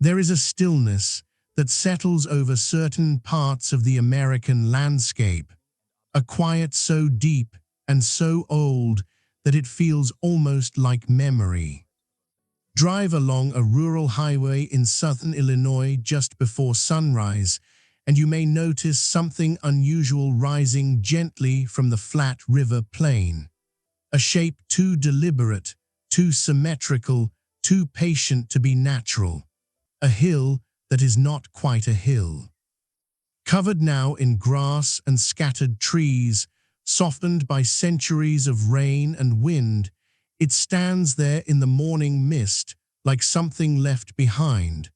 There is a stillness that settles over certain parts of the American landscape, a quiet so deep and so old that it feels almost like memory. Drive along a rural highway in southern Illinois just before sunrise, and you may notice something unusual rising gently from the flat river plain. A shape too deliberate, too symmetrical, too patient to be natural. A hill that is not quite a hill. Covered now in grass and scattered trees, softened by centuries of rain and wind, it stands there in the morning mist like something left behind,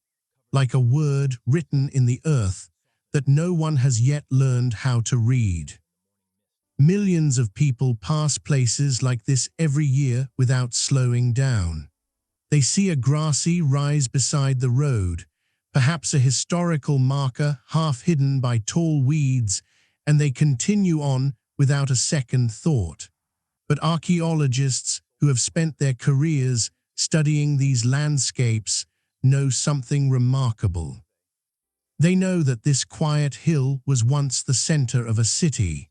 like a word written in the earth that no one has yet learned how to read. Millions of people pass places like this every year without slowing down. They see a grassy rise beside the road, perhaps a historical marker half hidden by tall weeds, and they continue on without a second thought. But archaeologists who have spent their careers studying these landscapes know something remarkable. They know that this quiet hill was once the center of a city.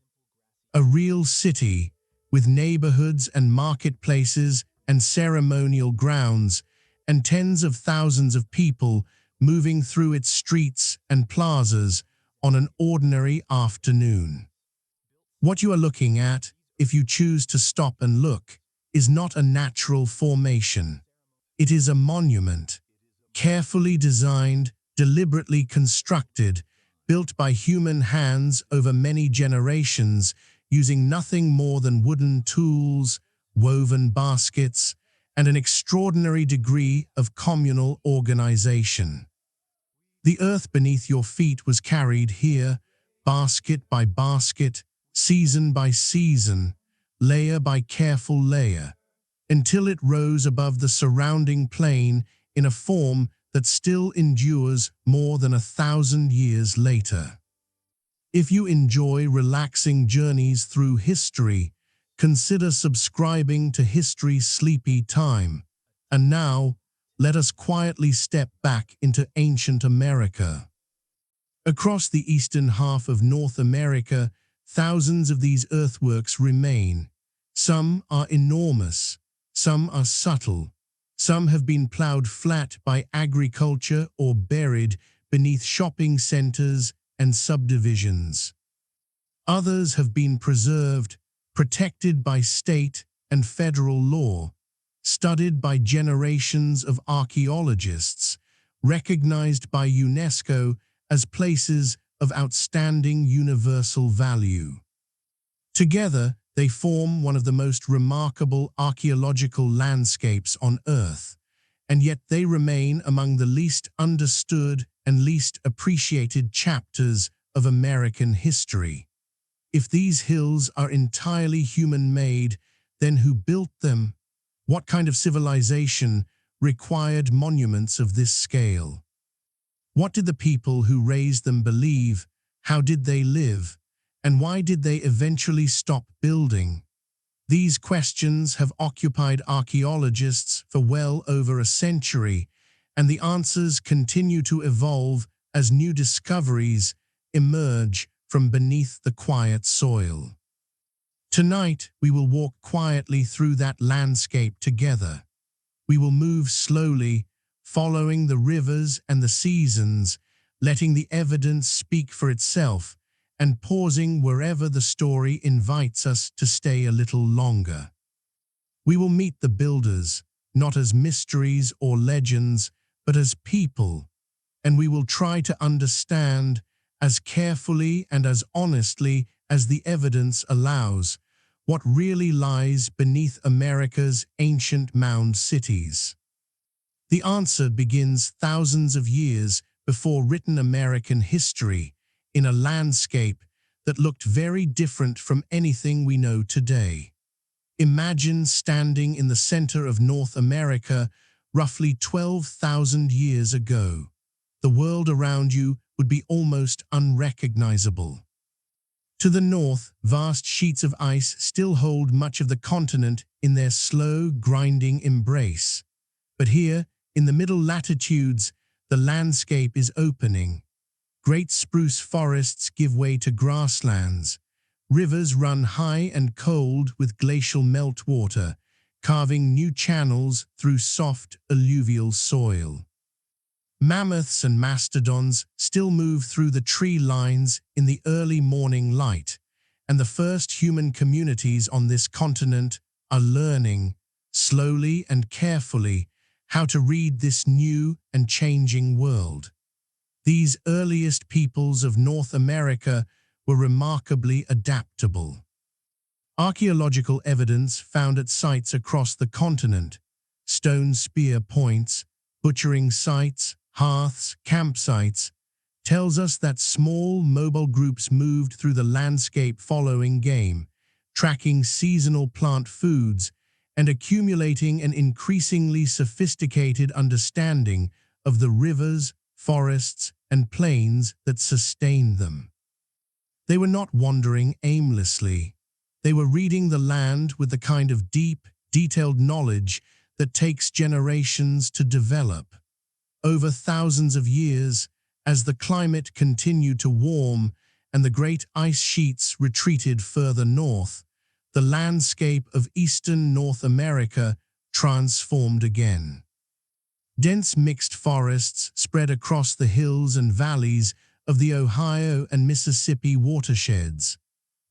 A real city, with neighborhoods and marketplaces and ceremonial grounds, and tens of thousands of people moving through its streets and plazas on an ordinary afternoon. What you are looking at, if you choose to stop and look, is not a natural formation. It is a monument, carefully designed, deliberately constructed, built by human hands over many generations, using nothing more than wooden tools, woven baskets, and an extraordinary degree of communal organization. The earth beneath your feet was carried here, basket by basket, season by season, layer by careful layer, until it rose above the surrounding plain in a form that still endures more than 1,000 years later. If you enjoy relaxing journeys through history, consider subscribing to History's Sleepy Time. And now, let us quietly step back into ancient America. Across the eastern half of North America, thousands of these earthworks remain. Some are enormous, some are subtle, some have been plowed flat by agriculture or buried beneath shopping centers and subdivisions. Others have been preserved, protected by state and federal law, studied by generations of archaeologists, recognized by UNESCO as places of outstanding universal value. Together, they form one of the most remarkable archaeological landscapes on Earth, and yet they remain among the least understood and least appreciated chapters of American history. If these hills are entirely human-made, then who built them? What kind of civilization required monuments of this scale? What did the people who raised them believe? How did they live? And why did they eventually stop building? These questions have occupied archaeologists for well over a century, and the answers continue to evolve as new discoveries emerge from beneath the quiet soil. Tonight, we will walk quietly through that landscape together. We will move slowly, following the rivers and the seasons, letting the evidence speak for itself, and pausing wherever the story invites us to stay a little longer. We will meet the builders, not as mysteries or legends, but as people, and we will try to understand, as carefully and as honestly as the evidence allows, what really lies beneath America's ancient mound cities. The answer begins thousands of years before written American history, in a landscape that looked very different from anything we know today. Imagine standing in the center of North America roughly 12,000 years ago. The world around you would be almost unrecognizable. To the north, vast sheets of ice still hold much of the continent in their slow, grinding embrace. But here, in the middle latitudes, the landscape is opening. Great spruce forests give way to grasslands. Rivers run high and cold with glacial meltwater, carving new channels through soft alluvial soil. Mammoths and mastodons still move through the tree lines in the early morning light, and the first human communities on this continent are learning, slowly and carefully, how to read this new and changing world. These earliest peoples of North America were remarkably adaptable. Archaeological evidence found at sites across the continent, stone spear points, butchering sites, hearths, campsites, tells us that small mobile groups moved through the landscape following game, tracking seasonal plant foods and accumulating an increasingly sophisticated understanding of the rivers, forests, and plains that sustained them. They were not wandering aimlessly. They were reading the land with the kind of deep, detailed knowledge that takes generations to develop. Over thousands of years, as the climate continued to warm and the great ice sheets retreated further north, the landscape of eastern North America transformed again. Dense mixed forests spread across the hills and valleys of the Ohio and Mississippi watersheds.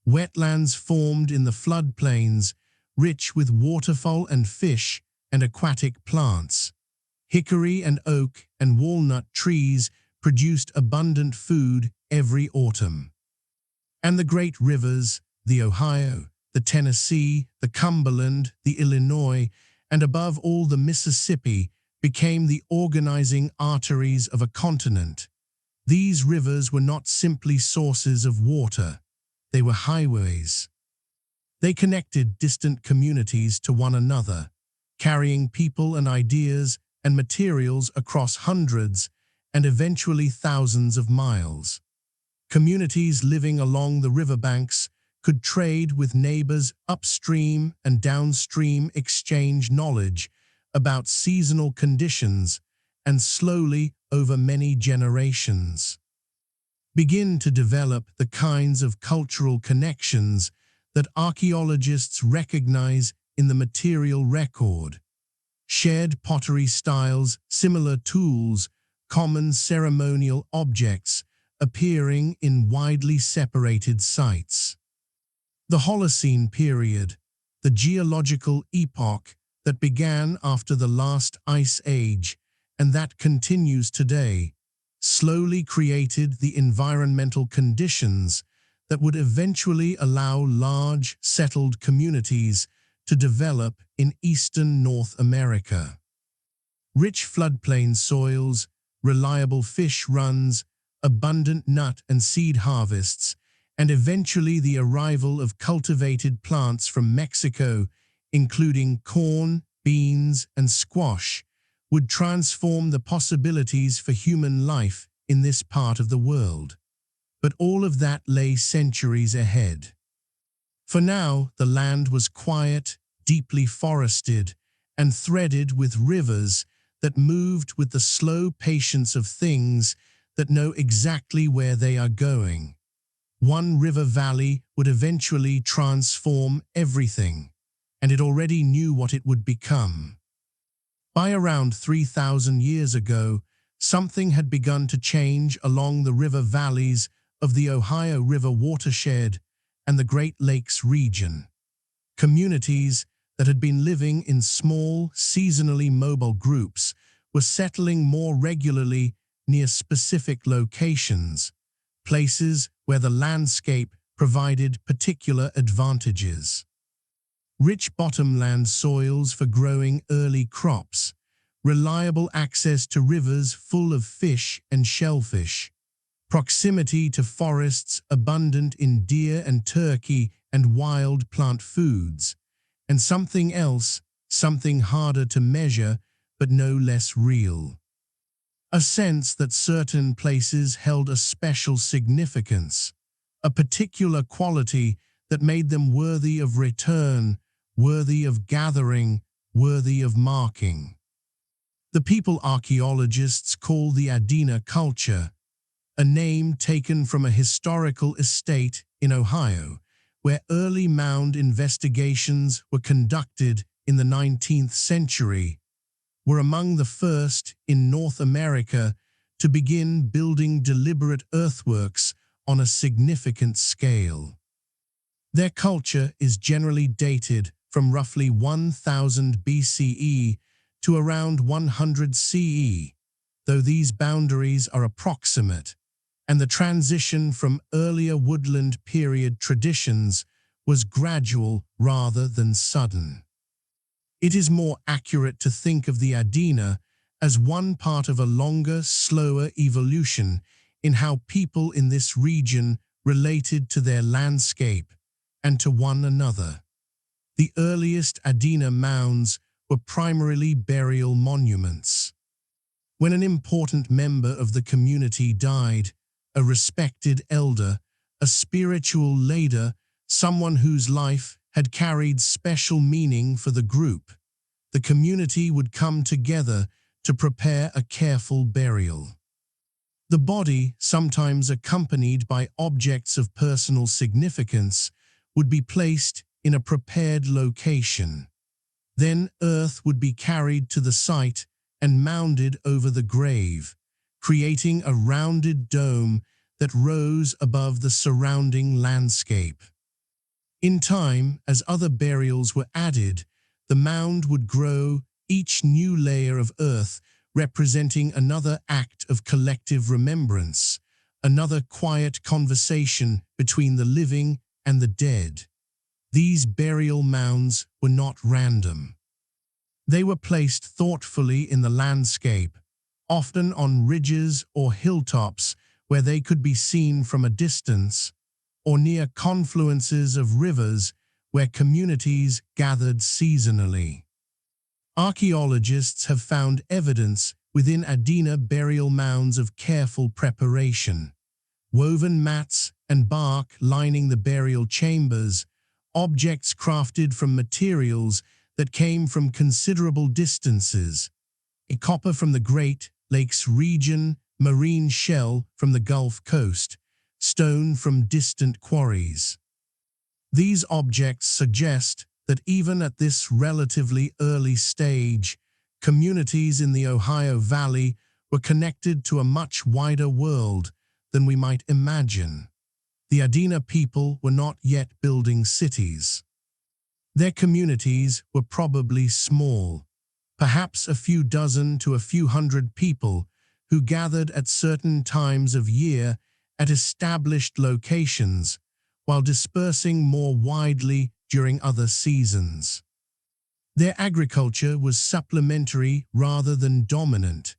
Wetlands formed in the floodplains, rich with waterfowl and fish and aquatic plants. Hickory and oak and walnut trees produced abundant food every autumn. And the great rivers, the Ohio, the Tennessee, the Cumberland, the Illinois, and above all the Mississippi, became the organizing arteries of a continent. These rivers were not simply sources of water. They were highways. They connected distant communities to one another, carrying people and ideas and materials across hundreds and eventually thousands of miles. Communities living along the riverbanks could trade with neighbors upstream and downstream, exchange knowledge about seasonal conditions, and slowly, over many generations, begin to develop the kinds of cultural connections that archaeologists recognize in the material record. Shared pottery styles, similar tools, common ceremonial objects appearing in widely separated sites. The Holocene period, the geological epoch that began after the last ice age and that continues today, slowly created the environmental conditions that would eventually allow large, settled communities to develop in eastern North America. Rich floodplain soils, reliable fish runs, abundant nut and seed harvests, and eventually the arrival of cultivated plants from Mexico, including corn, beans, and squash, would transform the possibilities for human life in this part of the world. But all of that lay centuries ahead. For now, the land was quiet, deeply forested, and threaded with rivers that moved with the slow patience of things that know exactly where they are going. One river valley would eventually transform everything, and it already knew what it would become. By around 3,000 years ago, something had begun to change along the river valleys of the Ohio River watershed and the Great Lakes region. Communities that had been living in small, seasonally mobile groups were settling more regularly near specific locations, places where the landscape provided particular advantages. Rich bottomland soils for growing early crops, reliable access to rivers full of fish and shellfish, proximity to forests abundant in deer and turkey and wild plant foods, and something else, something harder to measure but no less real. A sense that certain places held a special significance, a particular quality that made them worthy of return, worthy of gathering, worthy of marking. The people archaeologists call the Adena culture, a name taken from a historical estate in Ohio, where early mound investigations were conducted in the 19th century, were among the first in North America to begin building deliberate earthworks on a significant scale. Their culture is generally dated from roughly 1000 BCE to around 100 CE, though these boundaries are approximate, and the transition from earlier woodland period traditions was gradual rather than sudden. It is more accurate to think of the Adena as one part of a longer, slower evolution in how people in this region related to their landscape and to one another. The earliest Adena mounds were primarily burial monuments. When an important member of the community died, a respected elder, a spiritual leader, someone whose life had carried special meaning for the group, the community would come together to prepare a careful burial. The body, sometimes accompanied by objects of personal significance, would be placed in a prepared location. Then earth would be carried to the site and mounded over the grave, creating a rounded dome that rose above the surrounding landscape. In time, as other burials were added, the mound would grow, each new layer of earth representing another act of collective remembrance, another quiet conversation between the living and the dead. These burial mounds were not random. They were placed thoughtfully in the landscape, often on ridges or hilltops where they could be seen from a distance, or near confluences of rivers where communities gathered seasonally. Archaeologists have found evidence within Adena burial mounds of careful preparation. Woven mats and bark lining the burial chambers, objects crafted from materials that came from considerable distances, a copper from the Great Lakes region, marine shell from the Gulf Coast, stone from distant quarries. These objects suggest that even at this relatively early stage, communities in the Ohio Valley were connected to a much wider world than we might imagine. The Adena people were not yet building cities. Their communities were probably small, perhaps a few dozen to a few hundred people who gathered at certain times of year at established locations, while dispersing more widely during other seasons. Their agriculture was supplementary rather than dominant,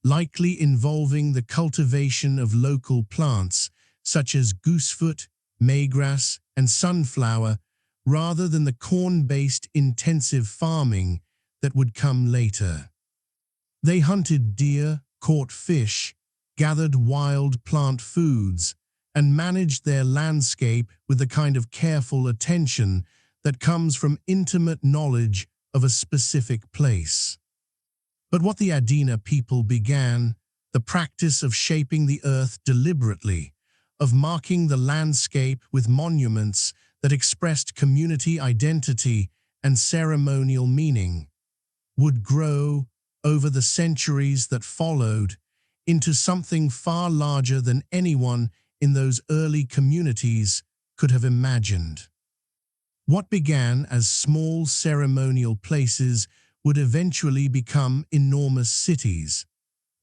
likely involving the cultivation of local plants such as goosefoot, maygrass, and sunflower, rather than the corn-based intensive farming that would come later. They hunted deer, caught fish, gathered wild plant foods, and managed their landscape with the kind of careful attention that comes from intimate knowledge of a specific place. But what the Adena people began, the practice of shaping the earth deliberately, of marking the landscape with monuments that expressed community identity and ceremonial meaning, would grow over the centuries that followed into something far larger than anyone in those early communities could have imagined. What began as small ceremonial places would eventually become enormous cities,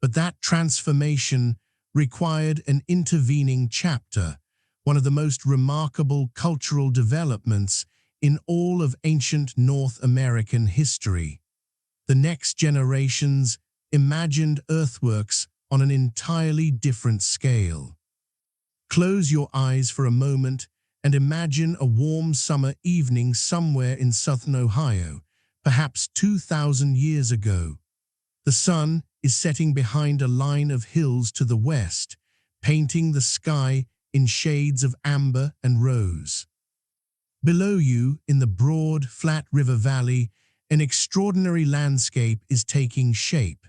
but that transformation required an intervening chapter, one of the most remarkable cultural developments in all of ancient North American history. The next generations imagined earthworks on an entirely different scale. Close your eyes for a moment and imagine a warm summer evening somewhere in southern Ohio, perhaps 2,000 years ago. The sun is setting behind a line of hills to the west, painting the sky in shades of amber and rose. Below you, in the broad, flat river valley, an extraordinary landscape is taking shape.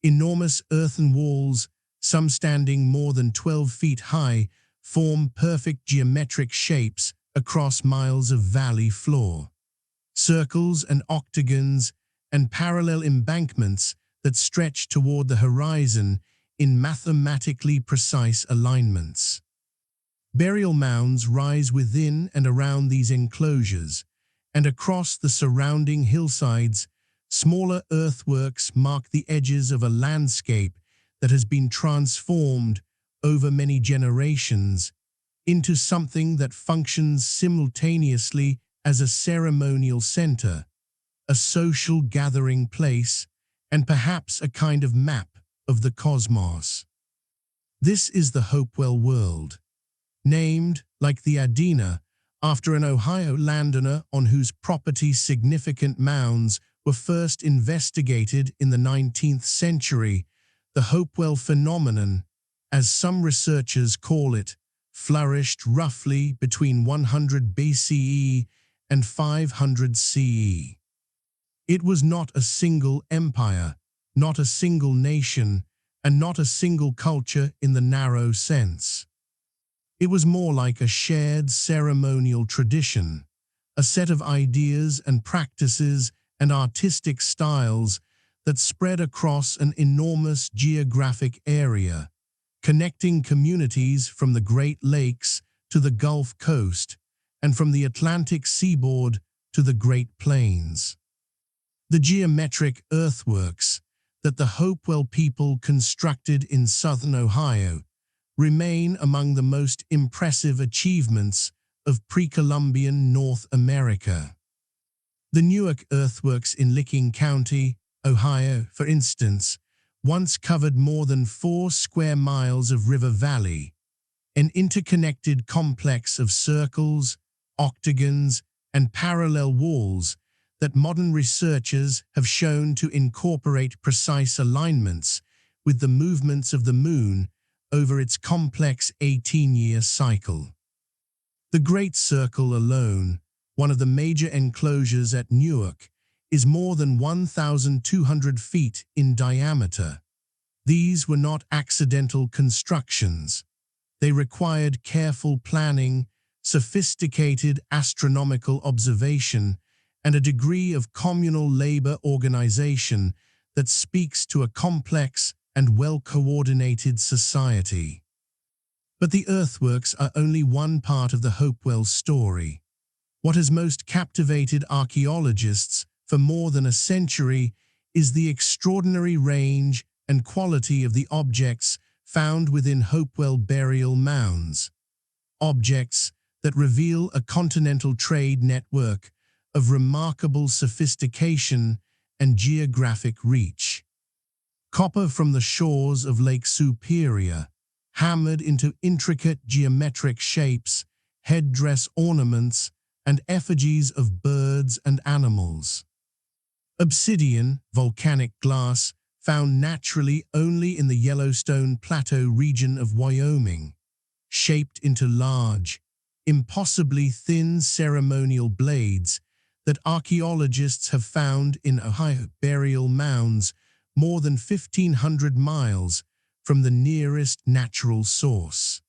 Enormous earthen walls, some standing more than 12 feet high, form perfect geometric shapes across miles of valley floor. Circles and octagons and parallel embankments that stretch toward the horizon in mathematically precise alignments. Burial mounds rise within and around these enclosures, and across the surrounding hillsides, smaller earthworks mark the edges of a landscape that has been transformed over many generations into something that functions simultaneously as a ceremonial center, a social gathering place, and perhaps a kind of map of the cosmos. This is the Hopewell world, named, like the Adena, after an Ohio landowner on whose property significant mounds were first investigated in the 19th century. The Hopewell phenomenon, as some researchers call it, flourished roughly between 100 BCE and 500 CE. It was not a single empire, not a single nation, and not a single culture in the narrow sense. It was more like a shared ceremonial tradition, a set of ideas and practices and artistic styles that spread across an enormous geographic area, connecting communities from the Great Lakes to the Gulf Coast and from the Atlantic seaboard to the Great Plains. The geometric earthworks that the Hopewell people constructed in southern Ohio remain among the most impressive achievements of pre-Columbian North America. The Newark earthworks in Licking County, Ohio, for instance, once covered more than 4 square miles of river valley, an interconnected complex of circles, octagons, and parallel walls that modern researchers have shown to incorporate precise alignments with the movements of the moon over its complex 18-year cycle. The Great Circle alone, one of the major enclosures at Newark, is more than 1,200 feet in diameter. These were not accidental constructions. They required careful planning, sophisticated astronomical observation, and a degree of communal labor organization that speaks to a complex and well-coordinated society. But the earthworks are only one part of the Hopewell story. What has most captivated archaeologists for more than a century is the extraordinary range and quality of the objects found within Hopewell burial mounds. Objects that reveal a continental trade network of remarkable sophistication and geographic reach. Copper from the shores of Lake Superior, hammered into intricate geometric shapes, headdress ornaments, and effigies of birds and animals. Obsidian, volcanic glass, found naturally only in the Yellowstone Plateau region of Wyoming, shaped into large, impossibly thin ceremonial blades that archaeologists have found in Ohio burial mounds more than 1,500 miles from the nearest natural source.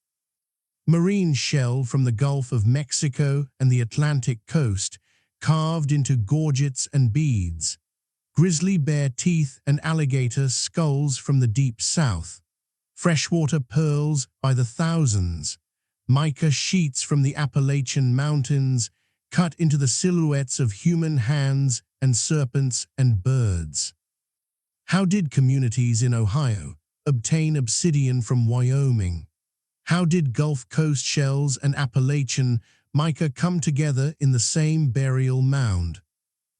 Marine shell from the Gulf of Mexico and the Atlantic coast, carved into gorgets and beads. Grizzly bear teeth and alligator skulls from the deep south. Freshwater pearls by the thousands. Mica sheets from the Appalachian Mountains, cut into the silhouettes of human hands and serpents and birds. How did communities in Ohio obtain obsidian from Wyoming? How did Gulf Coast shells and Appalachian mica come together in the same burial mound?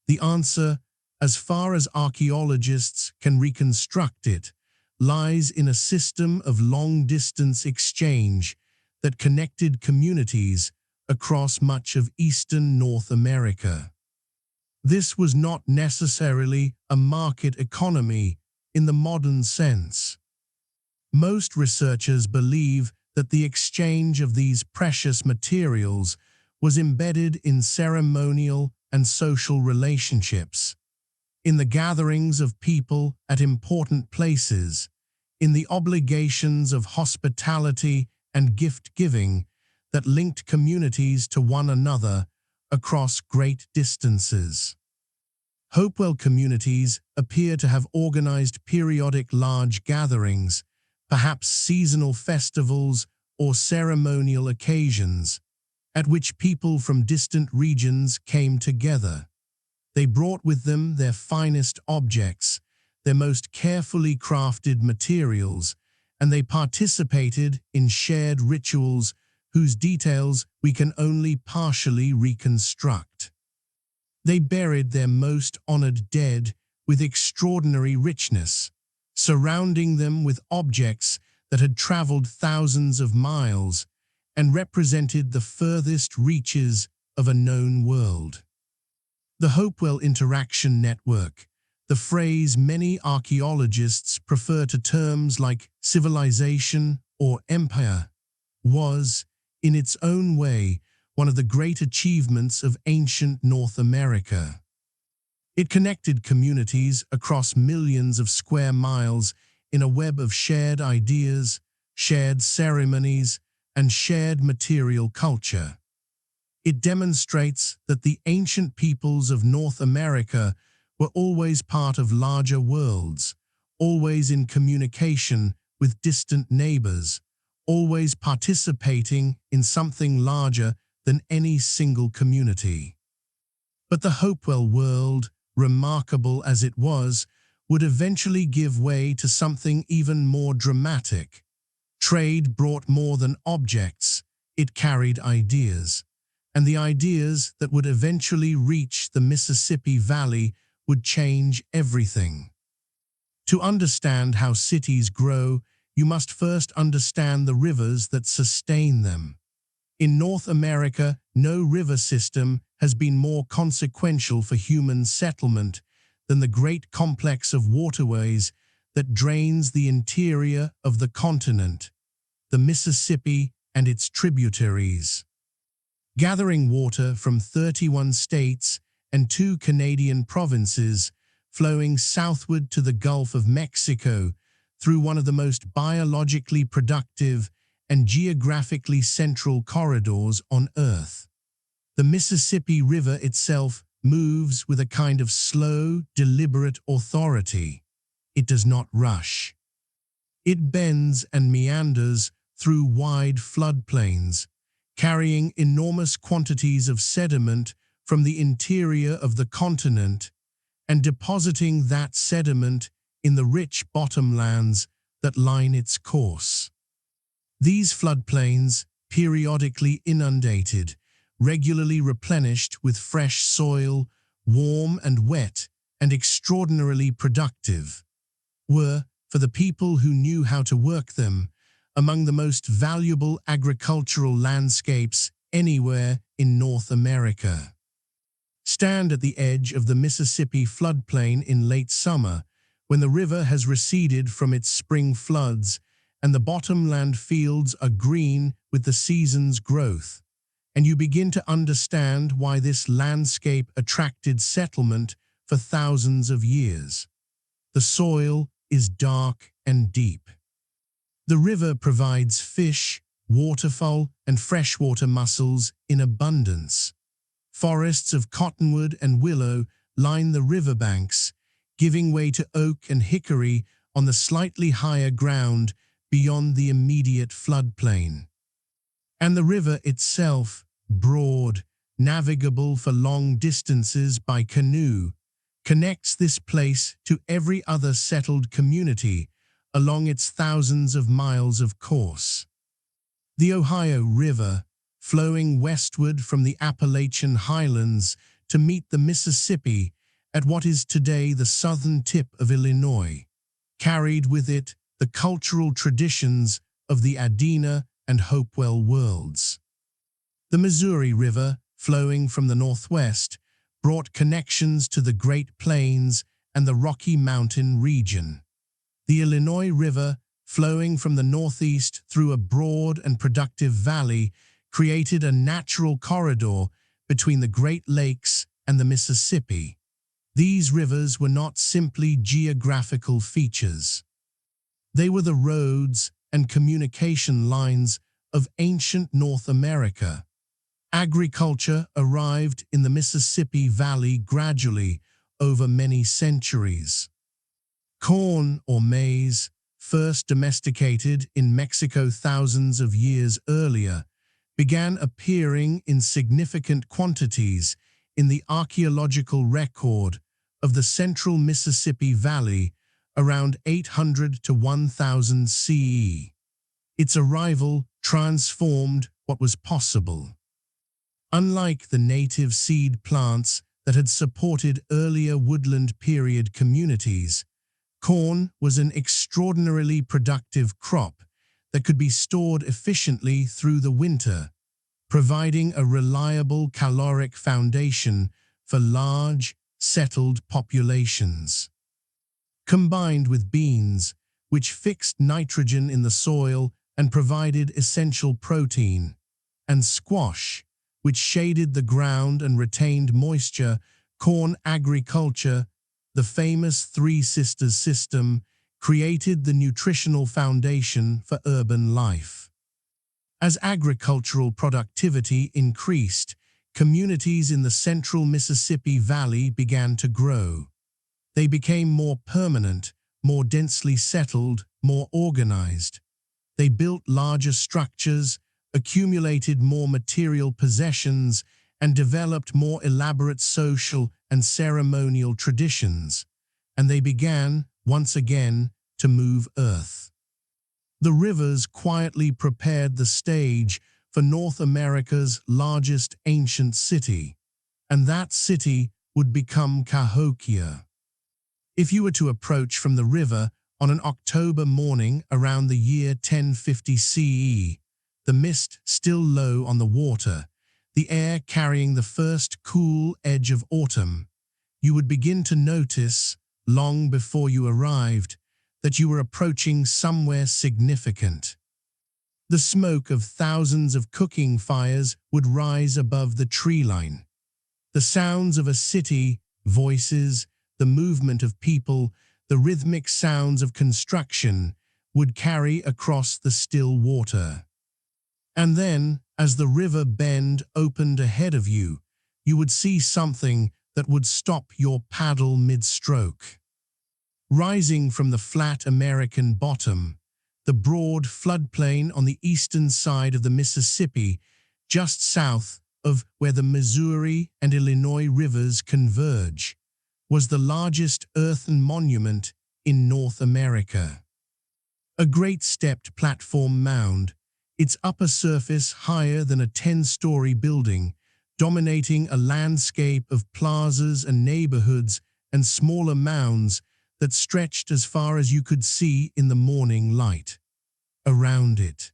The answer, as far as archaeologists can reconstruct it, lies in a system of long-distance exchange that connected communities across much of eastern North America. This was not necessarily a market economy in the modern sense. Most researchers believe that the exchange of these precious materials was embedded in ceremonial and social relationships. in the gatherings of people at important places, in the obligations of hospitality and gift-giving that linked communities to one another across great distances. Hopewell communities appear to have organized periodic large gatherings, perhaps seasonal festivals or ceremonial occasions, at which people from distant regions came together. They brought with them their finest objects, their most carefully crafted materials, and they participated in shared rituals whose details we can only partially reconstruct. They buried their most honored dead with extraordinary richness, surrounding them with objects that had traveled thousands of miles and represented the furthest reaches of a known world. The Hopewell Interaction Network, the phrase many archaeologists prefer to terms like civilization or empire, was, in its own way, one of the great achievements of ancient North America. It connected communities across millions of square miles in a web of shared ideas, shared ceremonies, and shared material culture. It demonstrates that the ancient peoples of North America were always part of larger worlds, always in communication with distant neighbors, always participating in something larger than any single community. But the Hopewell world, remarkable as it was, would eventually give way to something even more dramatic. Trade brought more than objects, it carried ideas. And the ideas that would eventually reach the Mississippi Valley would change everything. To understand how cities grow, you must first understand the rivers that sustain them. In North America, no river system has been more consequential for human settlement than the great complex of waterways that drains the interior of the continent, the Mississippi and its tributaries. Gathering water from 31 states and 2 Canadian provinces, flowing southward to the Gulf of Mexico through one of the most biologically productive and geographically central corridors on Earth. The Mississippi River itself moves with a kind of slow, deliberate authority. It does not rush. It bends and meanders through wide floodplains, carrying enormous quantities of sediment from the interior of the continent and depositing that sediment in the rich bottomlands that line its course. These floodplains, periodically inundated, regularly replenished with fresh soil, warm and wet, and extraordinarily productive, were, for the people who knew how to work them, among the most valuable agricultural landscapes anywhere in North America. Stand at the edge of the Mississippi floodplain in late summer, when the river has receded from its spring floods and the bottomland fields are green with the season's growth, and you begin to understand why this landscape attracted settlement for thousands of years. The soil is dark and deep. The river provides fish, waterfowl, and freshwater mussels in abundance. Forests of cottonwood and willow line the riverbanks, giving way to oak and hickory on the slightly higher ground beyond the immediate floodplain. And the river itself, broad, navigable for long distances by canoe, connects this place to every other settled community along its thousands of miles of course. The Ohio River, flowing westward from the Appalachian Highlands to meet the Mississippi at what is today the southern tip of Illinois, carried with it the cultural traditions of the Adena and Hopewell worlds. The Missouri River, flowing from the northwest, brought connections to the Great Plains and the Rocky Mountain region. The Illinois River, flowing from the northeast through a broad and productive valley, created a natural corridor between the Great Lakes and the Mississippi. These rivers were not simply geographical features. They were the roads and communication lines of ancient North America. Agriculture arrived in the Mississippi Valley gradually over many centuries. Corn or maize, first domesticated in Mexico thousands of years earlier, began appearing in significant quantities in the archaeological record of the central Mississippi Valley around 800 to 1000 CE. Its arrival transformed what was possible. Unlike the native seed plants that had supported earlier woodland period communities, corn was an extraordinarily productive crop that could be stored efficiently through the winter, providing a reliable caloric foundation for large, settled populations. Combined with beans, which fixed nitrogen in the soil and provided essential protein, and squash, which shaded the ground and retained moisture, corn agriculture, the famous Three Sisters system, created the nutritional foundation for urban life. As agricultural productivity increased, communities in the central Mississippi Valley began to grow. They became more permanent, more densely settled, more organized. They built larger structures, accumulated more material possessions, and developed more elaborate social and ceremonial traditions. And they began, once again, to move earth. The rivers quietly prepared the stage for North America's largest ancient city, and that city would become Cahokia. If you were to approach from the river on an October morning around the year 1050 CE, the mist still low on the water, the air carrying the first cool edge of autumn, you would begin to notice, long before you arrived, that you were approaching somewhere significant. The smoke of thousands of cooking fires would rise above the tree line. The sounds of a city, voices, the movement of people, the rhythmic sounds of construction would carry across the still water. And then, as the river bend opened ahead of you, you would see something that would stop your paddle mid-stroke. Rising from the flat American bottom, the broad floodplain on the eastern side of the Mississippi, just south of where the Missouri and Illinois rivers converge, was the largest earthen monument in North America. A great stepped platform mound, its upper surface higher than a 10-story building, dominating a landscape of plazas and neighborhoods and smaller mounds that stretched as far as you could see in the morning light. Around it,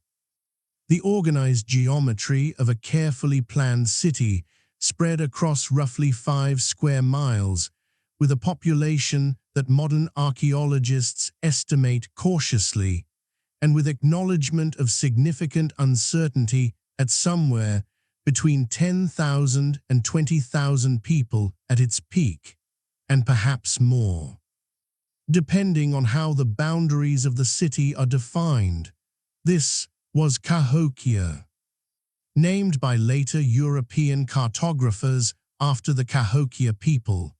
the organized geometry of a carefully planned city spread across roughly 5 square miles, with a population that modern archaeologists estimate cautiously, and with acknowledgement of significant uncertainty at somewhere between 10,000 and 20,000 people at its peak, and perhaps more. Depending on how the boundaries of the city are defined, this was Cahokia. Named by later European cartographers after the Cahokia people,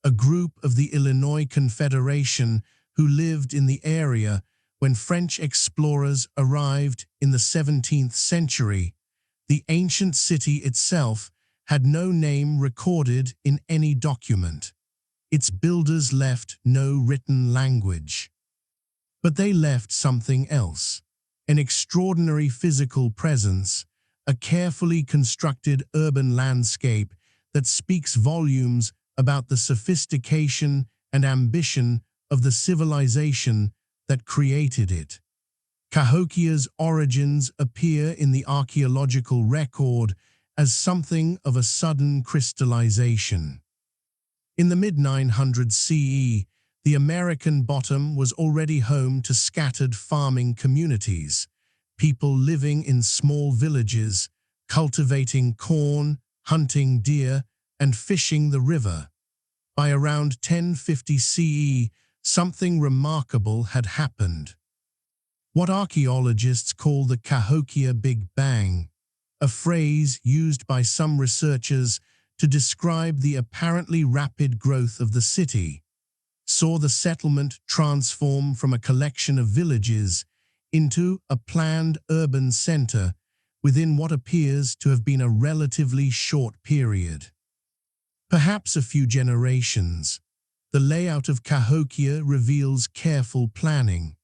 a group of the Illinois Confederation who lived in the area when French explorers arrived in the 17th century, the ancient city itself had no name recorded in any document. Its builders left no written language. But they left something else, an extraordinary physical presence, a carefully constructed urban landscape that speaks volumes about the sophistication and ambition of the civilization that created it. Cahokia's origins appear in the archaeological record as something of a sudden crystallization. In the mid-900s CE, the American bottom was already home to scattered farming communities, people living in small villages, cultivating corn, hunting deer, and fishing the river. By around 1050 CE, something remarkable had happened. What archaeologists call the Cahokia Big Bang, a phrase used by some researchers to describe the apparently rapid growth of the city, saw the settlement transform from a collection of villages into a planned urban center within what appears to have been a relatively short period. Perhaps a few generations. The layout of Cahokia reveals careful planning.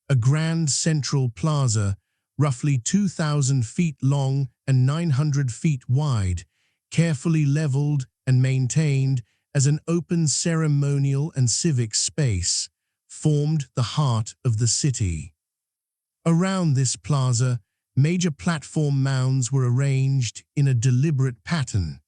A grand central plaza, roughly 2,000 feet long and 900 feet wide, carefully leveled and maintained as an open ceremonial and civic space, formed the heart of the city. Around this plaza, major platform mounds were arranged in a deliberate pattern,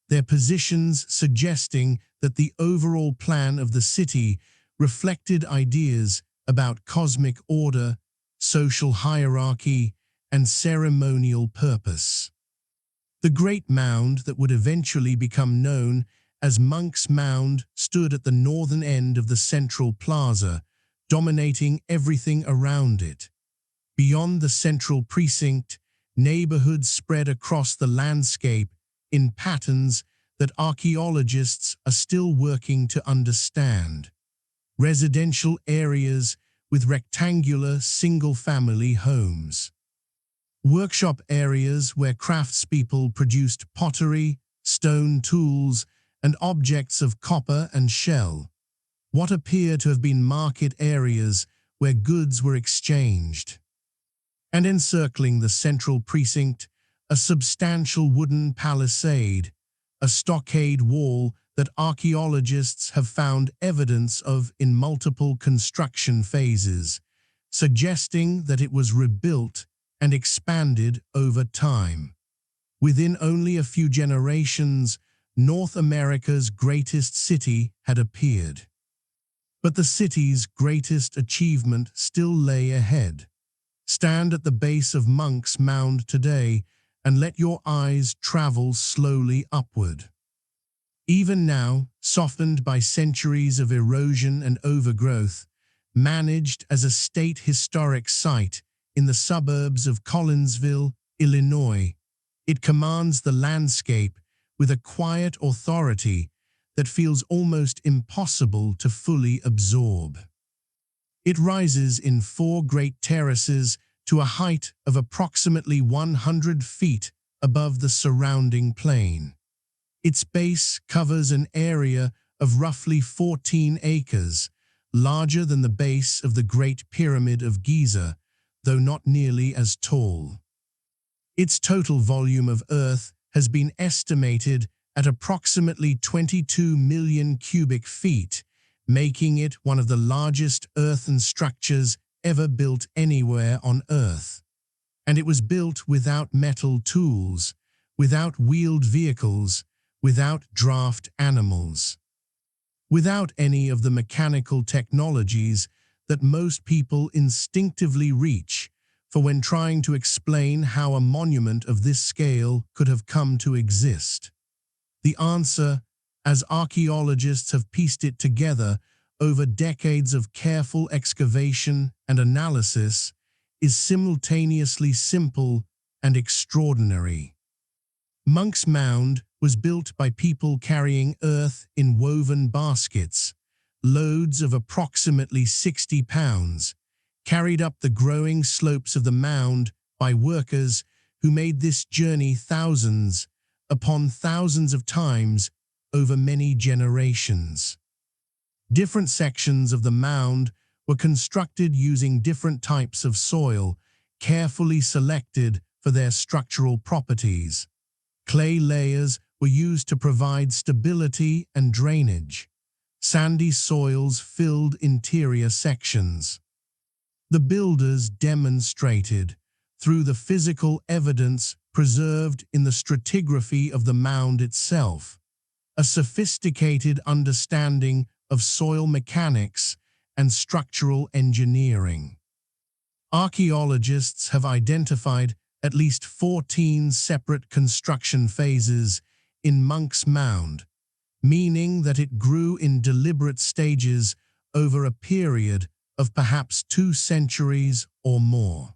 their positions suggesting that the overall plan of the city reflected ideas about cosmic order, social hierarchy, and ceremonial purpose. The Great Mound that would eventually become known as Monk's Mound stood at the northern end of the central plaza, dominating everything around it. Beyond the central precinct, neighborhoods spread across the landscape in patterns that archaeologists are still working to understand. Residential areas with rectangular single-family homes. Workshop areas where craftspeople produced pottery, stone tools, and objects of copper and shell. What appear to have been market areas where goods were exchanged. And encircling the central precinct, a substantial wooden palisade, a stockade wall that archaeologists have found evidence of in multiple construction phases, suggesting that it was rebuilt and expanded over time. Within only a few generations, North America's greatest city had appeared. But the city's greatest achievement still lay ahead. Stand at the base of Monk's Mound today and let your eyes travel slowly upward. Even now, softened by centuries of erosion and overgrowth, managed as a state historic site in the suburbs of Collinsville, Illinois, it commands the landscape with a quiet authority that feels almost impossible to fully absorb. It rises in 4 great terraces to a height of approximately 100 feet above the surrounding plain. Its base covers an area of roughly 14 acres, larger than the base of the Great Pyramid of Giza, though not nearly as tall. Its total volume of earth has been estimated at approximately 22 million cubic feet, making it one of the largest earthen structures ever built anywhere on Earth. And it was built without metal tools, without wheeled vehicles, without draft animals, without any of the mechanical technologies that most people instinctively reach for when trying to explain how a monument of this scale could have come to exist. The answer, as archaeologists have pieced it together over decades of careful excavation and analysis, is simultaneously simple and extraordinary. Monk's Mound was built by people carrying earth in woven baskets, loads of approximately 60 pounds, carried up the growing slopes of the mound by workers who made this journey thousands upon thousands of times over many generations. Different sections of the mound were constructed using different types of soil, carefully selected for their structural properties. Clay layers were used to provide stability and drainage. Sandy soils filled interior sections. The builders demonstrated, through the physical evidence preserved in the stratigraphy of the mound itself, a sophisticated understanding of soil mechanics and structural engineering. Archaeologists have identified at least 14 separate construction phases in Monk's Mound, meaning that it grew in deliberate stages over a period of perhaps 2 centuries or more.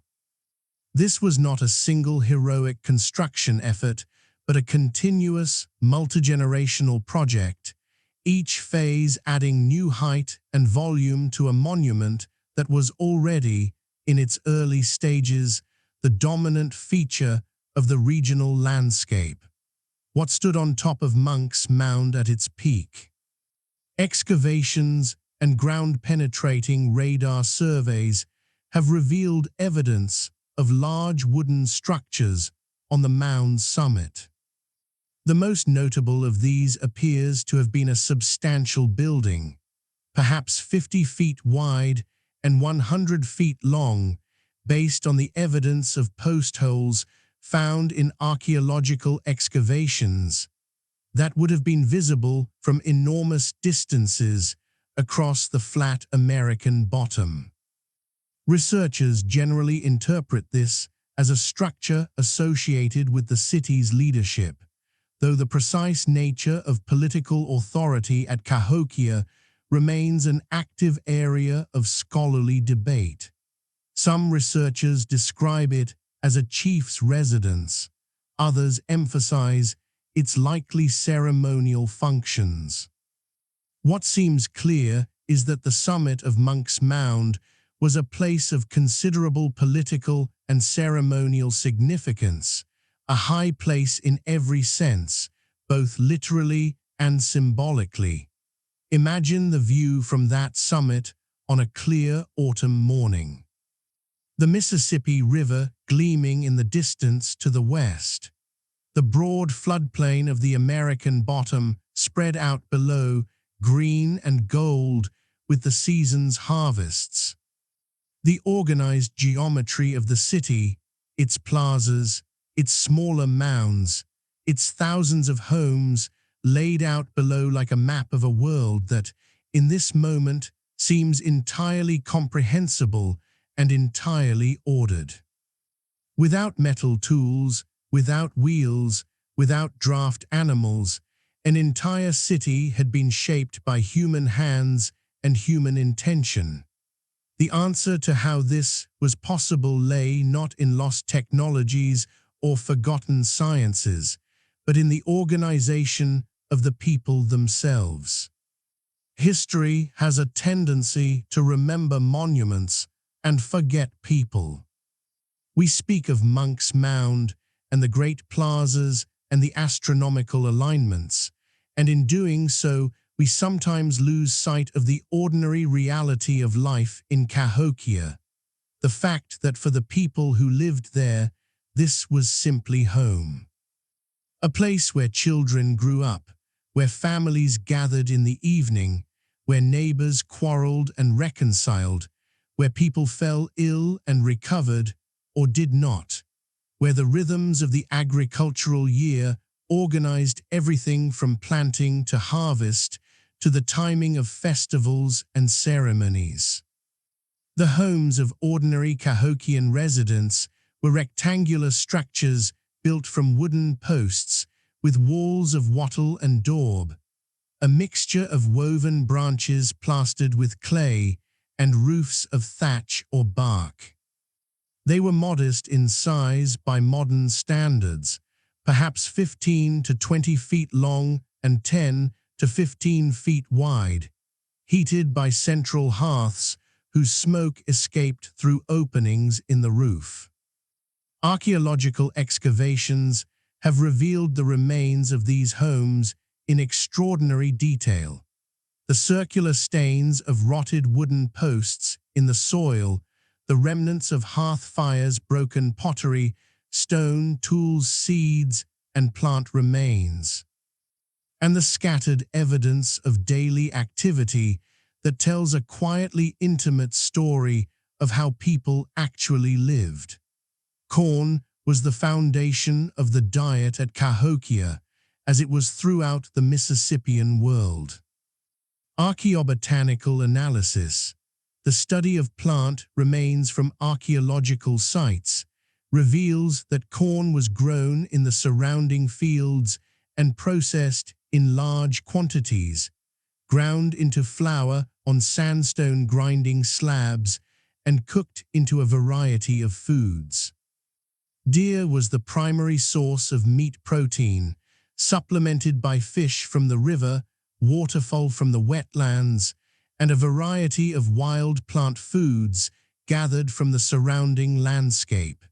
This was not a single heroic construction effort, but a continuous, multi-generational project, each phase adding new height and volume to a monument that was already, in its early stages, the dominant feature of the regional landscape. What stood on top of Monk's Mound at its peak? Excavations and ground-penetrating radar surveys have revealed evidence of large wooden structures on the mound's summit. The most notable of these appears to have been a substantial building, perhaps 50 feet wide and 100 feet long, based on the evidence of post holes found in archaeological excavations that would have been visible from enormous distances across the flat American bottom. Researchers generally interpret this as a structure associated with the city's leadership, though the precise nature of political authority at Cahokia remains an active area of scholarly debate. Some researchers describe it as a chief's residence, others emphasize its likely ceremonial functions. What seems clear is that the summit of Monk's Mound was a place of considerable political and ceremonial significance, a high place in every sense, both literally and symbolically. Imagine the view from that summit on a clear autumn morning. The Mississippi River gleaming in the distance to the west. The broad floodplain of the American bottom spread out below, green and gold with the season's harvests. The organized geometry of the city, its plazas, its smaller mounds, its thousands of homes laid out below like a map of a world that, in this moment, seems entirely comprehensible and entirely ordered. Without metal tools, without wheels, without draft animals, an entire city had been shaped by human hands and human intention. The answer to how this was possible lay not in lost technologies or forgotten sciences, but in the organization of the people themselves. History has a tendency to remember monuments and forget people. We speak of Monk's Mound and the great plazas and the astronomical alignments, and in doing so, we sometimes lose sight of the ordinary reality of life in Cahokia, the fact that for the people who lived there, this was simply home. A place where children grew up, where families gathered in the evening, where neighbors quarreled and reconciled, where people fell ill and recovered or did not, where the rhythms of the agricultural year organized everything from planting to harvest to the timing of festivals and ceremonies. The homes of ordinary Cahokian residents were rectangular structures built from wooden posts with walls of wattle and daub, a mixture of woven branches plastered with clay and roofs of thatch or bark. They were modest in size by modern standards, perhaps 15 to 20 feet long and 10 to 15 feet wide, heated by central hearths whose smoke escaped through openings in the roof. Archaeological excavations have revealed the remains of these homes in extraordinary detail. The circular stains of rotted wooden posts in the soil, the remnants of hearth fires, broken pottery, stone tools, seeds, and plant remains, and the scattered evidence of daily activity that tells a quietly intimate story of how people actually lived. Corn was the foundation of the diet at Cahokia, as it was throughout the Mississippian world. Archaeobotanical analysis, the study of plant remains from archaeological sites, reveals that corn was grown in the surrounding fields and processed in large quantities, ground into flour on sandstone grinding slabs, and cooked into a variety of foods. Deer was the primary source of meat protein, supplemented by fish from the river, waterfowl from the wetlands, and a variety of wild plant foods gathered from the surrounding landscape.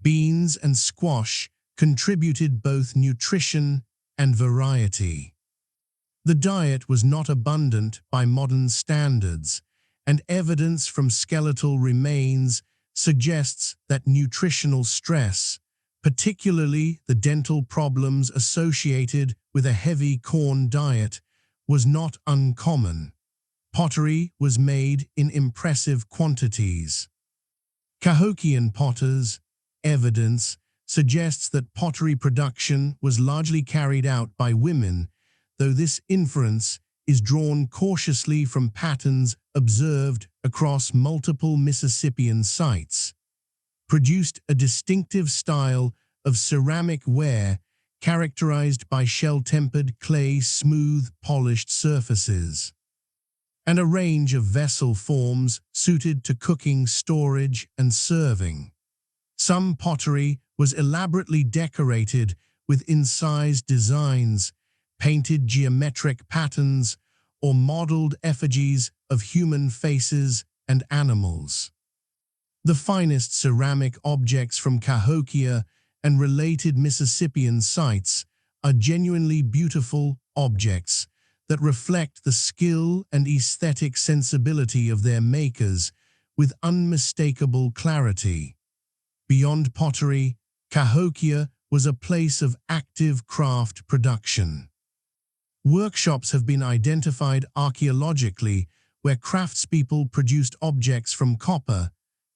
Beans and squash contributed both nutrition and variety. The diet was not abundant by modern standards, and evidence from skeletal remains suggests that nutritional stress, particularly the dental problems associated with a heavy corn diet, was not uncommon. Pottery was made in impressive quantities. Cahokian potters' evidence suggests that pottery production was largely carried out by women, though this inference is drawn cautiously from patterns observed across multiple Mississippian sites. Produced a distinctive style of ceramic ware characterized by shell-tempered clay smooth polished surfaces, and a range of vessel forms suited to cooking, storage, and serving. Some pottery was elaborately decorated with incised designs, painted geometric patterns, or modeled effigies of human faces and animals. The finest ceramic objects from Cahokia and related Mississippian sites are genuinely beautiful objects that reflect the skill and aesthetic sensibility of their makers with unmistakable clarity. Beyond pottery, Cahokia was a place of active craft production. Workshops have been identified archaeologically where craftspeople produced objects from copper,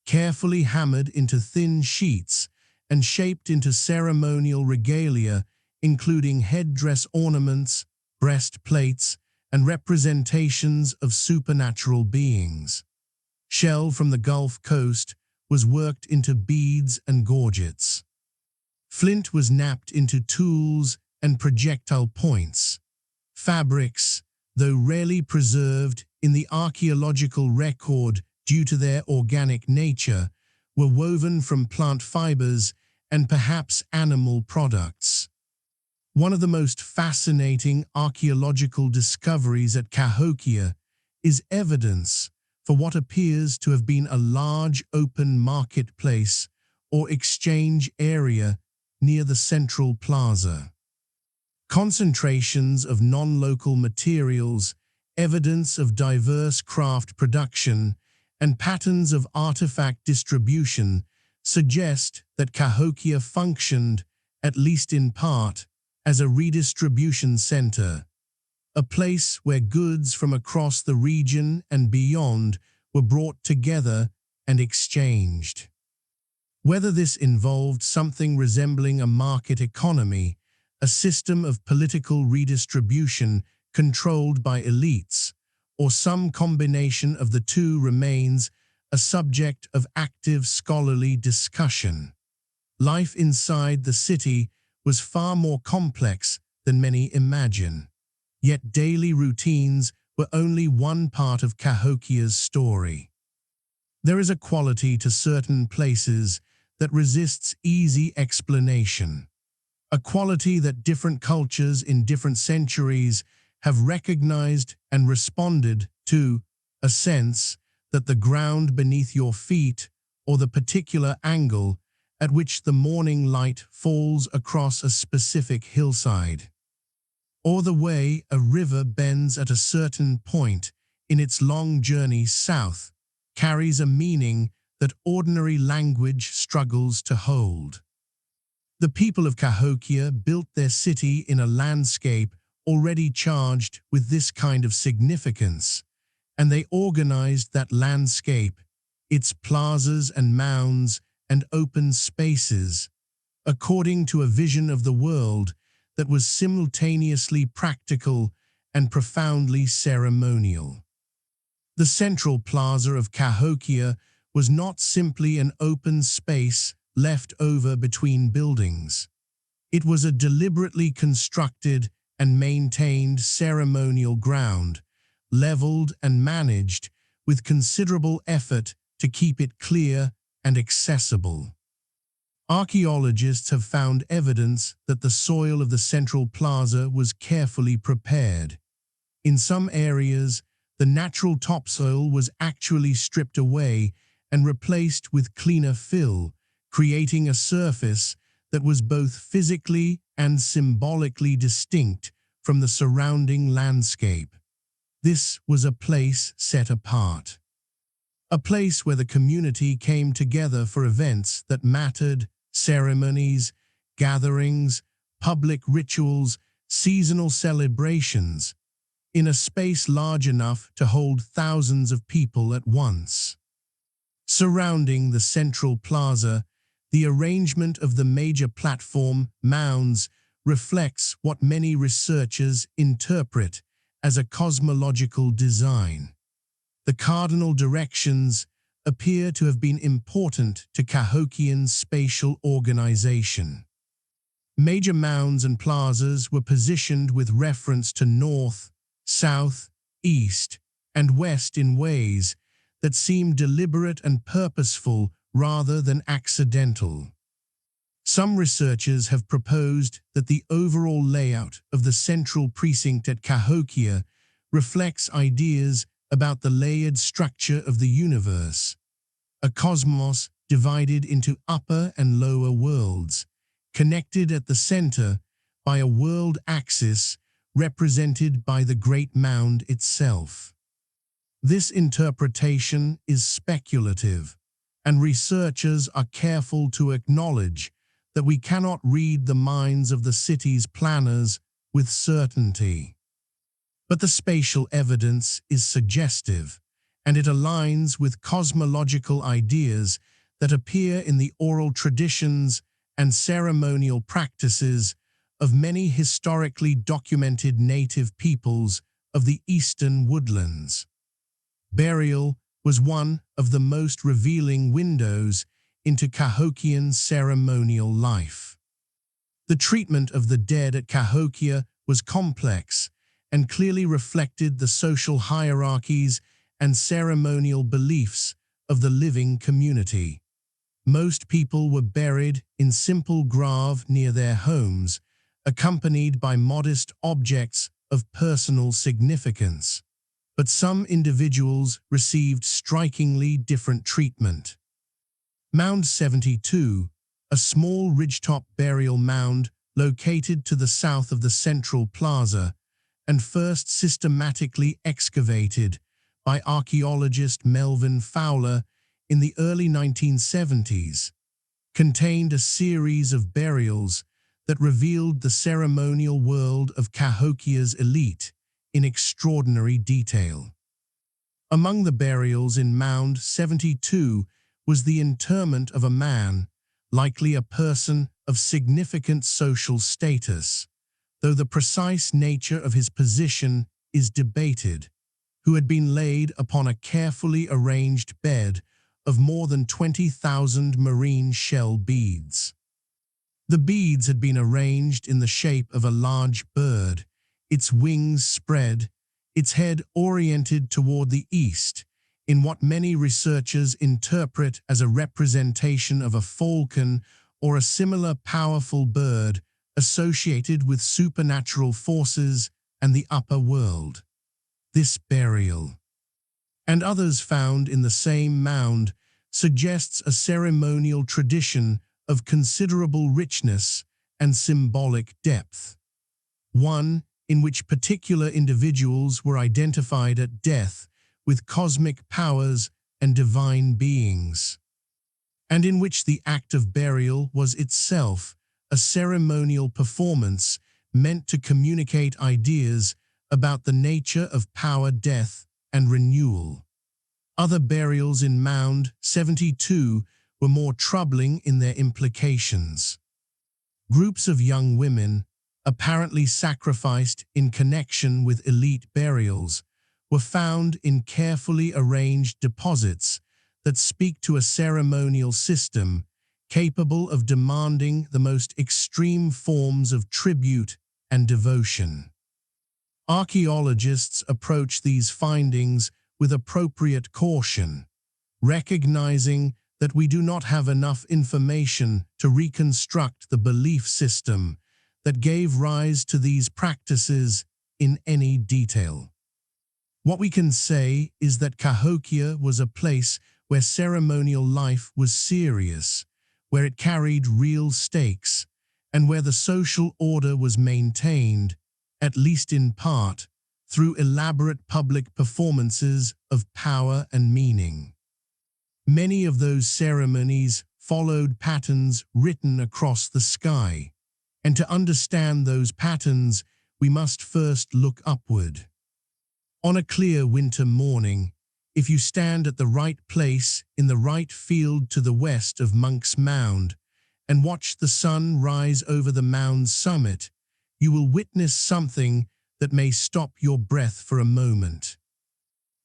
carefully hammered into thin sheets and shaped into ceremonial regalia, including headdress ornaments, breastplates, and representations of supernatural beings. Shell from the Gulf Coast was worked into beads and gorgets. Flint was knapped into tools and projectile points. Fabrics, though rarely preserved in the archaeological record due to their organic nature, were woven from plant fibers and perhaps animal products. One of the most fascinating archaeological discoveries at Cahokia is evidence for what appears to have been a large open marketplace or exchange area near the central plaza. Concentrations of non-local materials, evidence of diverse craft production, and patterns of artifact distribution suggest that Cahokia functioned, at least in part, as a redistribution center, a place where goods from across the region and beyond were brought together and exchanged. Whether this involved something resembling a market economy, a system of political redistribution controlled by elites, or some combination of the two remains a subject of active scholarly discussion. Life inside the city was far more complex than many imagine, yet daily routines were only one part of Cahokia's story. There is a quality to certain places that resists easy explanation, a quality that different cultures in different centuries have recognized and responded to, a sense that the ground beneath your feet or the particular angle at which the morning light falls across a specific hillside, or the way a river bends at a certain point in its long journey south, carries a meaning that ordinary language struggles to hold. The people of Cahokia built their city in a landscape already charged with this kind of significance, and they organized that landscape, its plazas and mounds and open spaces, according to a vision of the world that was simultaneously practical and profoundly ceremonial. The central plaza of Cahokia was not simply an open space left over between buildings. It was a deliberately constructed and maintained ceremonial ground, leveled and managed with considerable effort to keep it clear and accessible. Archaeologists have found evidence that the soil of the central plaza was carefully prepared. In some areas, the natural topsoil was actually stripped away and replaced with cleaner fill, creating a surface that was both physically and symbolically distinct from the surrounding landscape. This was a place set apart. A place where the community came together for events that mattered, ceremonies, gatherings, public rituals, seasonal celebrations, in a space large enough to hold thousands of people at once. Surrounding the central plaza, the arrangement of the major platform mounds reflects what many researchers interpret as a cosmological design. The cardinal directions appear to have been important to Cahokian spatial organization. Major mounds and plazas were positioned with reference to north, south, east, and west in ways that seem deliberate and purposeful rather than accidental. Some researchers have proposed that the overall layout of the central precinct at Cahokia reflects ideas about the layered structure of the universe, a cosmos divided into upper and lower worlds, connected at the center by a world axis represented by the Great Mound itself. This interpretation is speculative, and researchers are careful to acknowledge that we cannot read the minds of the city's planners with certainty. But the spatial evidence is suggestive, and it aligns with cosmological ideas that appear in the oral traditions and ceremonial practices of many historically documented native peoples of the eastern woodlands. Burial was one of the most revealing windows into Cahokian ceremonial life. The treatment of the dead at Cahokia was complex and clearly reflected the social hierarchies and ceremonial beliefs of the living community. Most people were buried in simple grave near their homes, accompanied by modest objects of personal significance. But some individuals received strikingly different treatment. Mound 72, a small ridgetop burial mound located to the south of the central plaza and first systematically excavated by archaeologist Melvin Fowler in the early 1970s, contained a series of burials that revealed the ceremonial world of Cahokia's elite in extraordinary detail. Among the burials in Mound 72 was the interment of a man, likely a person of significant social status, though the precise nature of his position is debated, who had been laid upon a carefully arranged bed of more than 20,000 marine shell beads. The beads had been arranged in the shape of a large bird, its wings spread, its head oriented toward the east, in what many researchers interpret as a representation of a falcon or a similar powerful bird associated with supernatural forces and the upper world. This burial, and others found in the same mound, suggests a ceremonial tradition of considerable richness and symbolic depth. One in which particular individuals were identified at death with cosmic powers and divine beings, and in which the act of burial was itself a ceremonial performance meant to communicate ideas about the nature of power, death, and renewal. Other burials in Mound 72 were more troubling in their implications. Groups of young women, apparently sacrificed in connection with elite burials, were found in carefully arranged deposits that speak to a ceremonial system capable of demanding the most extreme forms of tribute and devotion. Archaeologists approach these findings with appropriate caution, recognizing that we do not have enough information to reconstruct the belief system that gave rise to these practices in any detail. What we can say is that Cahokia was a place where ceremonial life was serious, where it carried real stakes, and where the social order was maintained, at least in part, through elaborate public performances of power and meaning. Many of those ceremonies followed patterns written across the sky, and to understand those patterns, we must first look upward. On a clear winter morning, if you stand at the right place in the right field to the west of Monk's Mound and watch the sun rise over the mound's summit, you will witness something that may stop your breath for a moment.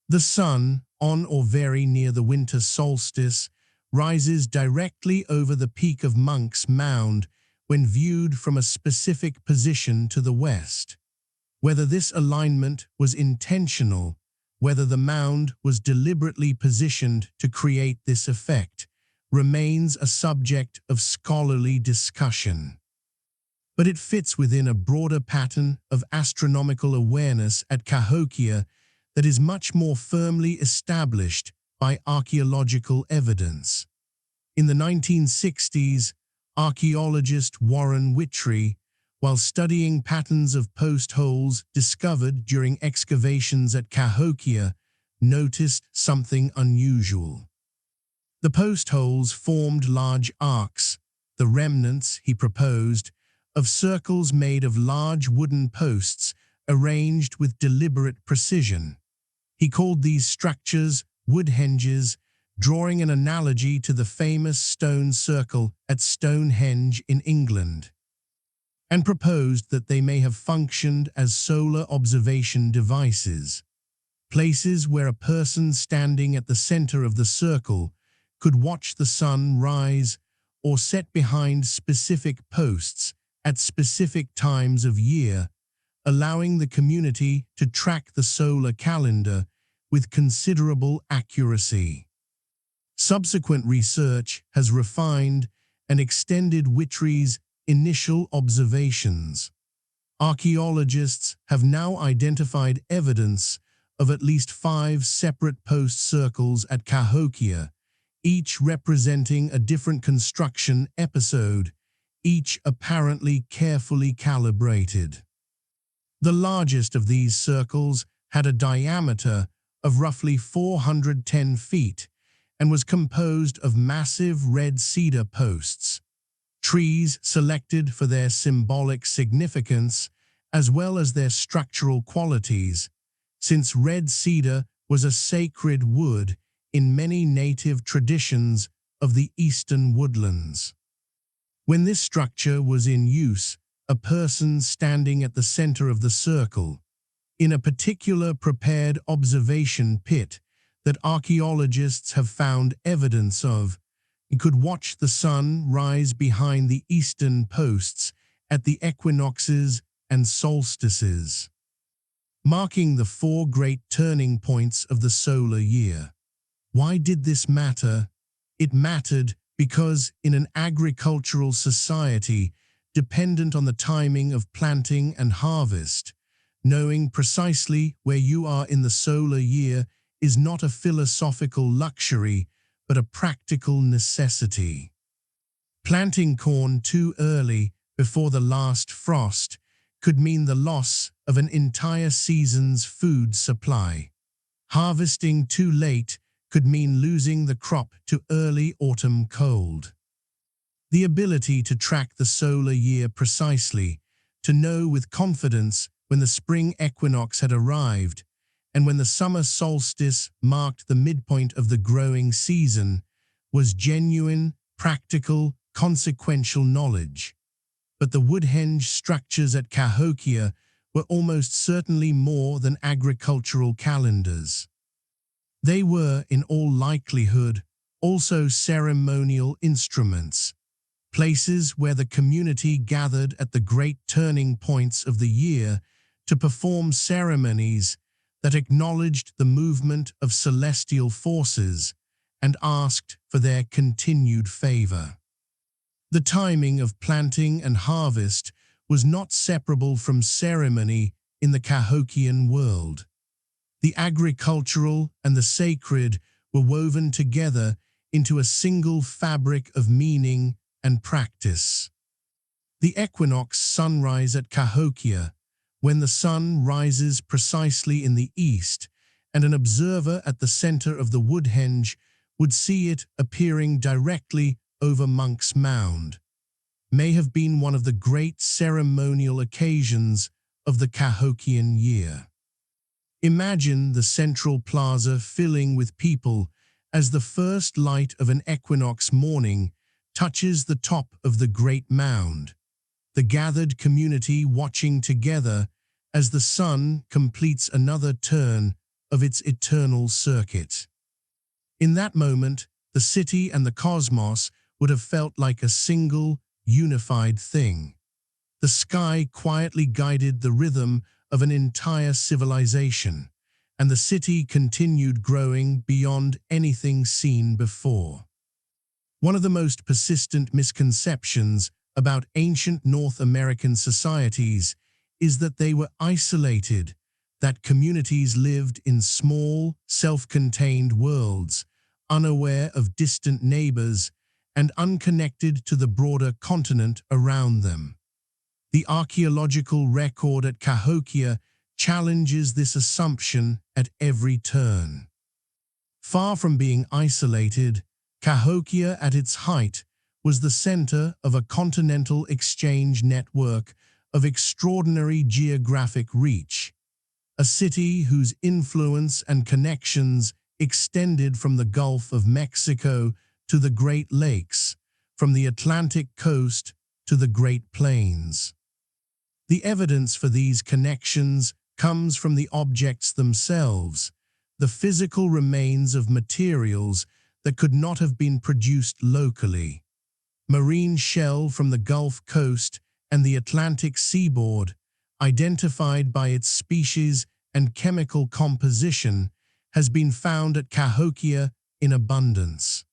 The sun, on or very near the winter solstice, rises directly over the peak of Monk's Mound when viewed from a specific position to the west. Whether this alignment was intentional, whether the mound was deliberately positioned to create this effect, remains a subject of scholarly discussion. But it fits within a broader pattern of astronomical awareness at Cahokia that is much more firmly established by archaeological evidence. In the 1960s, archaeologist Warren Whittrey, while studying patterns of post holes discovered during excavations at Cahokia, noticed something unusual. The post holes formed large arcs, the remnants, he proposed, of circles made of large wooden posts arranged with deliberate precision. He called these structures Woodhenges, drawing an analogy to the famous stone circle at Stonehenge in England, and proposed that they may have functioned as solar observation devices, places where a person standing at the center of the circle could watch the sun rise or set behind specific posts at specific times of year, allowing the community to track the solar calendar with considerable accuracy. Subsequent research has refined and extended Whittrey's initial observations. Archaeologists have now identified evidence of at least 5 separate post circles at Cahokia, each representing a different construction episode, each apparently carefully calibrated. The largest of these circles had a diameter of roughly 410 feet and was composed of massive red cedar posts, trees selected for their symbolic significance as well as their structural qualities, since red cedar was a sacred wood in many native traditions of the eastern woodlands. When this structure was in use, a person standing at the center of the circle, in a particular prepared observation pit that archaeologists have found evidence of, could watch the sun rise behind the eastern posts at the equinoxes and solstices, marking the 4 great turning points of the solar year. Why did this matter? It mattered because in an agricultural society dependent on the timing of planting and harvest, knowing precisely where you are in the solar year is not a philosophical luxury, but a practical necessity. Planting corn too early before the last frost could mean the loss of an entire season's food supply. Harvesting too late could mean losing the crop to early autumn cold. The ability to track the solar year precisely, to know with confidence when the spring equinox had arrived, and when the summer solstice marked the midpoint of the growing season, was genuine, practical, consequential knowledge. But the Woodhenge structures at Cahokia were almost certainly more than agricultural calendars. They were, in all likelihood, also ceremonial instruments, places where the community gathered at the great turning points of the year to perform ceremonies that acknowledged the movement of celestial forces and asked for their continued favor. The timing of planting and harvest was not separable from ceremony in the Cahokian world. The agricultural and the sacred were woven together into a single fabric of meaning and practice. The equinox sunrise at Cahokia, when the sun rises precisely in the east, and an observer at the center of the Woodhenge would see it appearing directly over Monk's Mound, may have been one of the great ceremonial occasions of the Cahokian year. Imagine the central plaza filling with people as the first light of an equinox morning touches the top of the great mound, the gathered community watching together as the sun completes another turn of its eternal circuit. In that moment, the city and the cosmos would have felt like a single, unified thing. The sky quietly guided the rhythm of an entire civilization, and the city continued growing beyond anything seen before. One of the most persistent misconceptions about ancient North American societies is that they were isolated, that communities lived in small, self-contained worlds, unaware of distant neighbors and unconnected to the broader continent around them. The archaeological record at Cahokia challenges this assumption at every turn. Far from being isolated, Cahokia at its height was the center of a continental exchange network of extraordinary geographic reach, a city whose influence and connections extended from the Gulf of Mexico to the Great Lakes, from the Atlantic coast to the Great Plains. The evidence for these connections comes from the objects themselves, the physical remains of materials that could not have been produced locally. Marine shell from the Gulf Coast and the Atlantic seaboard, identified by its species and chemical composition, has been found at Cahokia in abundance.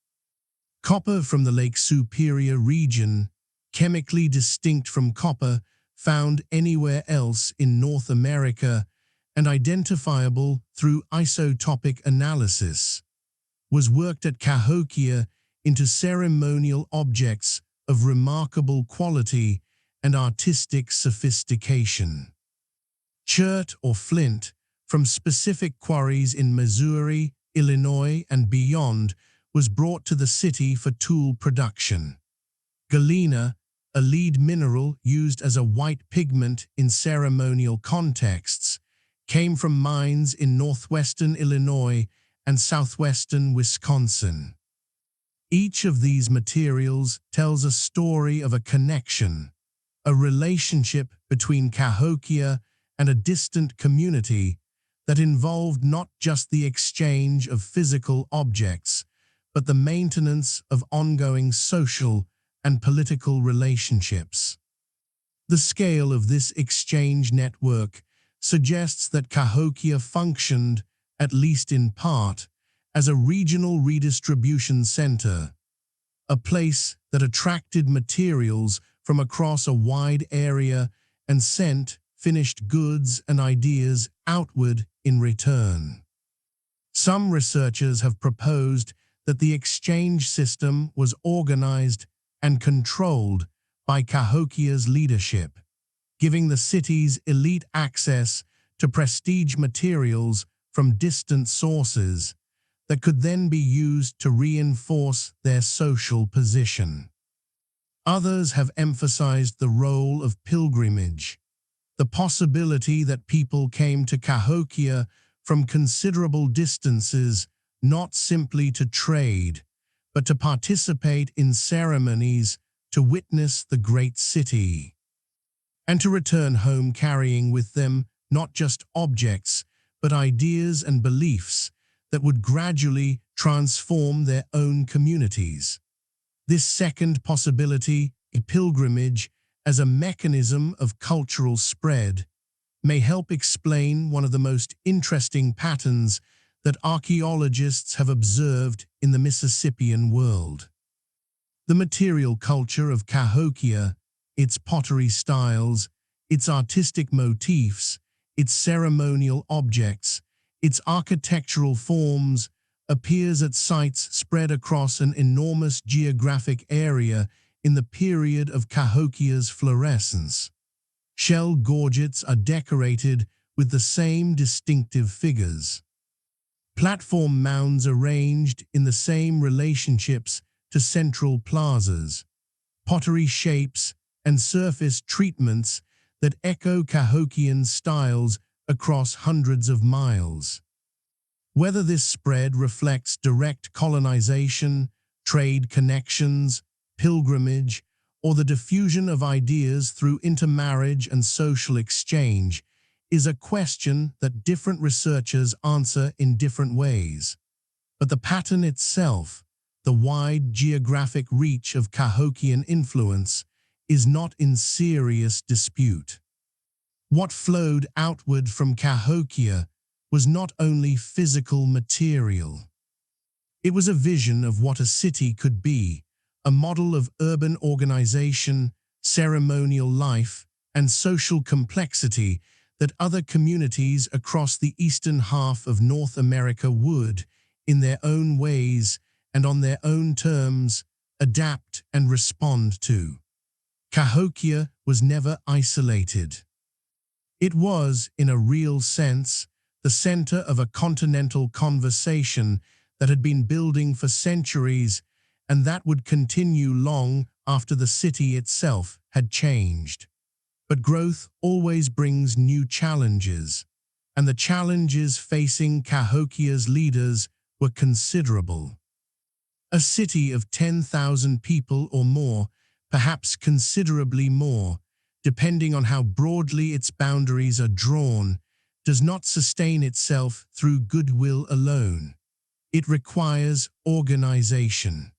Copper from the Lake Superior region, chemically distinct from copper found anywhere else in North America and identifiable through isotopic analysis, was worked at Cahokia into ceremonial objects of remarkable quality and artistic sophistication. Chert or flint from specific quarries in Missouri, Illinois, and beyond was brought to the city for tool production. Galena, a lead mineral used as a white pigment in ceremonial contexts, came from mines in northwestern Illinois and southwestern Wisconsin. Each of these materials tells a story of a connection, a relationship between Cahokia and a distant community that involved not just the exchange of physical objects, but the maintenance of ongoing social and political relationships. The scale of this exchange network suggests that Cahokia functioned, at least in part, as a regional redistribution center, a place that attracted materials from across a wide area and sent finished goods and ideas outward in return. Some researchers have proposed that the exchange system was organized and controlled by Cahokia's leadership, giving the city's elite access to prestige materials from distant sources that could then be used to reinforce their social position. Others have emphasized the role of pilgrimage, the possibility that people came to Cahokia from considerable distances not simply to trade, but to participate in ceremonies to witness the great city, and to return home carrying with them not just objects, but ideas and beliefs that would gradually transform their own communities. This second possibility, a pilgrimage as a mechanism of cultural spread, may help explain one of the most interesting patterns that archaeologists have observed in the Mississippian world. The material culture of Cahokia, its pottery styles, its artistic motifs, its ceremonial objects, its architectural forms, appears at sites spread across an enormous geographic area in the period of Cahokia's florescence. Shell gorgets are decorated with the same distinctive figures. Platform mounds arranged in the same relationships to central plazas, pottery shapes and surface treatments that echo Cahokian styles across hundreds of miles. Whether this spread reflects direct colonization, trade connections, pilgrimage, or the diffusion of ideas through intermarriage and social exchange, is a question that different researchers answer in different ways. But the pattern itself, the wide geographic reach of Cahokian influence, is not in serious dispute. What flowed outward from Cahokia was not only physical material. It was a vision of what a city could be, a model of urban organization, ceremonial life, and social complexity that other communities across the eastern half of North America would, in their own ways and on their own terms, adapt and respond to. Cahokia was never isolated. It was, in a real sense, the center of a continental conversation that had been building for centuries and that would continue long after the city itself had changed. But growth always brings new challenges, and the challenges facing Cahokia's leaders were considerable. A city of 10,000 people or more, perhaps considerably more, depending on how broadly its boundaries are drawn, does not sustain itself through goodwill alone. It requires organization.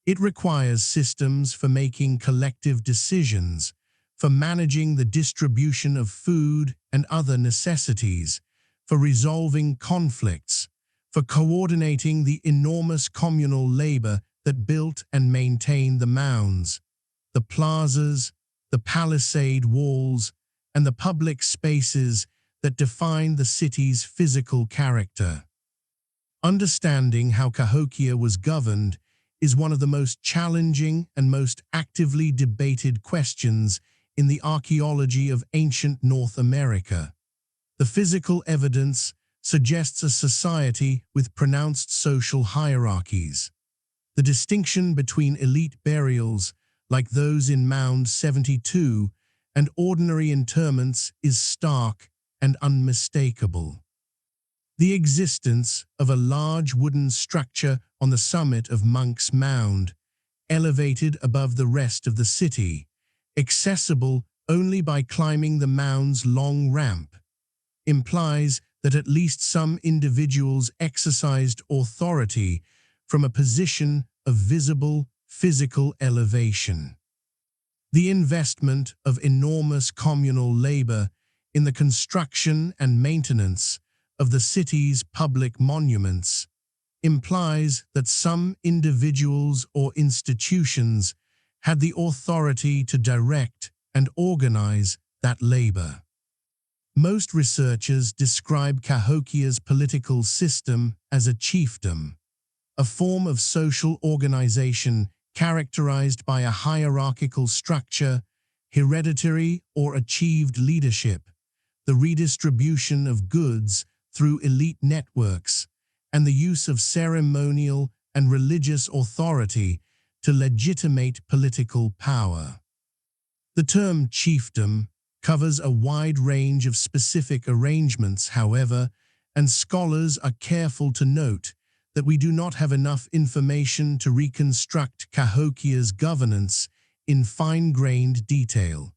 It requires systems for making collective decisions, for managing the distribution of food and other necessities, for resolving conflicts, for coordinating the enormous communal labor that built and maintained the mounds, the plazas, the palisade walls, and the public spaces that define the city's physical character. Understanding how Cahokia was governed is one of the most challenging and most actively debated questions in the archaeology of ancient North America. The physical evidence suggests a society with pronounced social hierarchies. The distinction between elite burials, like those in Mound 72, and ordinary interments is stark and unmistakable. The existence of a large wooden structure on the summit of Monk's Mound, elevated above the rest of the city, accessible only by climbing the mound's long ramp, implies that at least some individuals exercised authority from a position of visible physical elevation. The investment of enormous communal labor in the construction and maintenance of the city's public monuments implies that some individuals or institutions had the authority to direct and organize that labor. Most researchers describe Cahokia's political system as a chiefdom, a form of social organization characterized by a hierarchical structure, hereditary or achieved leadership, the redistribution of goods through elite networks, and the use of ceremonial and religious authority to legitimate political power. The term chiefdom covers a wide range of specific arrangements, however, and scholars are careful to note that we do not have enough information to reconstruct Cahokia's governance in fine-grained detail.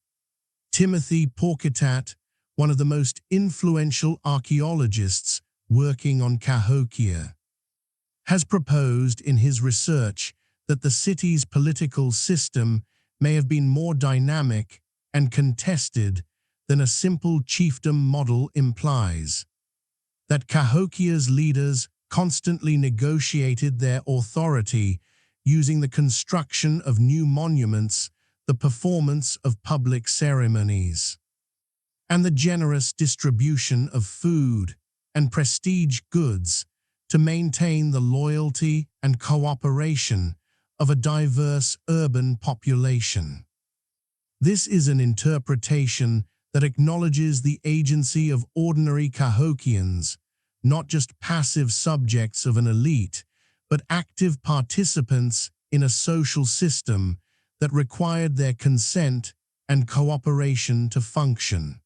Timothy Porketat, one of the most influential archaeologists working on Cahokia, has proposed in his research that the city's political system may have been more dynamic and contested than a simple chiefdom model implies. That Cahokia's leaders constantly negotiated their authority using the construction of new monuments, the performance of public ceremonies, and the generous distribution of food and prestige goods to maintain the loyalty and cooperation of a diverse urban population. This is an interpretation that acknowledges the agency of ordinary Cahokians, not just passive subjects of an elite, but active participants in a social system that required their consent and cooperation to function.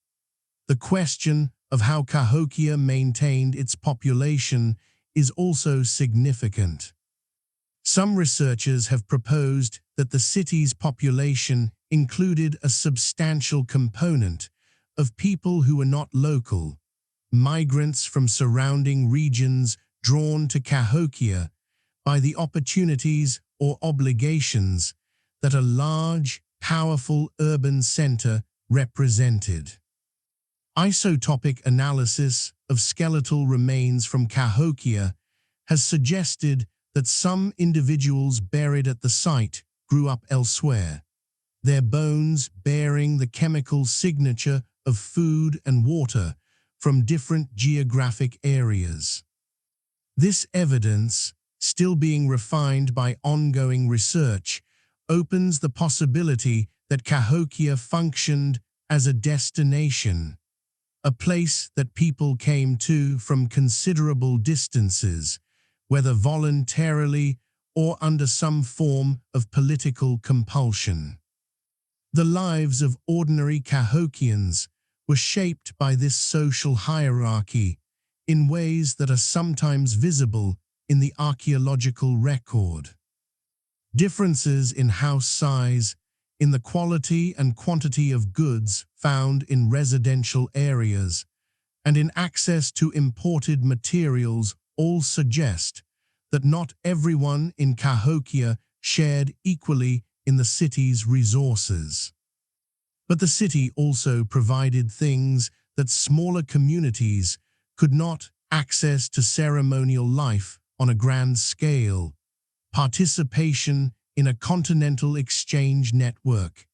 The question of how Cahokia maintained its population is also significant. Some researchers have proposed that the city's population included a substantial component of people who were not local, migrants from surrounding regions drawn to Cahokia by the opportunities or obligations that a large, powerful urban center represented. Isotopic analysis of skeletal remains from Cahokia has suggested that some individuals buried at the site grew up elsewhere, their bones bearing the chemical signature of food and water from different geographic areas. This evidence, still being refined by ongoing research, opens the possibility that Cahokia functioned as a destination, a place that people came to from considerable distances, whether voluntarily or under some form of political compulsion. The lives of ordinary Cahokians were shaped by this social hierarchy in ways that are sometimes visible in the archaeological record. Differences in house size, in the quality and quantity of goods found in residential areas, and in access to imported materials all suggest that not everyone in Cahokia shared equally in the city's resources. But the city also provided things that smaller communities could not: access to ceremonial life on a grand scale, participation in a continental exchange network,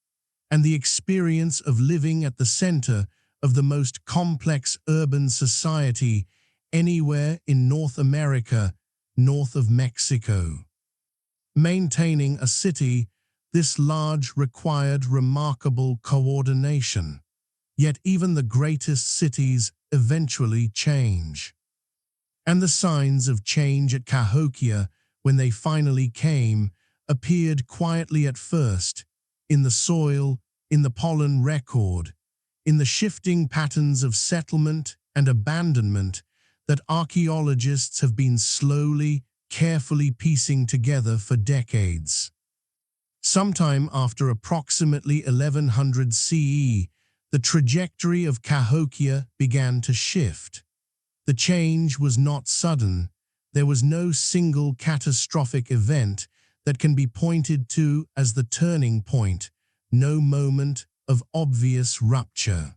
and the experience of living at the center of the most complex urban society anywhere in North America, north of Mexico. Maintaining a city this large required remarkable coordination, yet even the greatest cities eventually change. And the signs of change at Cahokia, when they finally came, appeared quietly at first, in the soil, in the pollen record, in the shifting patterns of settlement and abandonment that archaeologists have been slowly, carefully piecing together for decades. Sometime after approximately 1100 CE, the trajectory of Cahokia began to shift. The change was not sudden. There was no single catastrophic event that can be pointed to as the turning point, no moment of obvious rupture.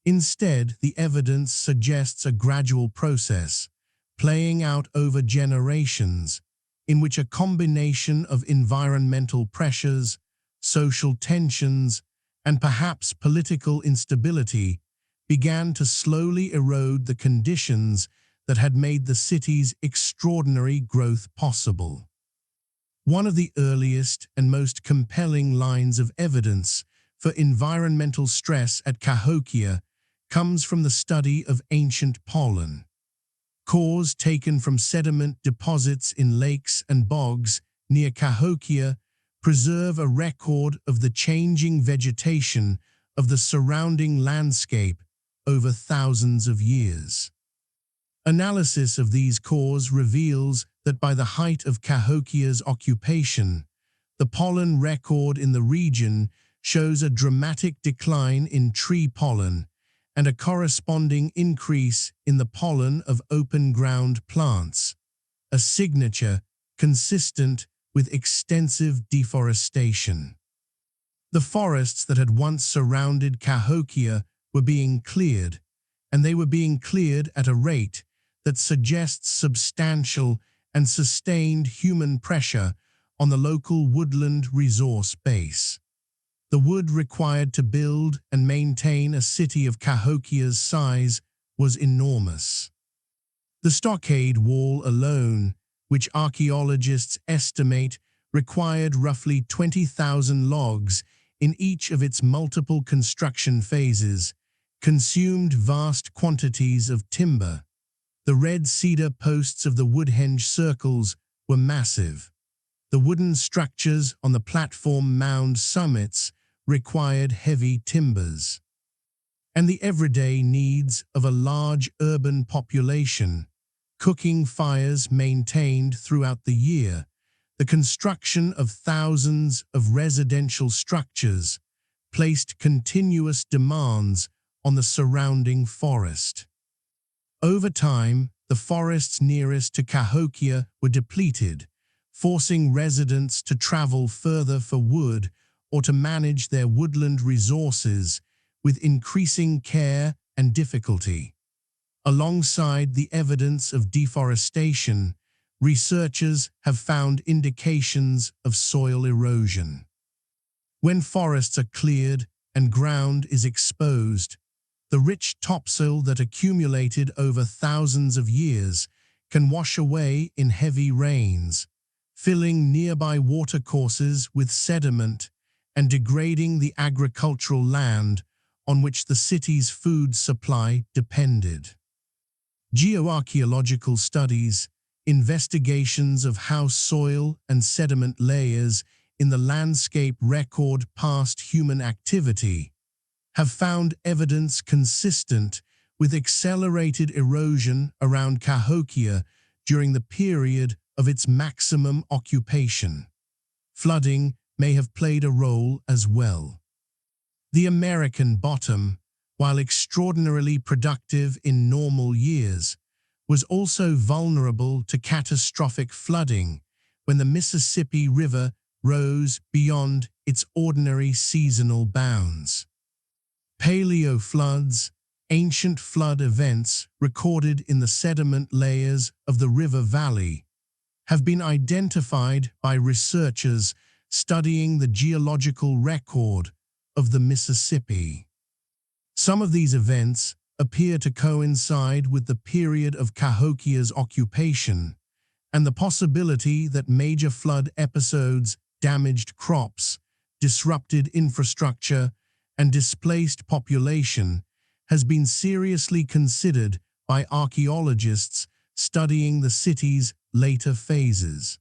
Instead, the evidence suggests a gradual process, playing out over generations, in which a combination of environmental pressures, social tensions, and perhaps political instability began to slowly erode the conditions that had made the city's extraordinary growth possible. One of the earliest and most compelling lines of evidence for environmental stress at Cahokia comes from the study of ancient pollen. Cores taken from sediment deposits in lakes and bogs near Cahokia preserve a record of the changing vegetation of the surrounding landscape over thousands of years. Analysis of these cores reveals that by the height of Cahokia's occupation, the pollen record in the region shows a dramatic decline in tree pollen and a corresponding increase in the pollen of open-ground plants, a signature consistent with extensive deforestation. The forests that had once surrounded Cahokia were being cleared, and they were being cleared at a rate that suggests substantial and sustained human pressure on the local woodland resource base. The wood required to build and maintain a city of Cahokia's size was enormous. The stockade wall alone, which archaeologists estimate required roughly 20,000 logs in each of its multiple construction phases, consumed vast quantities of timber. The red cedar posts of the Woodhenge circles were massive. The wooden structures on the platform mound summits required heavy timbers. And the everyday needs of a large urban population, cooking fires maintained throughout the year, the construction of thousands of residential structures, placed continuous demands on the surrounding forest. Over time, the forests nearest to Cahokia were depleted, forcing residents to travel further for wood or to manage their woodland resources with increasing care and difficulty. Alongside the evidence of deforestation, researchers have found indications of soil erosion. When forests are cleared and ground is exposed, the rich topsoil that accumulated over thousands of years can wash away in heavy rains, filling nearby watercourses with sediment and degrading the agricultural land on which the city's food supply depended. Geoarchaeological studies, investigations of how soil and sediment layers in the landscape record past human activity, have found evidence consistent with accelerated erosion around Cahokia during the period of its maximum occupation. Flooding may have played a role as well. The American bottom, while extraordinarily productive in normal years, was also vulnerable to catastrophic flooding when the Mississippi River rose beyond its ordinary seasonal bounds. Paleofloods, ancient flood events recorded in the sediment layers of the river valley, have been identified by researchers studying the geological record of the Mississippi. Some of these events appear to coincide with the period of Cahokia's occupation and the possibility that major flood episodes damaged crops, disrupted infrastructure, and displaced population has been seriously considered by archaeologists studying the city's later phases.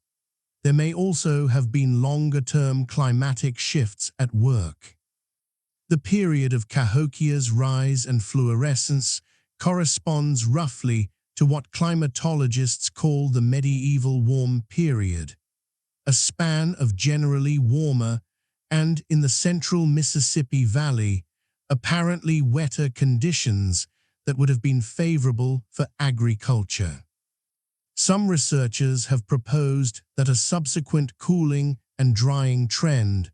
There may also have been longer-term climatic shifts at work. The period of Cahokia's rise and fluorescence corresponds roughly to what climatologists call the medieval warm period, a span of generally warmer and, in the central Mississippi Valley, apparently wetter conditions that would have been favorable for agriculture. Some researchers have proposed that a subsequent cooling and drying trend,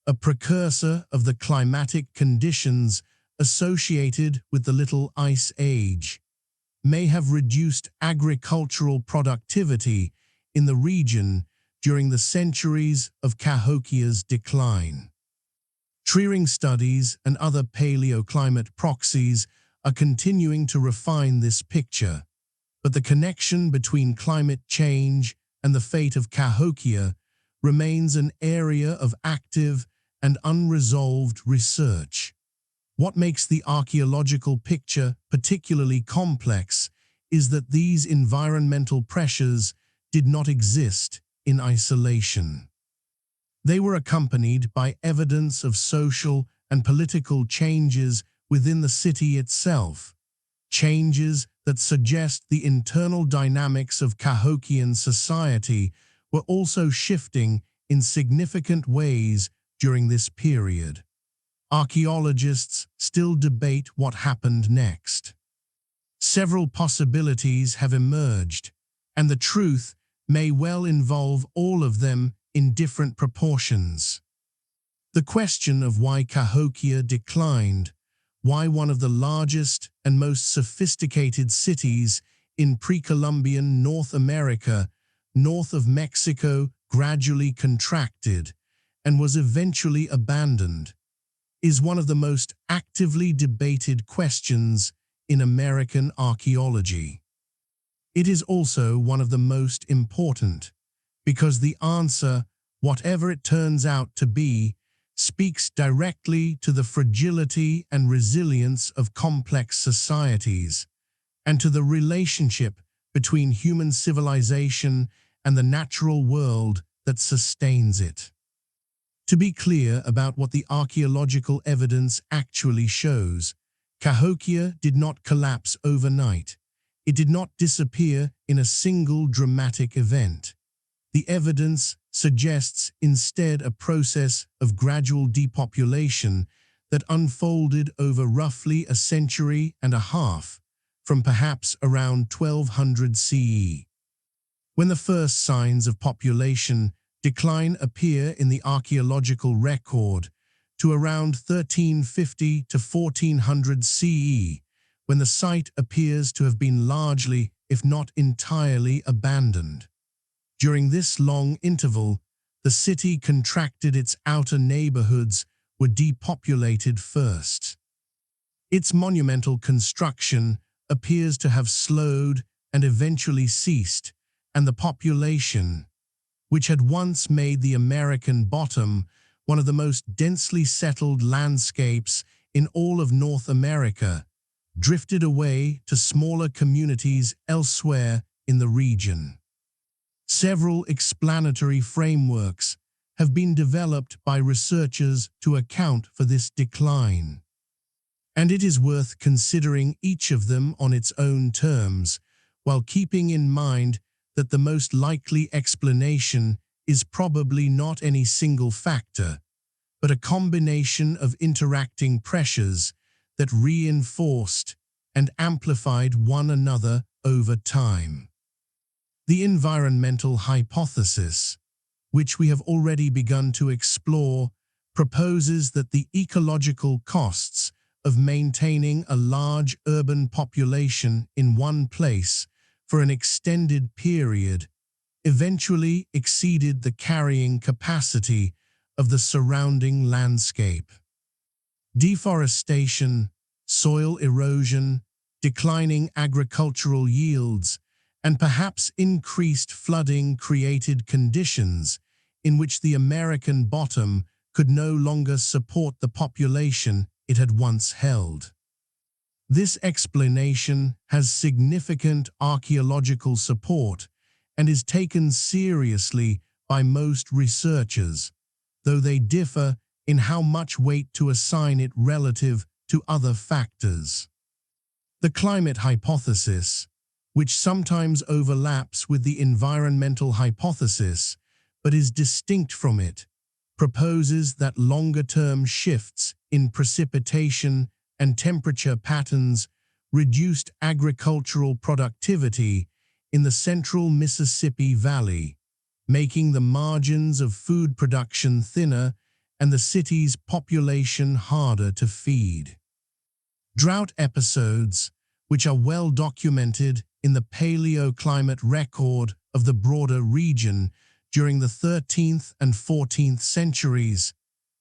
a precursor of the climatic conditions associated with the Little Ice Age, may have reduced agricultural productivity in the region during the centuries of Cahokia's decline. Tree-ring studies and other paleoclimate proxies are continuing to refine this picture, but the connection between climate change and the fate of Cahokia remains an area of active and unresolved research. What makes the archaeological picture particularly complex is that these environmental pressures did not exist in isolation. They were accompanied by evidence of social and political changes within the city itself, changes that suggest the internal dynamics of Cahokian society were also shifting in significant ways during this period. Archaeologists still debate what happened next. Several possibilities have emerged, and the truth may well involve all of them in different proportions. The question of why Cahokia declined, why one of the largest and most sophisticated cities in pre-Columbian North America, north of Mexico, gradually contracted and was eventually abandoned, is one of the most actively debated questions in American archaeology. It is also one of the most important, because the answer, whatever it turns out to be, speaks directly to the fragility and resilience of complex societies, and to the relationship between human civilization and the natural world that sustains it. To be clear about what the archaeological evidence actually shows, Cahokia did not collapse overnight. It did not disappear in a single dramatic event. The evidence suggests instead a process of gradual depopulation that unfolded over roughly a century and a half, from perhaps around 1200 CE. When the first signs of population decline appear in the archaeological record, to around 1350 to 1400 CE, when the site appears to have been largely, if not entirely, abandoned. During this long interval, the city contracted, its outer neighborhoods were depopulated first. Its monumental construction appears to have slowed and eventually ceased, and the population, which had once made the American bottom one of the most densely settled landscapes in all of North America, drifted away to smaller communities elsewhere in the region. Several explanatory frameworks have been developed by researchers to account for this decline, and it is worth considering each of them on its own terms, while keeping in mind that the most likely explanation is probably not any single factor, but a combination of interacting pressures that reinforced and amplified one another over time. The environmental hypothesis, which we have already begun to explore, proposes that the ecological costs of maintaining a large urban population in one place for an extended period eventually exceeded the carrying capacity of the surrounding landscape. Deforestation, soil erosion, declining agricultural yields, and perhaps increased flooding created conditions in which the American bottom could no longer support the population it had once held. This explanation has significant archaeological support and is taken seriously by most researchers, though they differ in how much weight to assign it relative to other factors. The climate hypothesis, which sometimes overlaps with the environmental hypothesis but is distinct from it, proposes that longer-term shifts in precipitation and temperature patterns reduced agricultural productivity in the central Mississippi Valley, making the margins of food production thinner and the city's population harder to feed. Drought episodes, which are well documented in the paleoclimate record of the broader region during the 13th and 14th centuries,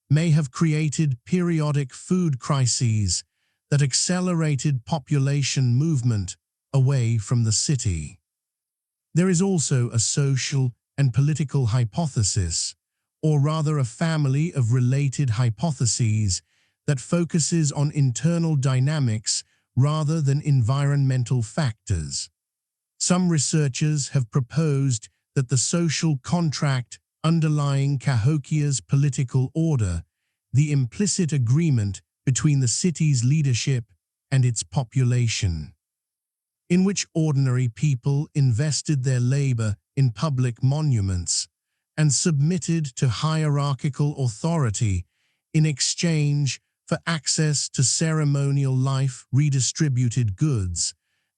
may have created periodic food crises that accelerated population movement away from the city. There is also a social and political hypothesis, or rather a family of related hypotheses that focuses on internal dynamics rather than environmental factors. Some researchers have proposed that the social contract underlying Cahokia's political order, the implicit agreement between the city's leadership and its population, in which ordinary people invested their labor in public monuments and submitted to hierarchical authority in exchange for access to ceremonial life, redistributed goods,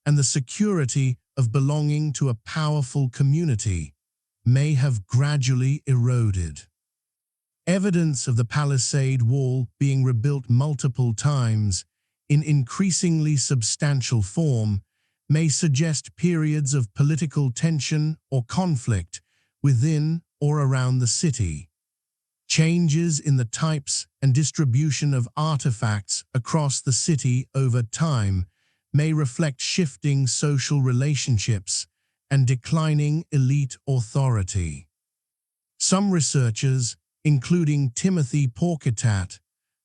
and the security of belonging to a powerful community, may have gradually eroded. Evidence of the palisade wall being rebuilt multiple times in increasingly substantial form, may suggest periods of political tension or conflict within or around the city. Changes in the types and distribution of artifacts across the city over time may reflect shifting social relationships and declining elite authority. Some researchers, including Timothy Porketat,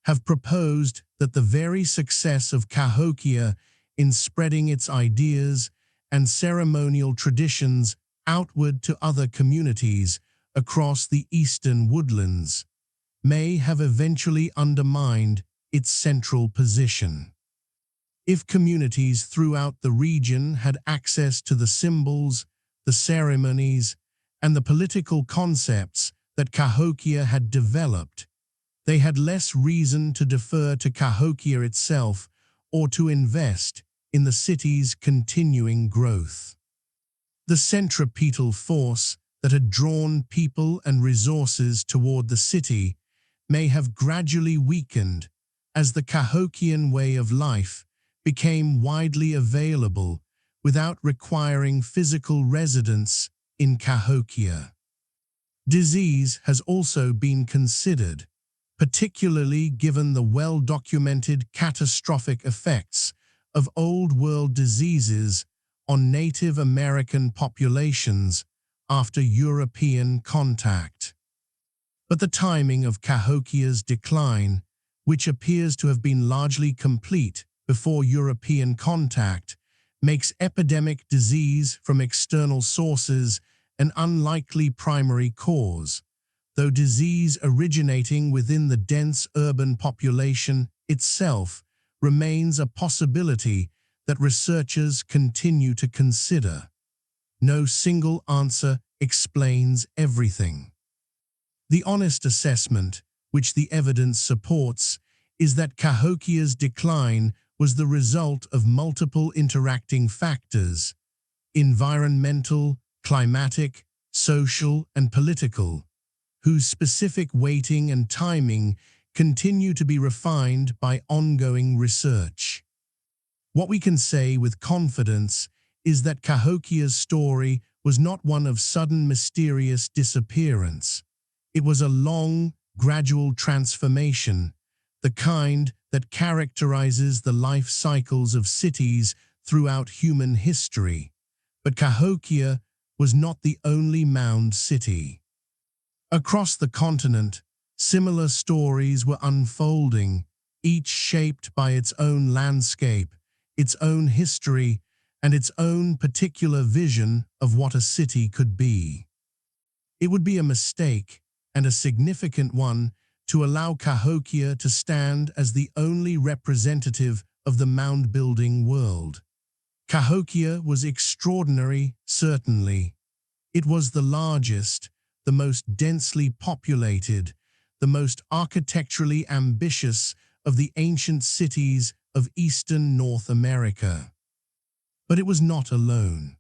have proposed that the very success of Cahokia in spreading its ideas and ceremonial traditions outward to other communities across the eastern woodlands may have eventually undermined its central position. If communities throughout the region had access to the symbols, the ceremonies, and the political concepts that Cahokia had developed, they had less reason to defer to Cahokia itself or to invest in the city's continuing growth. The centripetal force that had drawn people and resources toward the city may have gradually weakened as the Cahokian way of life became widely available without requiring physical residence in Cahokia. Disease has also been considered, particularly given the well-documented catastrophic effects of Old World diseases on Native American populations after European contact. But the timing of Cahokia's decline, which appears to have been largely complete before European contact, makes epidemic disease from external sources an unlikely primary cause, though disease originating within the dense urban population itself remains a possibility that researchers continue to consider. No single answer explains everything. The honest assessment, which the evidence supports, is that Cahokia's decline was the result of multiple interacting factors: environmental, climatic, social, and political, whose specific weighting and timing continue to be refined by ongoing research. What we can say with confidence is that Cahokia's story was not one of sudden mysterious disappearance. It was a long, gradual transformation, the kind that characterizes the life cycles of cities throughout human history. But Cahokia was not the only mound city. Across the continent, similar stories were unfolding, each shaped by its own landscape, its own history, and its own particular vision of what a city could be. It would be a mistake, and a significant one, to allow Cahokia to stand as the only representative of the mound-building world. Cahokia was extraordinary, certainly. It was the largest, the most densely populated, the most architecturally ambitious of the ancient cities of eastern North America. But it was not alone.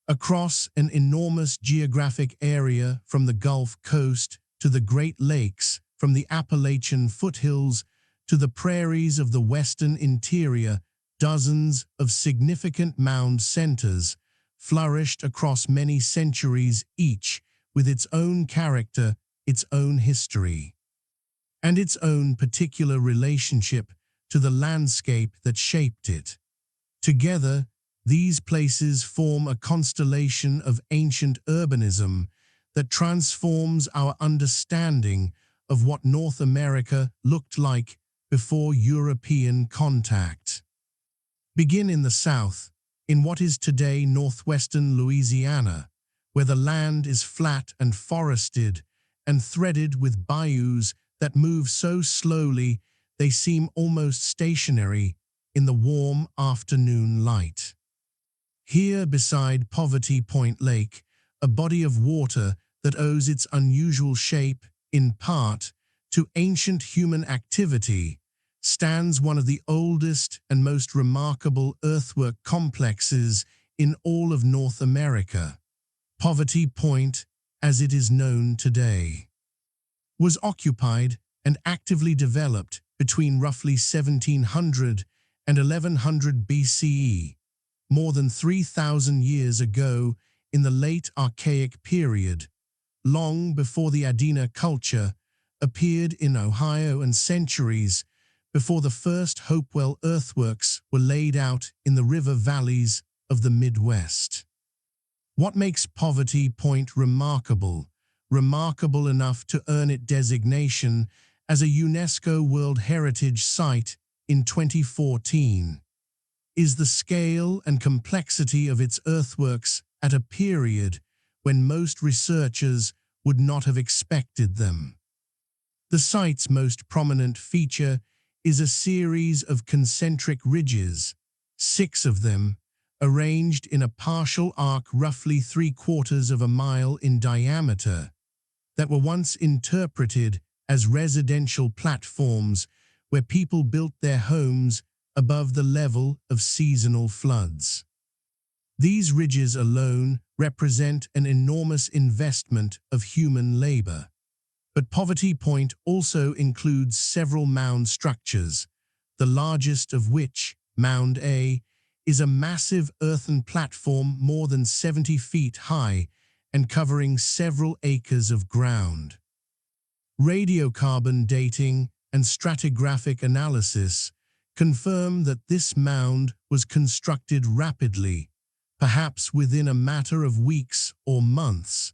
Across an enormous geographic area from the Gulf Coast to the Great Lakes, from the Appalachian foothills to the prairies of the western interior, dozens of significant mound centers flourished across many centuries each, with its own character, its own history, and its own particular relationship to the landscape that shaped it. Together, these places form a constellation of ancient urbanism that transforms our understanding of what North America looked like before European contact. Begin in the south, in what is today northwestern Louisiana, where the land is flat and forested and threaded with bayous that move so slowly they seem almost stationary in the warm afternoon light. Here beside Poverty Point Lake, a body of water that owes its unusual shape, in part, to ancient human activity, stands one of the oldest and most remarkable earthwork complexes in all of North America. Poverty Point, as it is known today, was occupied and actively developed between roughly 1700 and 1100 BCE, more than 3,000 years ago in the late Archaic period, long before the Adena culture appeared in Ohio and centuries before the first Hopewell earthworks were laid out in the river valleys of the Midwest. What makes Poverty Point remarkable enough to earn it designation as a UNESCO World Heritage Site in 2014, is the scale and complexity of its earthworks at a period when most researchers would not have expected them. The site's most prominent feature is a series of concentric ridges, 6 of them, arranged in a partial arc roughly 3/4 of a mile in diameter, that were once interpreted as residential platforms where people built their homes above the level of seasonal floods. These ridges alone represent an enormous investment of human labor. But Poverty Point also includes several mound structures, the largest of which, Mound A, is a massive earthen platform more than 70 feet high and covering several acres of ground. Radiocarbon dating and stratigraphic analysis confirm that this mound was constructed rapidly, perhaps within a matter of weeks or months,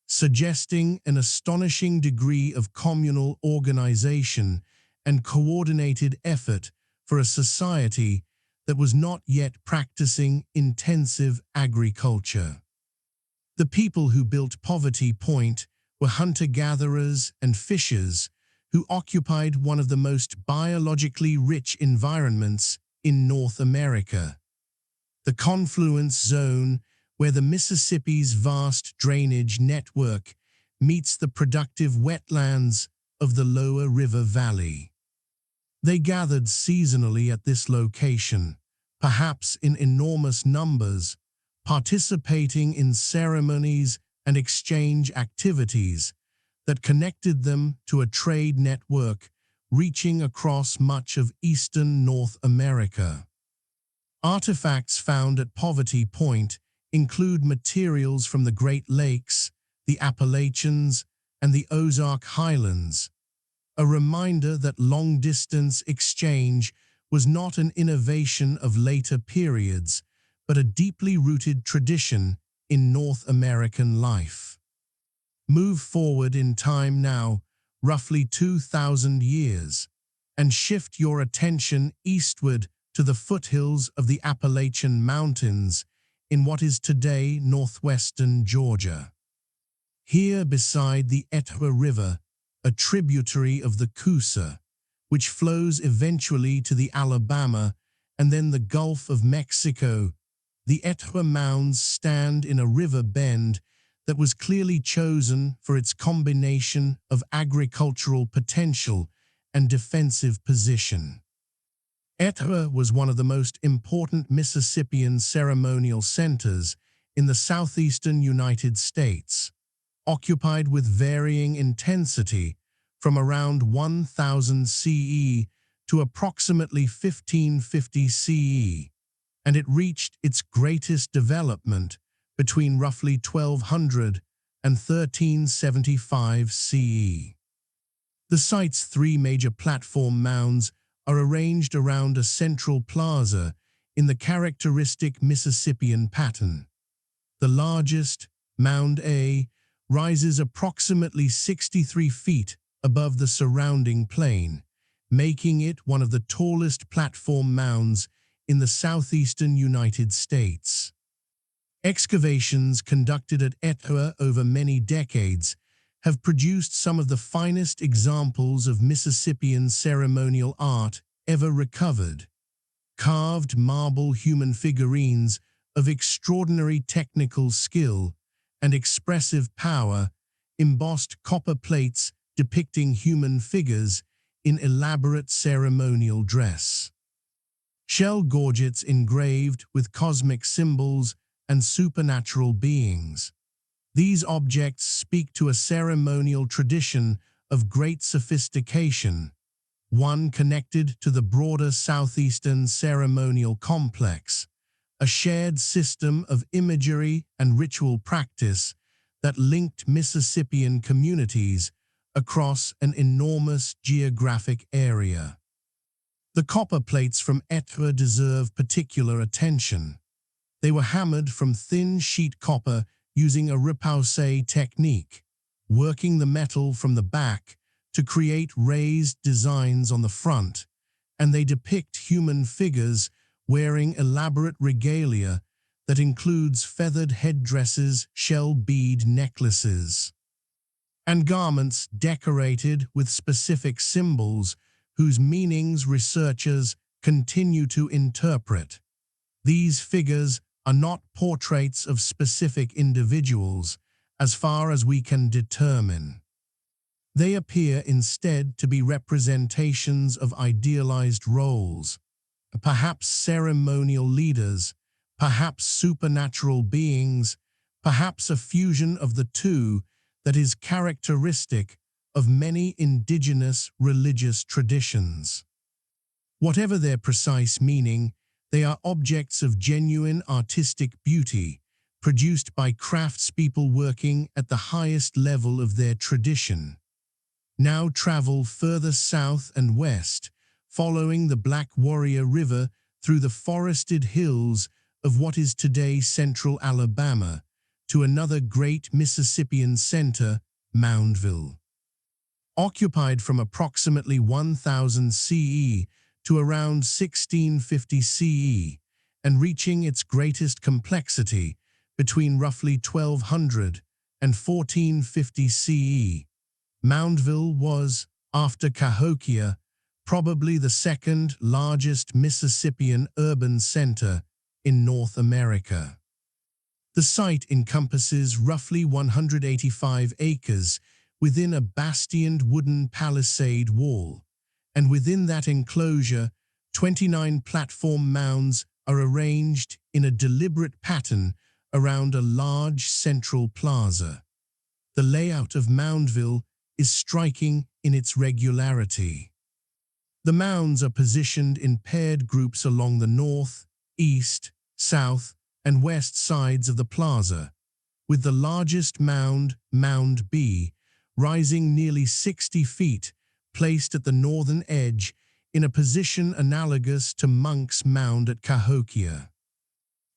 suggesting an astonishing degree of communal organization and coordinated effort for a society that was not yet practicing intensive agriculture. The people who built Poverty Point were hunter-gatherers and fishers who occupied one of the most biologically rich environments in North America, the confluence zone where the Mississippi's vast drainage network meets the productive wetlands of the lower river valley. They gathered seasonally at this location, perhaps in enormous numbers, participating in ceremonies and exchange activities that connected them to a trade network reaching across much of eastern North America. Artifacts found at Poverty Point include materials from the Great Lakes, the Appalachians, and the Ozark Highlands, a reminder that long-distance exchange was not an innovation of later periods, but a deeply rooted tradition in North American life. Move forward in time now, roughly 2,000 years, and shift your attention eastward to the foothills of the Appalachian Mountains in what is today northwestern Georgia. Here beside the Etowah River, a tributary of the Coosa, which flows eventually to the Alabama and then the Gulf of Mexico, the Etowah Mounds stand in a river bend that was clearly chosen for its combination of agricultural potential and defensive position. Etowah was one of the most important Mississippian ceremonial centers in the southeastern United States, occupied with varying intensity from around 1000 CE to approximately 1550 CE, and it reached its greatest development between roughly 1200 and 1375 CE. The site's 3 major platform mounds are arranged around a central plaza in the characteristic Mississippian pattern. The largest, Mound A, rises approximately 63 feet above the surrounding plain, making it one of the tallest platform mounds in the southeastern United States. Excavations conducted at Etowah over many decades have produced some of the finest examples of Mississippian ceremonial art ever recovered. Carved marble human figurines of extraordinary technical skill and expressive power, embossed copper plates depicting human figures in elaborate ceremonial dress. Shell gorgets engraved with cosmic symbols and supernatural beings. These objects speak to a ceremonial tradition of great sophistication, one connected to the broader southeastern ceremonial complex, a shared system of imagery and ritual practice that linked Mississippian communities across an enormous geographic area. The copper plates from Etna deserve particular attention. They were hammered from thin sheet copper using a repoussé technique, working the metal from the back to create raised designs on the front, and they depict human figures wearing elaborate regalia that includes feathered headdresses, shell bead necklaces, and garments decorated with specific symbols whose meanings researchers continue to interpret. These figures are not portraits of specific individuals, as far as we can determine. They appear instead to be representations of idealized roles, perhaps ceremonial leaders, perhaps supernatural beings, perhaps a fusion of the two that is characteristic of many indigenous religious traditions. Whatever their precise meaning, they are objects of genuine artistic beauty, produced by craftspeople working at the highest level of their tradition. Now travel further south and west, following the Black Warrior River through the forested hills of what is today central Alabama, to another great Mississippian center, Moundville. Occupied from approximately 1000 CE to around 1650 CE, and reaching its greatest complexity between roughly 1200 and 1450 CE, Moundville was, after Cahokia, probably the second largest Mississippian urban center in North America. The site encompasses roughly 185 acres within a bastioned wooden palisade wall, and within that enclosure, 29 platform mounds are arranged in a deliberate pattern around a large central plaza. The layout of Moundville is striking in its regularity. The mounds are positioned in paired groups along the north, east, south, and west sides of the plaza, with the largest mound, Mound B, rising nearly 60 feet, placed at the northern edge in a position analogous to Monk's Mound at Cahokia.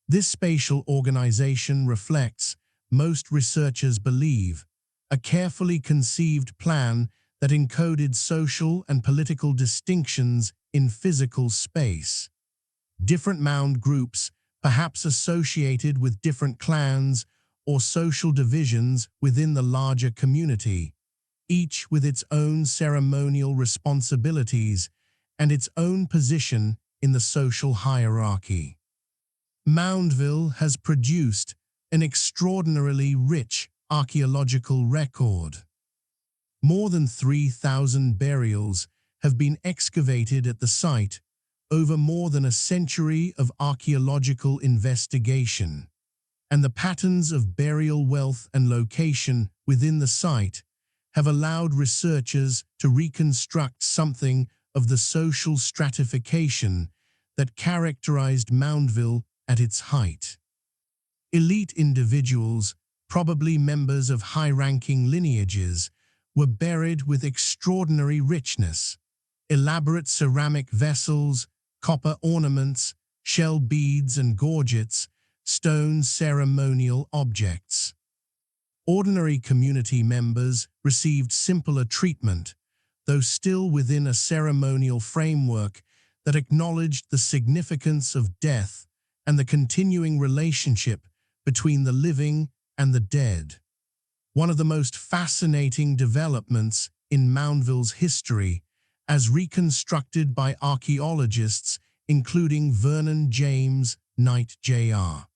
This spatial organization reflects, most researchers believe, a carefully conceived plan that encoded social and political distinctions in physical space. Different mound groups, perhaps associated with different clans or social divisions within the larger community, each with its own ceremonial responsibilities and its own position in the social hierarchy. Moundville has produced an extraordinarily rich archaeological record. More than 3,000 burials have been excavated at the site over more than a century of archaeological investigation, and the patterns of burial wealth and location within the site have allowed researchers to reconstruct something of the social stratification that characterized Moundville at its height. Elite individuals, probably members of high-ranking lineages, were buried with extraordinary richness. Elaborate ceramic vessels, copper ornaments, shell beads and gorgets, stone ceremonial objects. Ordinary community members received simpler treatment, though still within a ceremonial framework that acknowledged the significance of death and the continuing relationship between the living and the dead. One of the most fascinating developments in Moundville's history, as reconstructed by archaeologists including Vernon James Knight Jr.,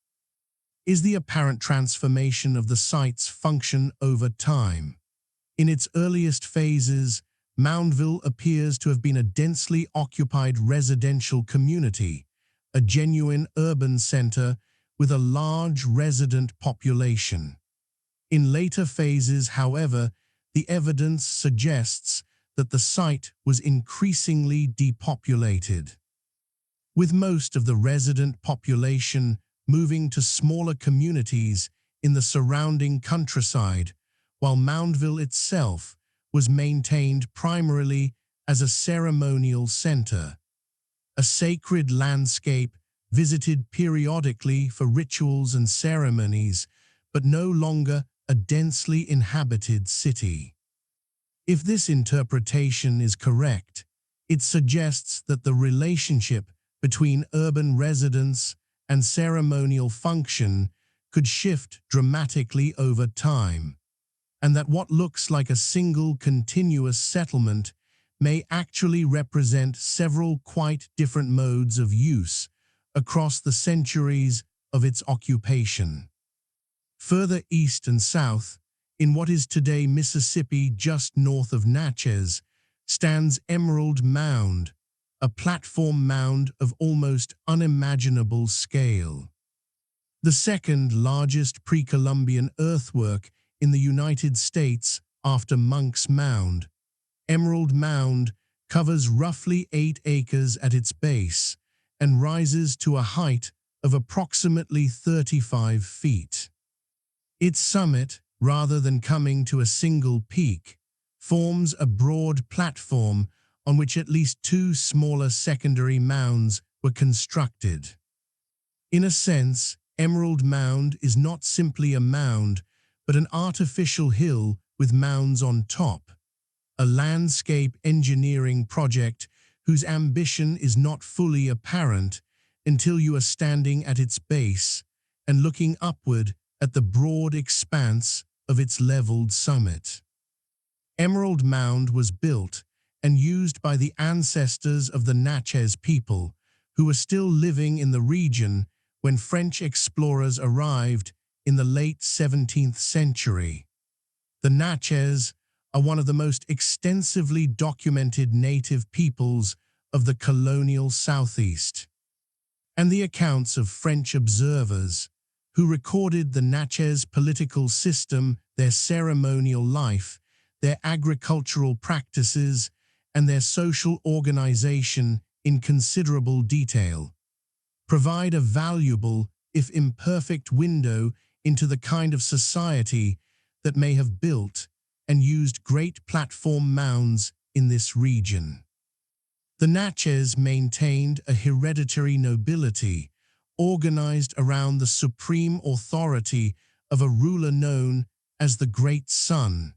is the apparent transformation of the site's function over time. In its earliest phases, Moundville appears to have been a densely occupied residential community, a genuine urban center with a large resident population. In later phases, however, the evidence suggests that the site was increasingly depopulated, with most of the resident population moving to smaller communities in the surrounding countryside, while Moundville itself was maintained primarily as a ceremonial center, a sacred landscape visited periodically for rituals and ceremonies, but no longer a densely inhabited city. If this interpretation is correct, it suggests that the relationship between urban residence and ceremonial function could shift dramatically over time, and that what looks like a single continuous settlement may actually represent several quite different modes of use across the centuries of its occupation. Further east and south, in what is today Mississippi just north of Natchez, stands Emerald Mound, a platform mound of almost unimaginable scale. The second largest pre-Columbian earthwork in the United States after Monk's Mound, Emerald Mound covers roughly 8 acres at its base and rises to a height of approximately 35 feet. Its summit, rather than coming to a single peak, forms a broad platform on which at least 2 smaller secondary mounds were constructed. In a sense, Emerald Mound is not simply a mound, but an artificial hill with mounds on top, a landscape engineering project whose ambition is not fully apparent until you are standing at its base and looking upward at the broad expanse of its leveled summit. Emerald Mound was built and used by the ancestors of the Natchez people, who were still living in the region when French explorers arrived in the late 17th century. The Natchez are one of the most extensively documented native peoples of the colonial Southeast, and the accounts of French observers who recorded the Natchez political system, their ceremonial life, their agricultural practices, and their social organization in considerable detail, provide a valuable, if imperfect, window into the kind of society that may have built and used great platform mounds in this region. The Natchez maintained a hereditary nobility organized around the supreme authority of a ruler known as the Great Sun,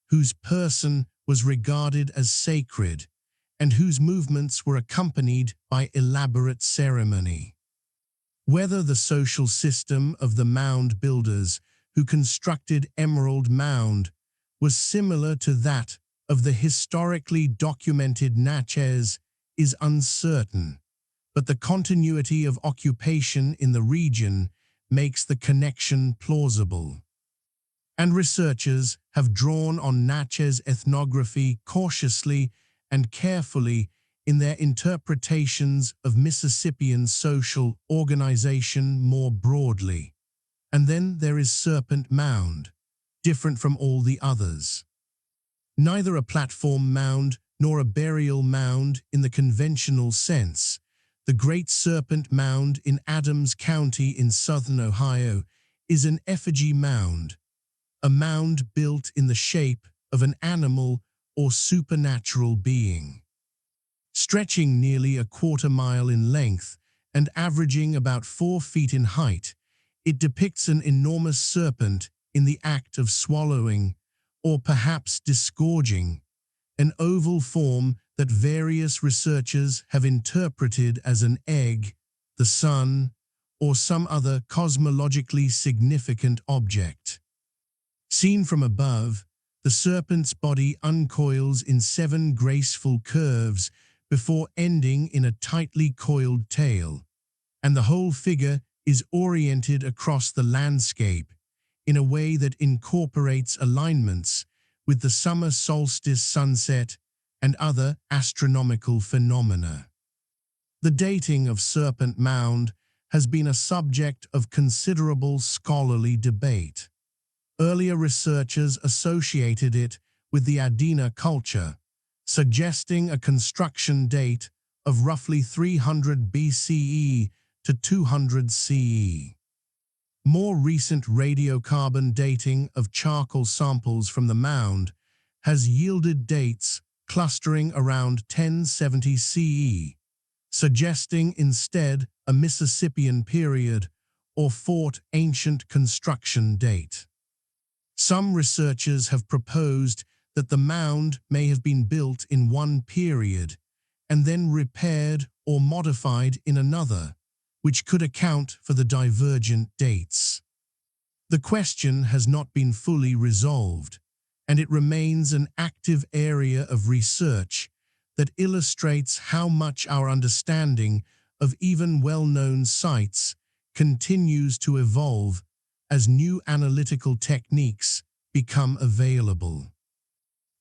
whose person was regarded as sacred and whose movements were accompanied by elaborate ceremony. Whether the social system of the mound builders who constructed Emerald Mound was similar to that of the historically documented Natchez is uncertain, but the continuity of occupation in the region makes the connection plausible. And researchers have drawn on Natchez ethnography cautiously and carefully in their interpretations of Mississippian social organization more broadly. And then there is Serpent Mound, different from all the others. Neither a platform mound nor a burial mound in the conventional sense, the Great Serpent Mound in Adams County in southern Ohio is an effigy mound, a mound built in the shape of an animal or supernatural being. Stretching nearly a quarter-mile in length and averaging about 4 feet in height, it depicts an enormous serpent in the act of swallowing, or perhaps disgorging, an oval form that various researchers have interpreted as an egg, the sun, or some other cosmologically significant object. Seen from above, the serpent's body uncoils in 7 graceful curves before ending in a tightly coiled tail, and the whole figure is oriented across the landscape in a way that incorporates alignments with the summer solstice sunset and other astronomical phenomena. The dating of Serpent Mound has been a subject of considerable scholarly debate. Earlier researchers associated it with the Adena culture, suggesting a construction date of roughly 300 BCE to 200 CE. More recent radiocarbon dating of charcoal samples from the Mound has yielded dates clustering around 1070 CE, suggesting instead a Mississippian period or Fort Ancient construction date. Some researchers have proposed that the Mound may have been built in one period and then repaired or modified in another, which could account for the divergent dates. The question has not been fully resolved, and it remains an active area of research that illustrates how much our understanding of even well-known sites continues to evolve as new analytical techniques become available.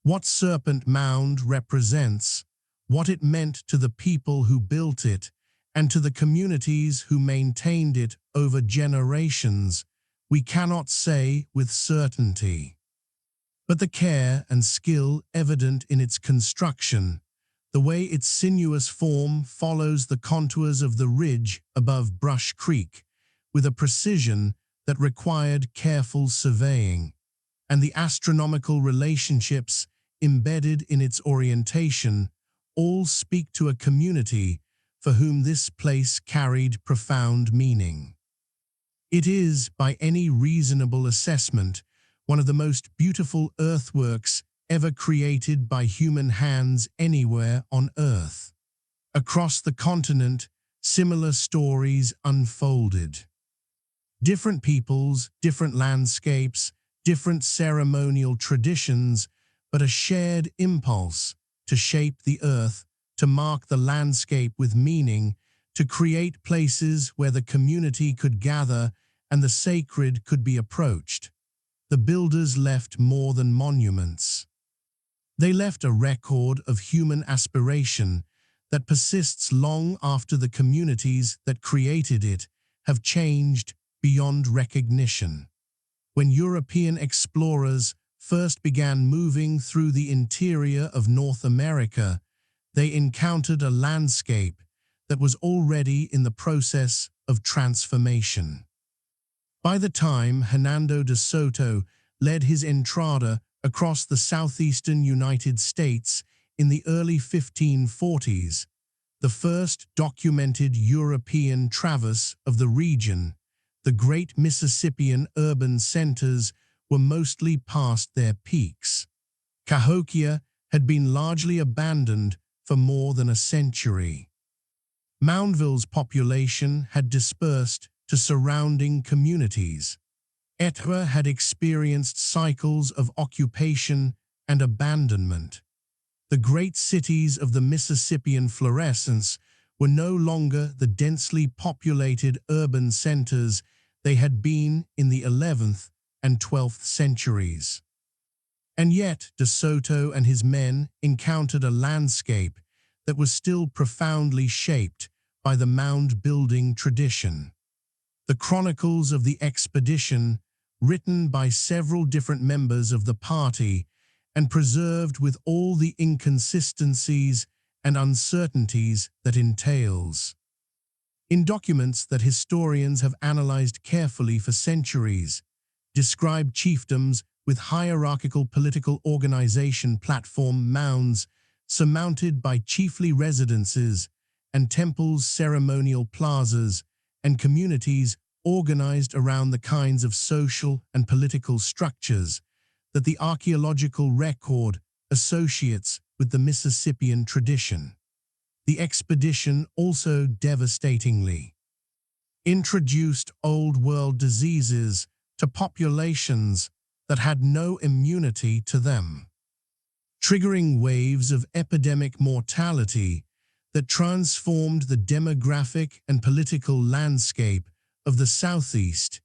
What Serpent Mound represents, what it meant to the people who built it, and to the communities who maintained it over generations, we cannot say with certainty. But the care and skill evident in its construction, the way its sinuous form follows the contours of the ridge above Brush Creek, with a precision that required careful surveying, and the astronomical relationships embedded in its orientation, all speak to a community for whom this place carried profound meaning. It is, by any reasonable assessment, one of the most beautiful earthworks ever created by human hands anywhere on Earth. Across the continent, similar stories unfolded. Different peoples, different landscapes, different ceremonial traditions, but a shared impulse to shape the earth, to mark the landscape with meaning, to create places where the community could gather and the sacred could be approached. The builders left more than monuments. They left a record of human aspiration that persists long after the communities that created it have changed beyond recognition. When European explorers first began moving through the interior of North America, they encountered a landscape that was already in the process of transformation. By the time Hernando de Soto led his entrada across the southeastern United States in the early 1540s, the first documented European traverse of the region, the great Mississippian urban centers were mostly past their peaks. Cahokia had been largely abandoned for more than a century. Moundville's population had dispersed to surrounding communities. Etna had experienced cycles of occupation and abandonment. The great cities of the Mississippian florescence were no longer the densely populated urban centers they had been in the 11th and 12th centuries. And yet De Soto and his men encountered a landscape that was still profoundly shaped by the mound-building tradition. The chronicles of the expedition, written by several different members of the party and preserved with all the inconsistencies and uncertainties that entails. In documents that historians have analyzed carefully for centuries, describe chiefdoms with hierarchical political organization platform mounds surmounted by chiefly residences and temples, ceremonial plazas, and communities organized around the kinds of social and political structures that the archaeological record associates with the Mississippian tradition. The expedition also devastatingly introduced Old World diseases to populations that had no immunity to them, triggering waves of epidemic mortality that transformed the demographic and political landscape of the Southeast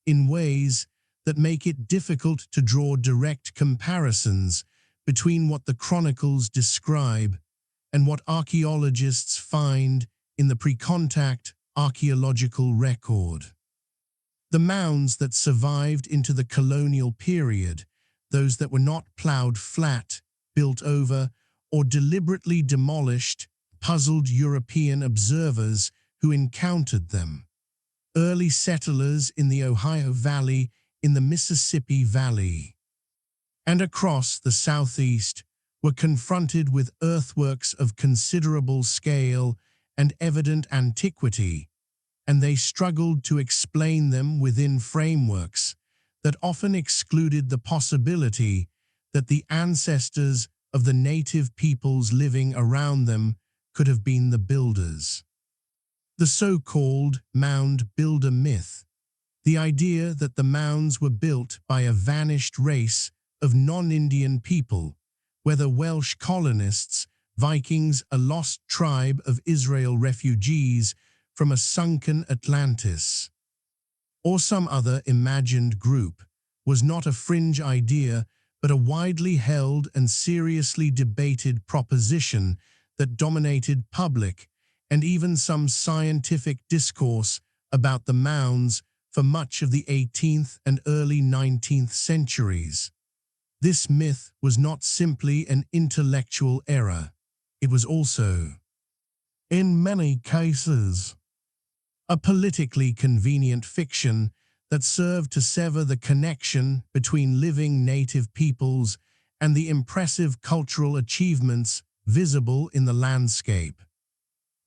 in ways that make it difficult to draw direct comparisons between what the chronicles describe and what archaeologists find in the pre-contact archaeological record. The mounds that survived into the colonial period, those that were not plowed flat, built over, or deliberately demolished puzzled European observers who encountered them. Early settlers in the Ohio Valley, in the Mississippi Valley, and across the Southeast were confronted with earthworks of considerable scale and evident antiquity, and they struggled to explain them within frameworks that often excluded the possibility that the ancestors of the native peoples living around them could have been the builders. The so-called mound builder myth, the idea that the mounds were built by a vanished race of non-Indian people, whether Welsh colonists, Vikings, a lost tribe of Israel refugees from a sunken Atlantis, or some other imagined group, was not a fringe idea but a widely held and seriously debated proposition that dominated public and even some scientific discourse about the mounds for much of the 18th and early 19th centuries. This myth was not simply an intellectual error. It was also, in many cases, a politically convenient fiction that served to sever the connection between living native peoples and the impressive cultural achievements visible in the landscape.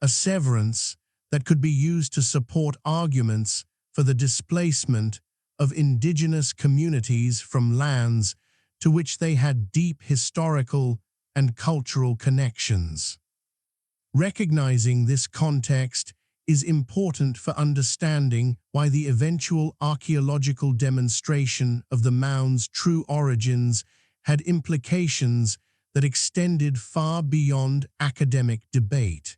A severance that could be used to support arguments for the displacement of indigenous communities from lands to which they had deep historical and cultural connections. Recognizing this context is important for understanding why the eventual archaeological demonstration of the mound's true origins had implications that extended far beyond academic debate.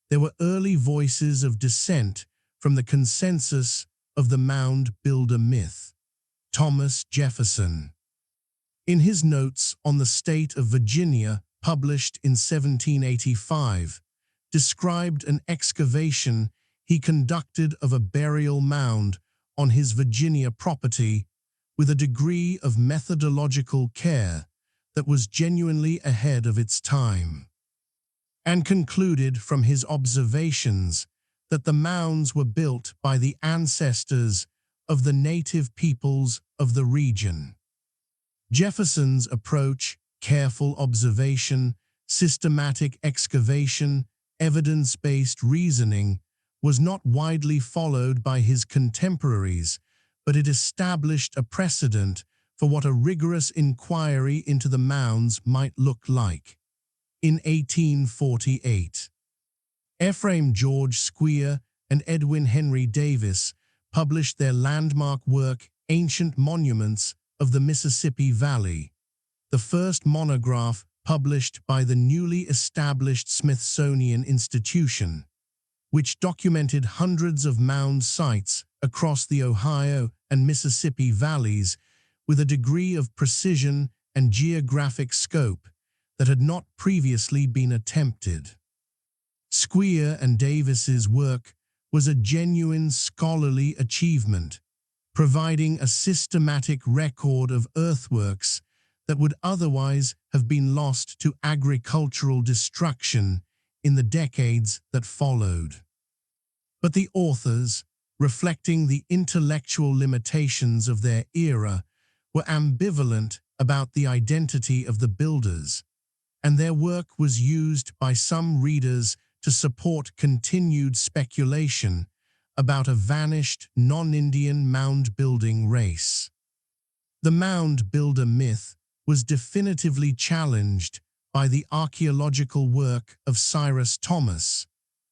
There were early voices of dissent from the consensus of the mound builder myth. Thomas Jefferson, in his notes on the state of Virginia, published in 1785, described an excavation he conducted of a burial mound on his Virginia property with a degree of methodological care that was genuinely ahead of its time, and concluded from his observations that the mounds were built by the ancestors of the native peoples of the region. Jefferson's approach, careful observation, systematic excavation, evidence-based reasoning, was not widely followed by his contemporaries, but it established a precedent for what a rigorous inquiry into the mounds might look like. In 1848, Ephraim George Squier and Edwin Henry Davis published their landmark work, Ancient Monuments of the Mississippi Valley, the first monograph published by the newly established Smithsonian Institution, which documented hundreds of mound sites across the Ohio and Mississippi valleys with a degree of precision and geographic scope that had not previously been attempted. Squier and Davis's work was a genuine scholarly achievement, providing a systematic record of earthworks that would otherwise have been lost to agricultural destruction in the decades that followed. But the authors, reflecting the intellectual limitations of their era, were ambivalent about the identity of the builders, and their work was used by some readers to support continued speculation about a vanished non-Indian mound-building race. The mound builder myth was definitively challenged by the archaeological work of Cyrus Thomas,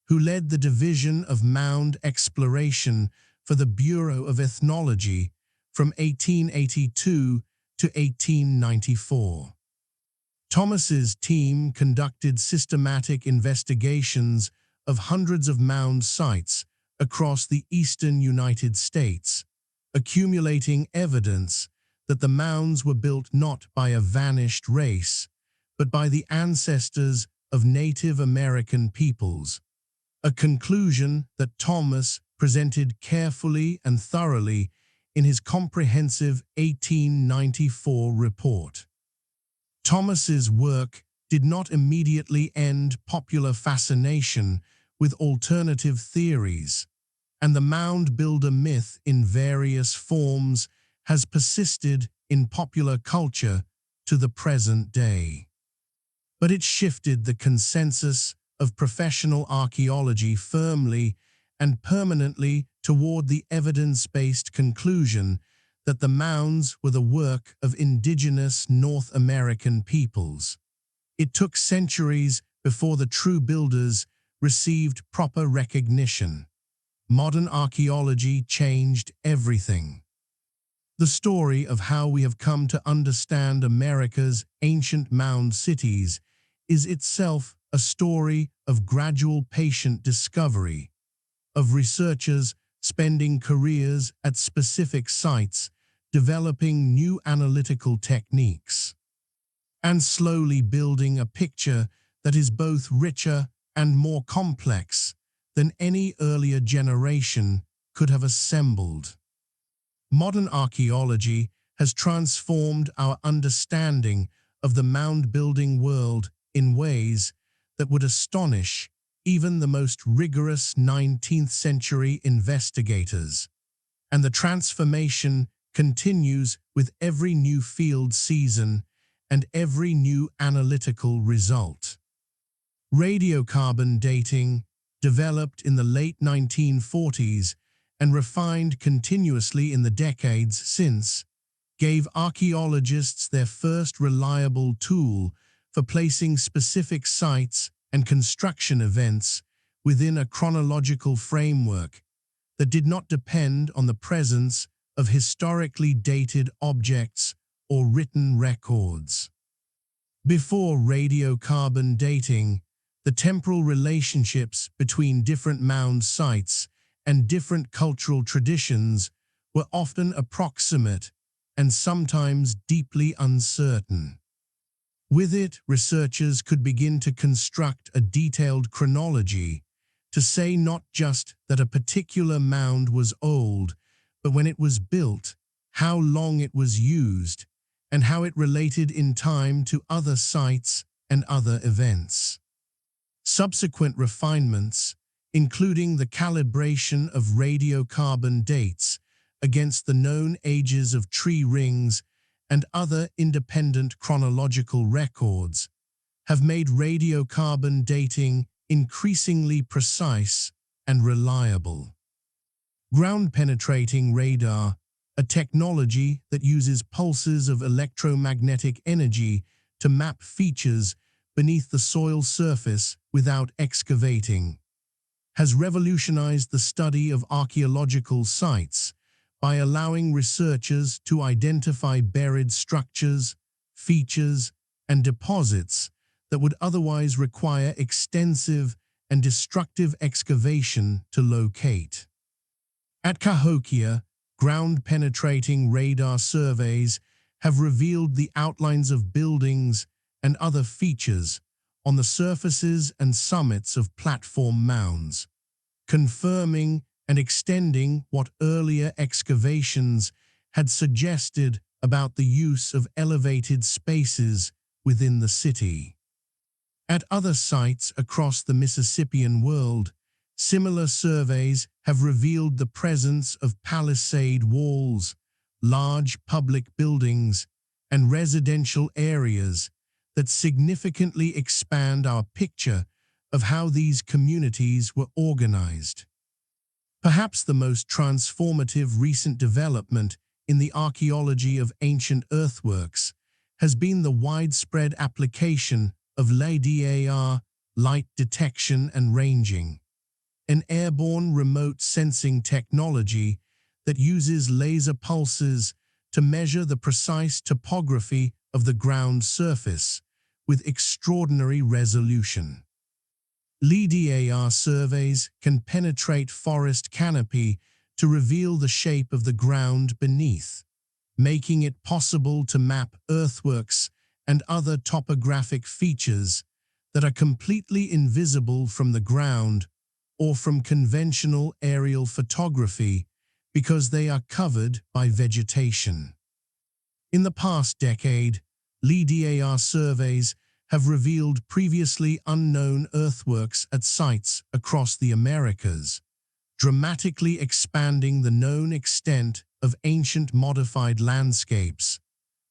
who led the Division of Mound Exploration for the Bureau of Ethnology from 1882 to 1894. Thomas's team conducted systematic investigations of hundreds of mound sites across the eastern United States, accumulating evidence that the mounds were built not by a vanished race, but by the ancestors of Native American peoples, a conclusion that Thomas presented carefully and thoroughly in his comprehensive 1894 report. Thomas's work did not immediately end popular fascination with alternative theories, and the mound builder myth in various forms has persisted in popular culture to the present day. But it shifted the consensus of professional archaeology firmly and permanently toward the evidence-based conclusion that the mounds were the work of indigenous North American peoples. It took centuries before the true builders received proper recognition. Modern archaeology changed everything. The story of how we have come to understand America's ancient mound cities is itself a story of gradual patient discovery, of researchers spending careers at specific sites, developing new analytical techniques, and slowly building a picture that is both richer and more complex than any earlier generation could have assembled. Modern archaeology has transformed our understanding of the mound-building world in ways that would astonish even the most rigorous 19th-century investigators. And the transformation continues with every new field season and every new analytical result. Radiocarbon dating, developed in the late 1940s and refined continuously in the decades since, gave archaeologists their first reliable tool for placing specific sites and construction events within a chronological framework that did not depend on the presence of historically dated objects or written records. Before radiocarbon dating, the temporal relationships between different mound sites and different cultural traditions were often approximate and sometimes deeply uncertain. With it, researchers could begin to construct a detailed chronology to say not just that a particular mound was old, but when it was built, how long it was used, and how it related in time to other sites and other events. Subsequent refinements, including the calibration of radiocarbon dates against the known ages of tree rings and other independent chronological records, have made radiocarbon dating increasingly precise and reliable. Ground-penetrating radar, a technology that uses pulses of electromagnetic energy to map features beneath the soil surface without excavating, has revolutionized the study of archaeological sites by allowing researchers to identify buried structures, features, and deposits that would otherwise require extensive and destructive excavation to locate. At Cahokia, ground-penetrating radar surveys have revealed the outlines of buildings and other features on the surfaces and summits of platform mounds, confirming and extending what earlier excavations had suggested about the use of elevated spaces within the city. At other sites across the Mississippian world, similar surveys have revealed the presence of palisade walls, large public buildings, and residential areas that significantly expand our picture of how these communities were organized. Perhaps the most transformative recent development in the archaeology of ancient earthworks has been the widespread application of LiDAR, light detection and ranging, an airborne remote sensing technology that uses laser pulses to measure the precise topography of the ground surface with extraordinary resolution. LiDAR surveys can penetrate forest canopy to reveal the shape of the ground beneath, making it possible to map earthworks and other topographic features that are completely invisible from the ground or from conventional aerial photography because they are covered by vegetation. In the past decade, LiDAR surveys have revealed previously unknown earthworks at sites across the Americas, dramatically expanding the known extent of ancient modified landscapes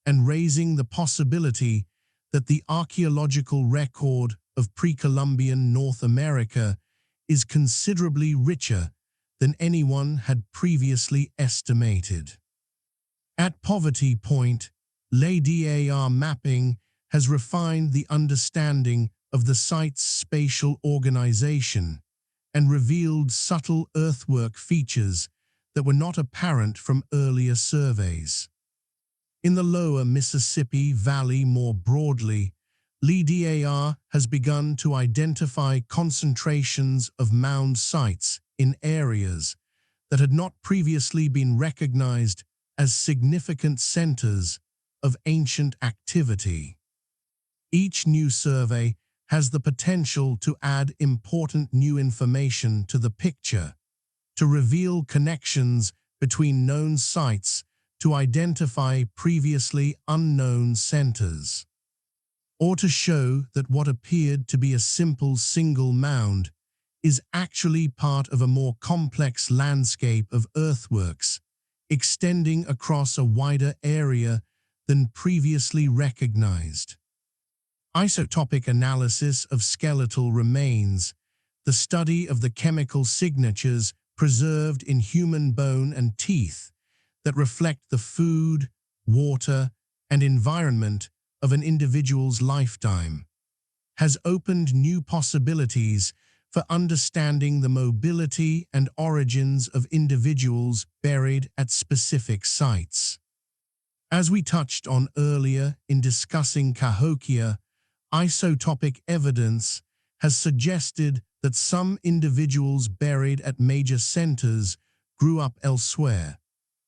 and raising the possibility that the archaeological record of pre-Columbian North America is considerably richer than anyone had previously estimated. At Poverty Point, LiDAR mapping has refined the understanding of the site's spatial organization and revealed subtle earthwork features that were not apparent from earlier surveys. In the lower Mississippi Valley more broadly, LiDAR has begun to identify concentrations of mound sites in areas that had not previously been recognized as significant centers of ancient activity. Each new survey has the potential to add important new information to the picture, to reveal connections between known sites, to identify previously unknown centers, or to show that what appeared to be a simple single mound is actually part of a more complex landscape of earthworks, extending across a wider area than previously recognized. Isotopic analysis of skeletal remains, the study of the chemical signatures preserved in human bone and teeth that reflect the food, water, and environment of an individual's lifetime, has opened new possibilities for understanding the mobility and origins of individuals buried at specific sites. As we touched on earlier in discussing Cahokia, isotopic evidence has suggested that some individuals buried at major centers grew up elsewhere,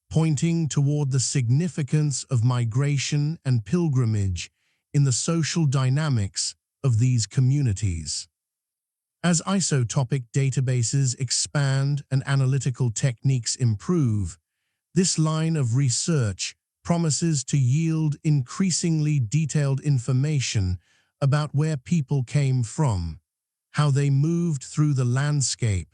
pointing toward the significance of migration and pilgrimage in the social dynamics of these communities. As isotopic databases expand and analytical techniques improve, this line of research promises to yield increasingly detailed information about where people came from, how they moved through the landscape,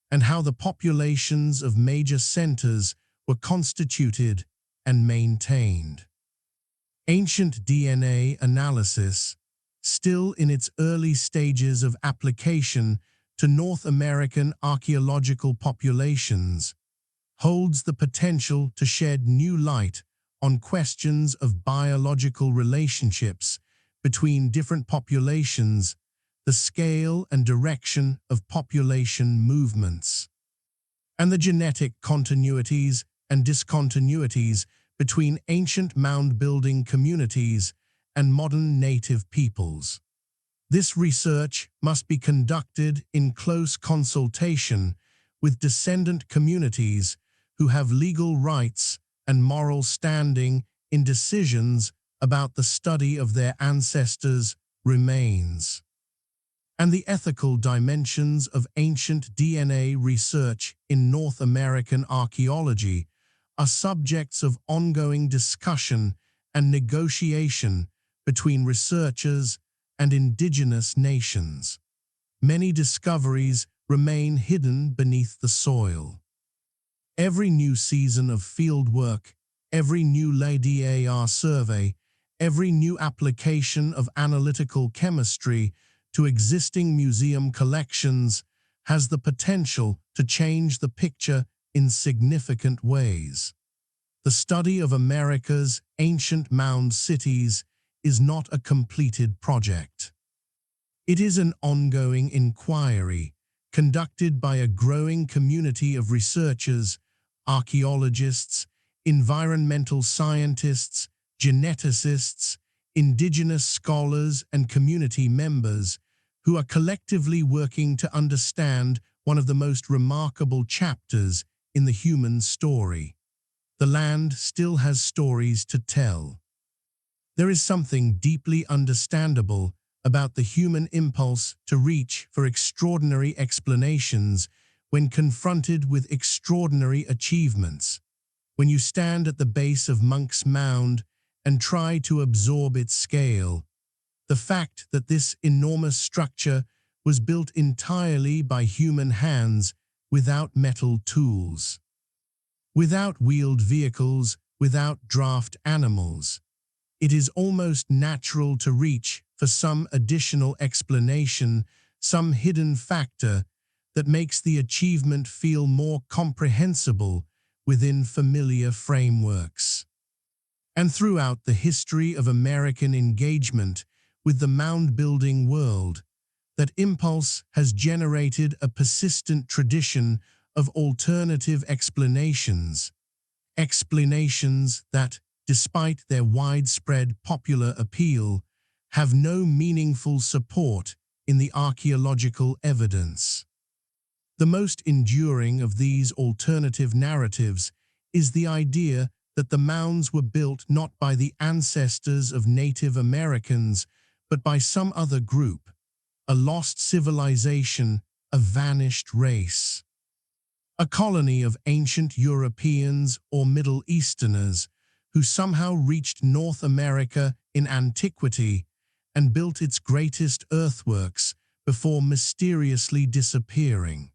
and how the populations of major centers were constituted and maintained. Ancient DNA analysis, still in its early stages of application to North American archaeological populations, holds the potential to shed new light on questions of biological relationships between different populations, the scale and direction of population movements, and the genetic continuities and discontinuities between ancient mound-building communities and modern native peoples. This research must be conducted in close consultation with descendant communities who have legal rights and moral standing in decisions about the study of their ancestors' remains. And the ethical dimensions of ancient DNA research in North American archaeology are subjects of ongoing discussion and negotiation between researchers and indigenous nations. Many discoveries remain hidden beneath the soil. Every new season of field work, every new LiDAR survey, every new application of analytical chemistry to existing museum collections has the potential to change the picture in significant ways. The study of America's ancient mound cities is not a completed project. It is an ongoing inquiry conducted by a growing community of researchers, archaeologists, environmental scientists, geneticists, indigenous scholars, and community members who are collectively working to understand one of the most remarkable chapters in the human story. The land still has stories to tell. There is something deeply understandable about the human impulse to reach for extraordinary explanations when confronted with extraordinary achievements. When you stand at the base of Monk's Mound and try to absorb its scale, the fact that this enormous structure was built entirely by human hands without metal tools, without wheeled vehicles, without draft animals. It is almost natural to reach for some additional explanation, some hidden factor that makes the achievement feel more comprehensible within familiar frameworks. And throughout the history of American engagement with the mound-building world, that impulse has generated a persistent tradition of alternative explanations that, despite their widespread popular appeal, have no meaningful support in the archaeological evidence. The most enduring of these alternative narratives is the idea that the mounds were built not by the ancestors of Native Americans, but by some other group, a lost civilization, a vanished race. A colony of ancient Europeans or Middle Easterners who somehow reached North America in antiquity and built its greatest earthworks before mysteriously disappearing.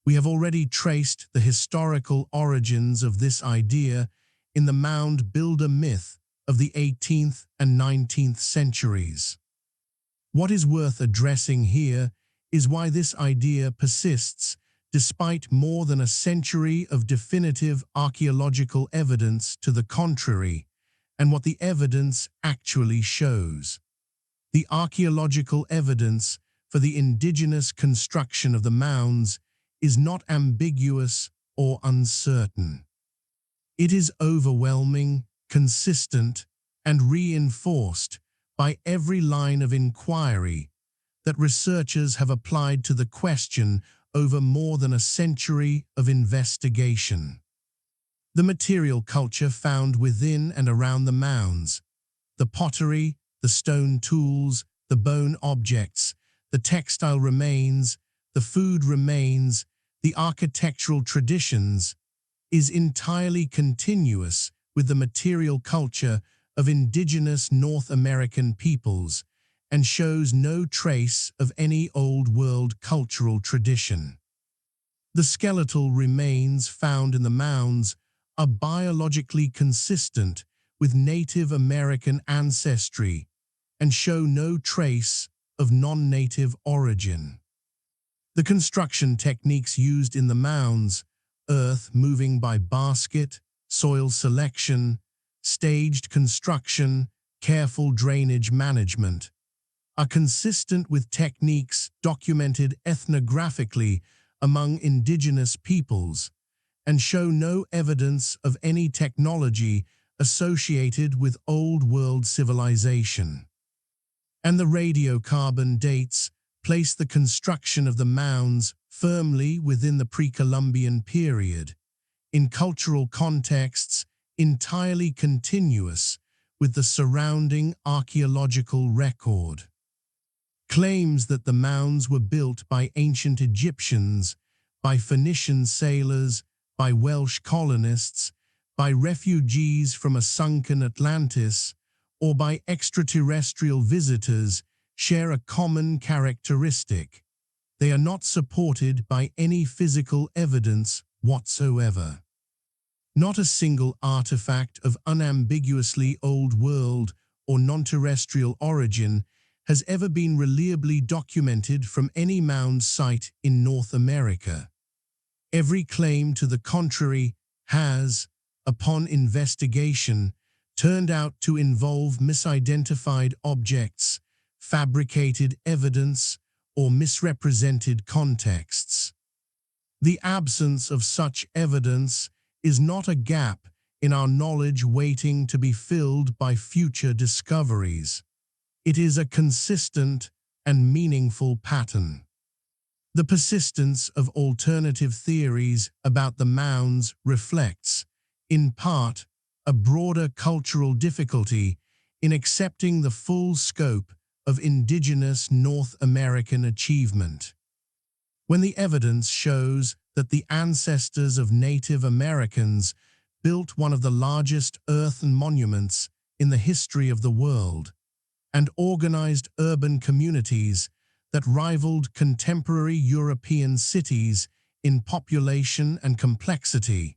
We have already traced the historical origins of this idea in the mound builder myth of the 18th and 19th centuries. What is worth addressing here is why this idea persists despite more than a century of definitive archaeological evidence to the contrary, and what the evidence actually shows. The archaeological evidence for the indigenous construction of the mounds is not ambiguous or uncertain. It is overwhelming, consistent, and reinforced by every line of inquiry that researchers have applied to the question over more than a century of investigation. The material culture found within and around the mounds, the pottery, the stone tools, the bone objects, the textile remains, the food remains, the architectural traditions, is entirely continuous with the material culture of indigenous North American peoples and shows no trace of any Old World cultural tradition. The skeletal remains found in the mounds are biologically consistent with Native American ancestry and show no trace of non-native origin. The construction techniques used in the mounds, earth moving by basket, soil selection, staged construction, careful drainage management, are consistent with techniques documented ethnographically among indigenous peoples and show no evidence of any technology associated with Old World civilization. And the radiocarbon dates place the construction of the mounds firmly within the pre-Columbian period, in cultural contexts entirely continuous with the surrounding archaeological record. Claims that the mounds were built by ancient Egyptians, by Phoenician sailors, by Welsh colonists, by refugees from a sunken Atlantis, or by extraterrestrial visitors share a common characteristic. They are not supported by any physical evidence whatsoever. Not a single artifact of unambiguously Old World or non-terrestrial origin has ever been reliably documented from any mound site in North America. Every claim to the contrary has, upon investigation, turned out to involve misidentified objects, fabricated evidence, or misrepresented contexts. The absence of such evidence is not a gap in our knowledge waiting to be filled by future discoveries. It is a consistent and meaningful pattern. The persistence of alternative theories about the mounds reflects, in part, a broader cultural difficulty in accepting the full scope of indigenous North American achievement. When the evidence shows that the ancestors of Native Americans built one of the largest earthen monuments in the history of the world, and organized urban communities that rivaled contemporary European cities in population and complexity.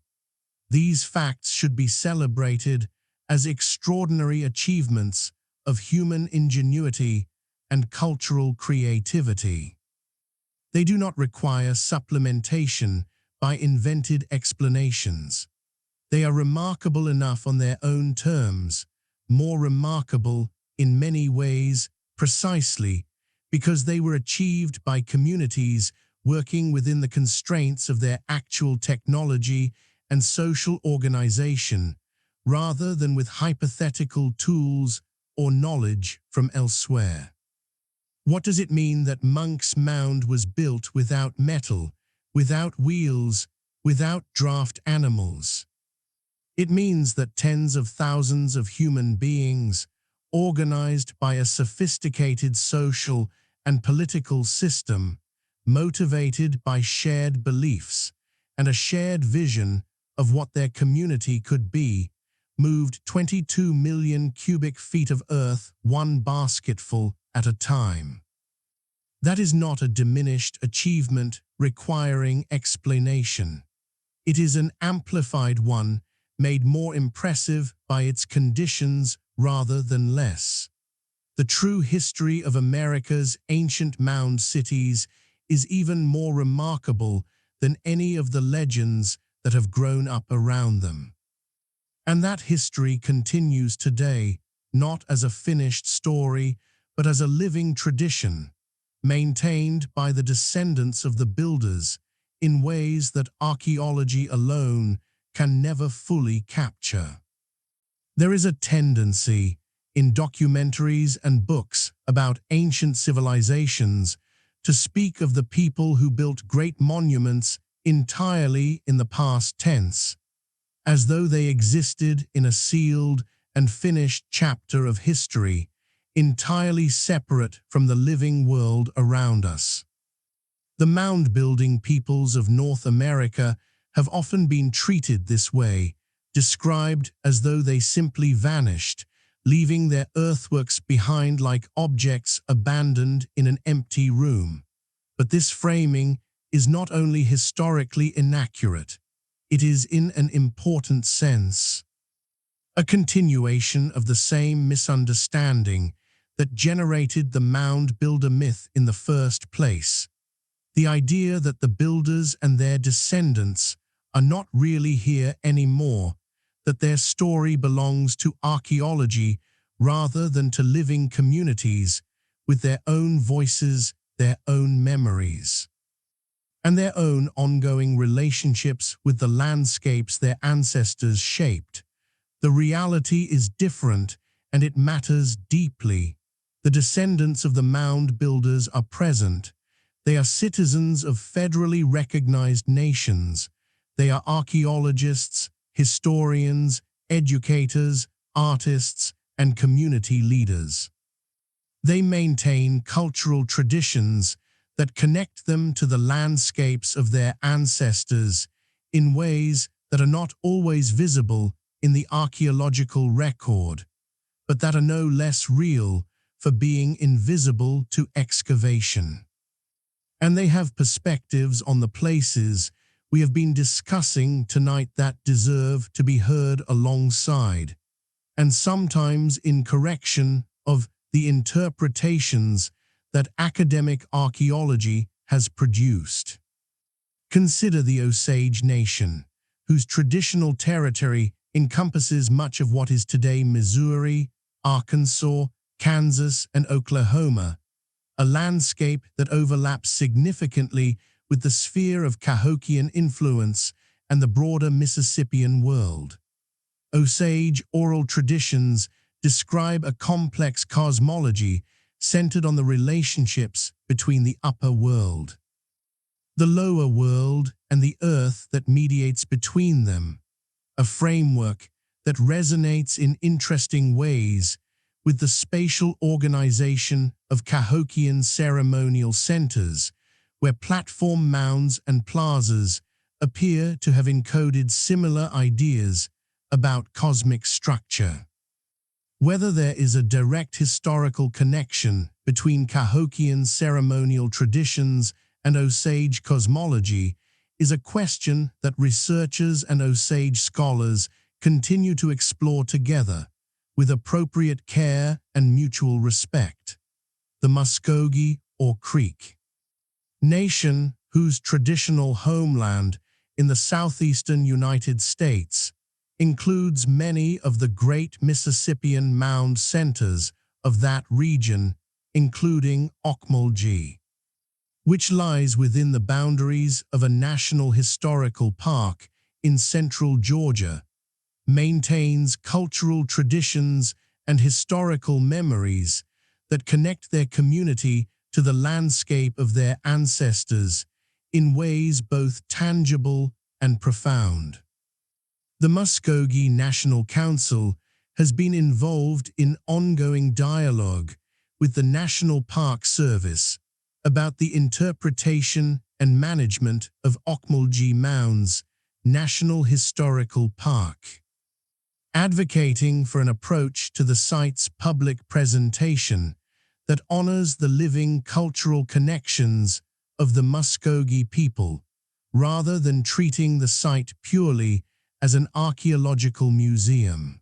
These facts should be celebrated as extraordinary achievements of human ingenuity and cultural creativity. They do not require supplementation by invented explanations. They are remarkable enough on their own terms, more remarkable in many ways precisely because they were achieved by communities working within the constraints of their actual technology and social organization, rather than with hypothetical tools or knowledge from elsewhere. What does it mean that Monk's Mound was built without metal, without wheels, without draft animals? It means that tens of thousands of human beings, organized by a sophisticated social and political system, motivated by shared beliefs and a shared vision of what their community could be, moved 22 million cubic feet of earth one basketful at a time. That is not a diminished achievement requiring explanation. It is an amplified one made more impressive by its conditions rather than less. The true history of America's ancient mound cities is even more remarkable than any of the legends that have grown up around them. And that history continues today, not as a finished story, but as a living tradition, maintained by the descendants of the builders in ways that archaeology alone can never fully capture. There is a tendency in documentaries and books about ancient civilizations to speak of the people who built great monuments entirely in the past tense, as though they existed in a sealed and finished chapter of history, entirely separate from the living world around us. The mound-building peoples of North America have often been treated this way, described as though they simply vanished, leaving their earthworks behind like objects abandoned in an empty room. But this framing is not only historically inaccurate, it is in an important sense a continuation of the same misunderstanding that generated the mound builder myth in the first place. The idea that the builders and their descendants are not really here anymore, that their story belongs to archaeology rather than to living communities with their own voices, their own memories, and their own ongoing relationships with the landscapes their ancestors shaped. The reality is different, and it matters deeply. The descendants of the mound builders are present. They are citizens of federally recognized nations. They are archaeologists, historians, educators, artists, and community leaders. They maintain cultural traditions that connect them to the landscapes of their ancestors in ways that are not always visible in the archaeological record, but that are no less real for being invisible to excavation. And they have perspectives on the places we have been discussing tonight that deserve to be heard alongside, and sometimes in correction of the interpretations that academic archaeology has produced. Consider the Osage Nation, whose traditional territory encompasses much of what is today Missouri, Arkansas, Kansas, and Oklahoma, a landscape that overlaps significantly with the sphere of Cahokian influence and the broader Mississippian world. Osage oral traditions describe a complex cosmology centered on the relationships between the upper world, the lower world, and the earth that mediates between them, a framework that resonates in interesting ways with the spatial organization of Cahokian ceremonial centers, where platform mounds and plazas appear to have encoded similar ideas about cosmic structure. Whether there is a direct historical connection between Cahokian ceremonial traditions and Osage cosmology is a question that researchers and Osage scholars continue to explore together, with appropriate care and mutual respect. The Muskogee or Creek Nation, whose traditional homeland in the southeastern United States includes many of the great Mississippian mound centers of that region, including Ocmulgee, which lies within the boundaries of a national historical park in central Georgia, maintains cultural traditions and historical memories that connect their community to the landscape of their ancestors in ways both tangible and profound. The Muskogee National Council has been involved in ongoing dialogue with the National Park Service about the interpretation and management of Ocmulgee Mounds National Historical Park, advocating for an approach to the site's public presentation that honors the living cultural connections of the Muskogee people, rather than treating the site purely as an archaeological museum.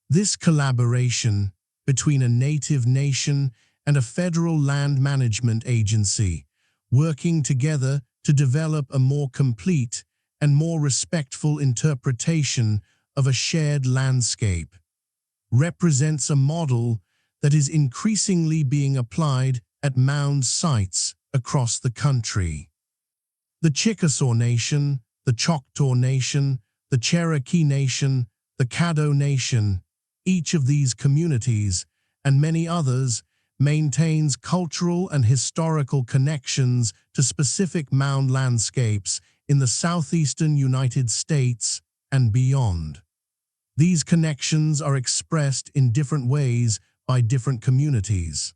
This collaboration between a native nation and a federal land management agency, working together to develop a more complete and more respectful interpretation of a shared landscape, represents a model that is increasingly being applied at mound sites across the country. The Chickasaw Nation, the Choctaw Nation, the Cherokee Nation, the Caddo Nation, each of these communities, and many others, maintains cultural and historical connections to specific mound landscapes in the southeastern United States and beyond. These connections are expressed in different ways by different communities.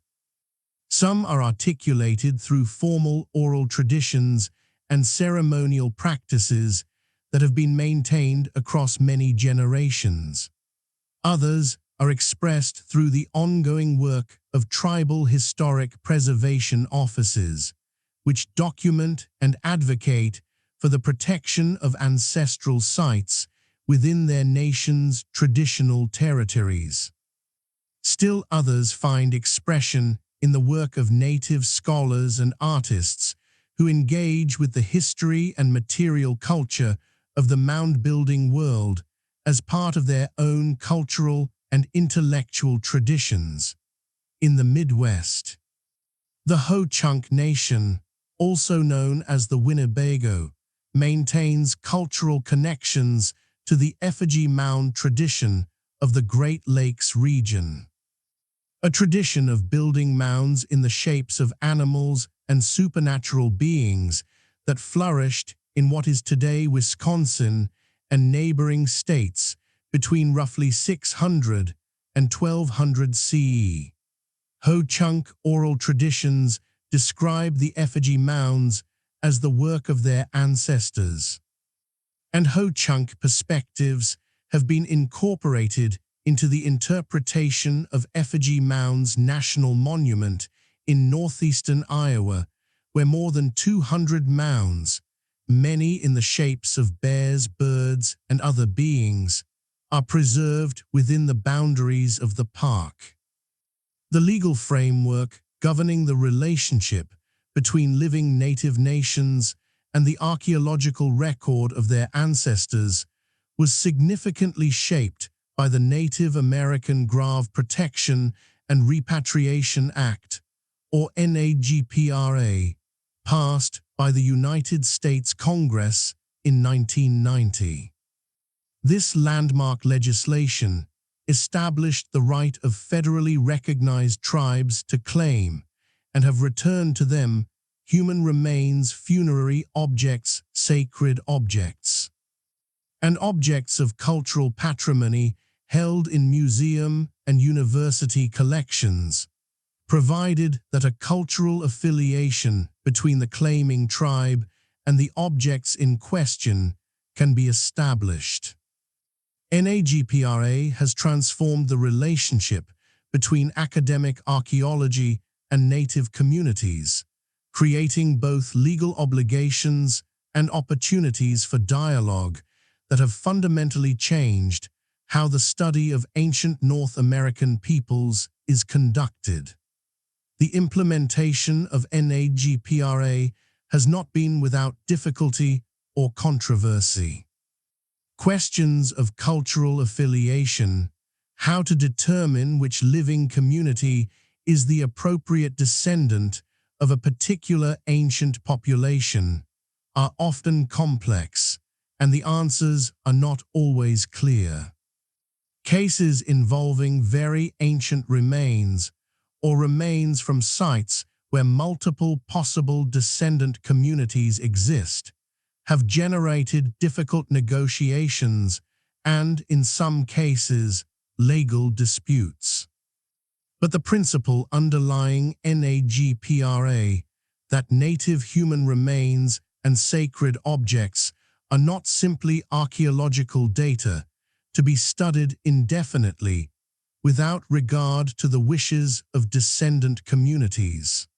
Some are articulated through formal oral traditions and ceremonial practices that have been maintained across many generations. Others are expressed through the ongoing work of tribal historic preservation offices, which document and advocate for the protection of ancestral sites within their nation's traditional territories. Still others find expression in the work of native scholars and artists who engage with the history and material culture of the mound-building world as part of their own cultural and intellectual traditions. In the Midwest, the Ho-Chunk Nation, also known as the Winnebago, maintains cultural connections to the effigy mound tradition of the Great Lakes region, a tradition of building mounds in the shapes of animals and supernatural beings that flourished in what is today Wisconsin and neighboring states between roughly 600 and 1200 CE. Ho-Chunk oral traditions describe the effigy mounds as the work of their ancestors, and Ho-Chunk perspectives have been incorporated into the interpretation of Effigy Mounds National Monument in northeastern Iowa, where more than 200 mounds, many in the shapes of bears, birds, and other beings, are preserved within the boundaries of the park. The legal framework governing the relationship between living native nations and the archaeological record of their ancestors was significantly shaped by the Native American Grave Protection and Repatriation Act, or NAGPRA, passed by the United States Congress in 1990. This landmark legislation established the right of federally recognized tribes to claim and have returned to them human remains, funerary objects, sacred objects, and objects of cultural patrimony held in museum and university collections, provided that a cultural affiliation between the claiming tribe and the objects in question can be established. NAGPRA has transformed the relationship between academic archaeology and native communities, creating both legal obligations and opportunities for dialogue that have fundamentally changed how the study of ancient North American peoples is conducted. The implementation of NAGPRA has not been without difficulty or controversy. Questions of cultural affiliation, how to determine which living community is the appropriate descendant of a particular ancient population, are often complex, and the answers are not always clear. Cases involving very ancient remains or remains from sites where multiple possible descendant communities exist have generated difficult negotiations and, in some cases, legal disputes. But the principle underlying NAGPRA, that native human remains and sacred objects are not simply archaeological data to be studied indefinitely without regard to the wishes of descendant communities,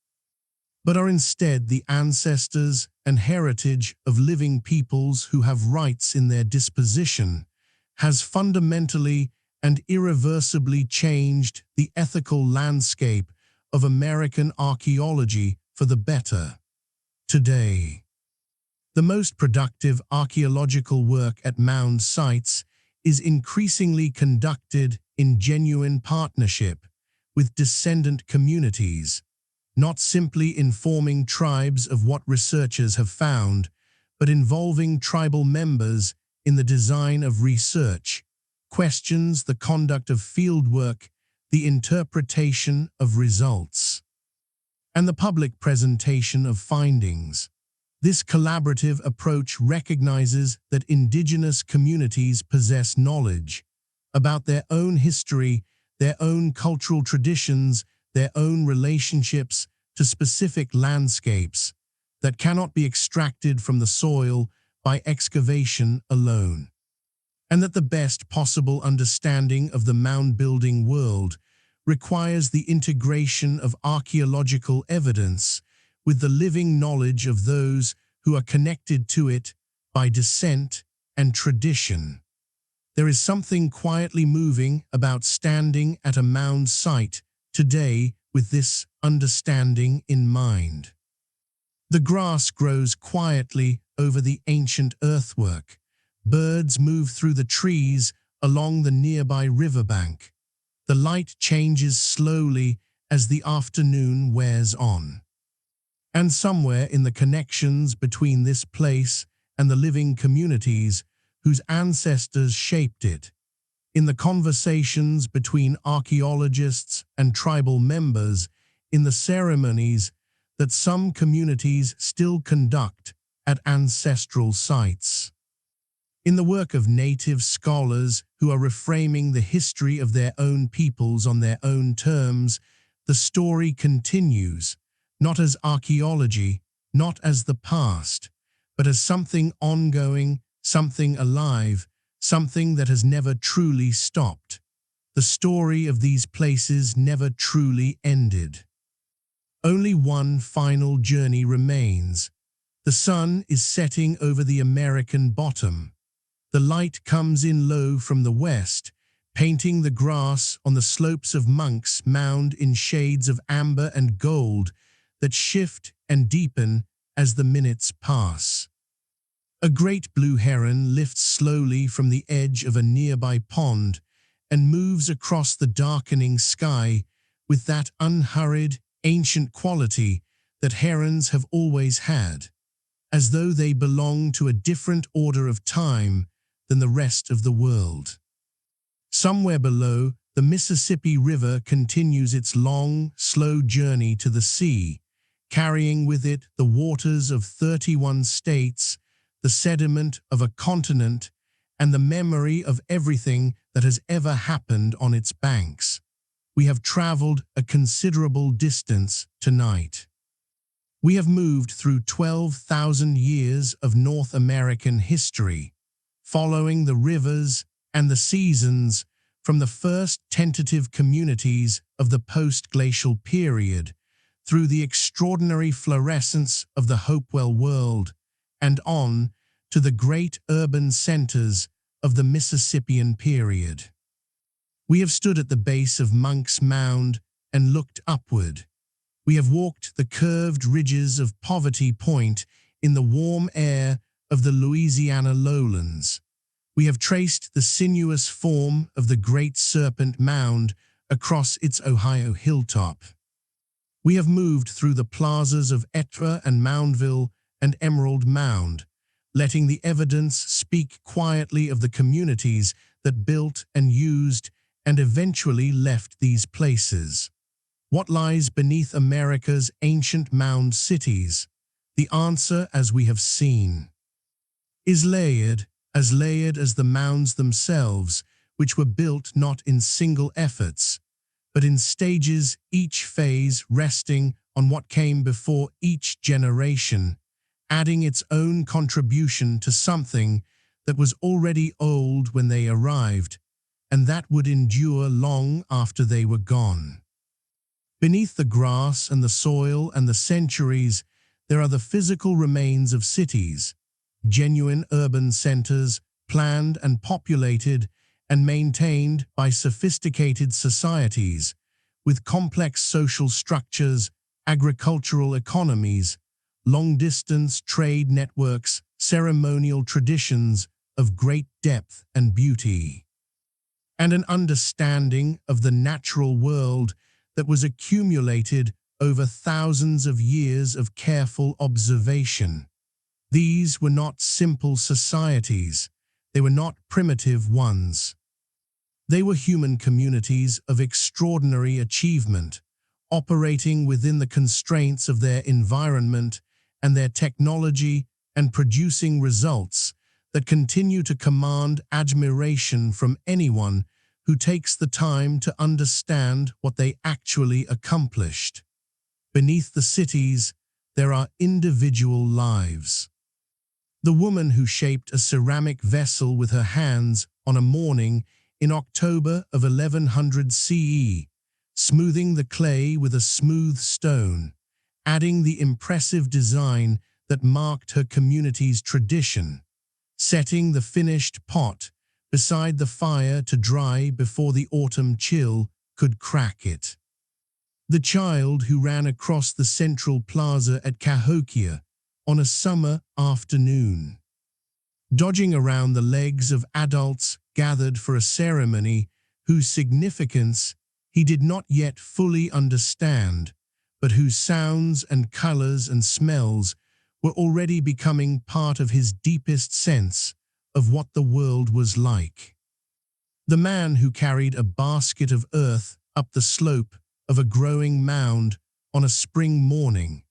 but are instead the ancestors and heritage of living peoples who have rights in their disposition, has fundamentally and irreversibly changed the ethical landscape of American archaeology for the better. Today, the most productive archaeological work at Mound sites is increasingly conducted in genuine partnership with descendant communities, not simply informing tribes of what researchers have found, but involving tribal members in the design of research, questions the conduct of fieldwork, the interpretation of results, and the public presentation of findings. This collaborative approach recognizes that Indigenous communities possess knowledge about their own history, their own cultural traditions, their own relationships to specific landscapes that cannot be extracted from the soil by excavation alone, and that the best possible understanding of the mound-building world requires the integration of archaeological evidence with the living knowledge of those who are connected to it by descent and tradition. There is something quietly moving about standing at a mound site today with this understanding in mind. The grass grows quietly over the ancient earthwork. Birds move through the trees along the nearby riverbank. The light changes slowly as the afternoon wears on. And somewhere in the connections between this place and the living communities whose ancestors shaped it, in the conversations between archaeologists and tribal members, in the ceremonies that some communities still conduct at ancestral sites, in the work of native scholars who are reframing the history of their own peoples on their own terms, the story continues, not as archaeology, not as the past, but as something ongoing, something alive, something that has never truly stopped. The story of these places never truly ended. Only one final journey remains. The sun is setting over the American bottom. The light comes in low from the west, painting the grass on the slopes of Monk's Mound in shades of amber and gold that shift and deepen as the minutes pass. A great blue heron lifts slowly from the edge of a nearby pond and moves across the darkening sky with that unhurried, ancient quality that herons have always had, as though they belong to a different order of time than the rest of the world. Somewhere below, the Mississippi River continues its long, slow journey to the sea, carrying with it the waters of 31 states, the sediment of a continent, and the memory of everything that has ever happened on its banks. We have traveled a considerable distance tonight. We have moved through 12,000 years of North American history, following the rivers and the seasons, from the first tentative communities of the post-glacial period, through the extraordinary florescence of the Hopewell world, and on to the great urban centers of the Mississippian period. We have stood at the base of Monk's Mound and looked upward. We have walked the curved ridges of Poverty Point in the warm air of the Louisiana lowlands. We have traced the sinuous form of the great Serpent Mound across its Ohio hilltop. We have moved through the plazas of Etna and Moundville and Emerald Mound, letting the evidence speak quietly of the communities that built and used and eventually left these places. What lies beneath America's ancient mound cities? The answer, as we have seen, is layered as the mounds themselves, which were built not in single efforts, but in stages, each phase resting on what came before each generation, adding its own contribution to something that was already old when they arrived, and that would endure long after they were gone. Beneath the grass and the soil and the centuries, there are the physical remains of cities, genuine urban centers, planned and populated and maintained by sophisticated societies, with complex social structures, agricultural economies, long-distance trade networks, ceremonial traditions of great depth and beauty, and an understanding of the natural world that was accumulated over thousands of years of careful observation. These were not simple societies. They were not primitive ones. They were human communities of extraordinary achievement, operating within the constraints of their environment and their technology and producing results that continue to command admiration from anyone who takes the time to understand what they actually accomplished. Beneath the cities, there are individual lives. The woman who shaped a ceramic vessel with her hands on a morning in October of 1100 CE, smoothing the clay with a smooth stone, adding the impressive design that marked her community's tradition, setting the finished pot beside the fire to dry before the autumn chill could crack it. The child who ran across the central plaza at Cahokia on a summer afternoon, dodging around the legs of adults gathered for a ceremony whose significance he did not yet fully understand, but whose sounds and colors and smells were already becoming part of his deepest sense of what the world was like. The man who carried a basket of earth up the slope of a growing mound on a spring morning,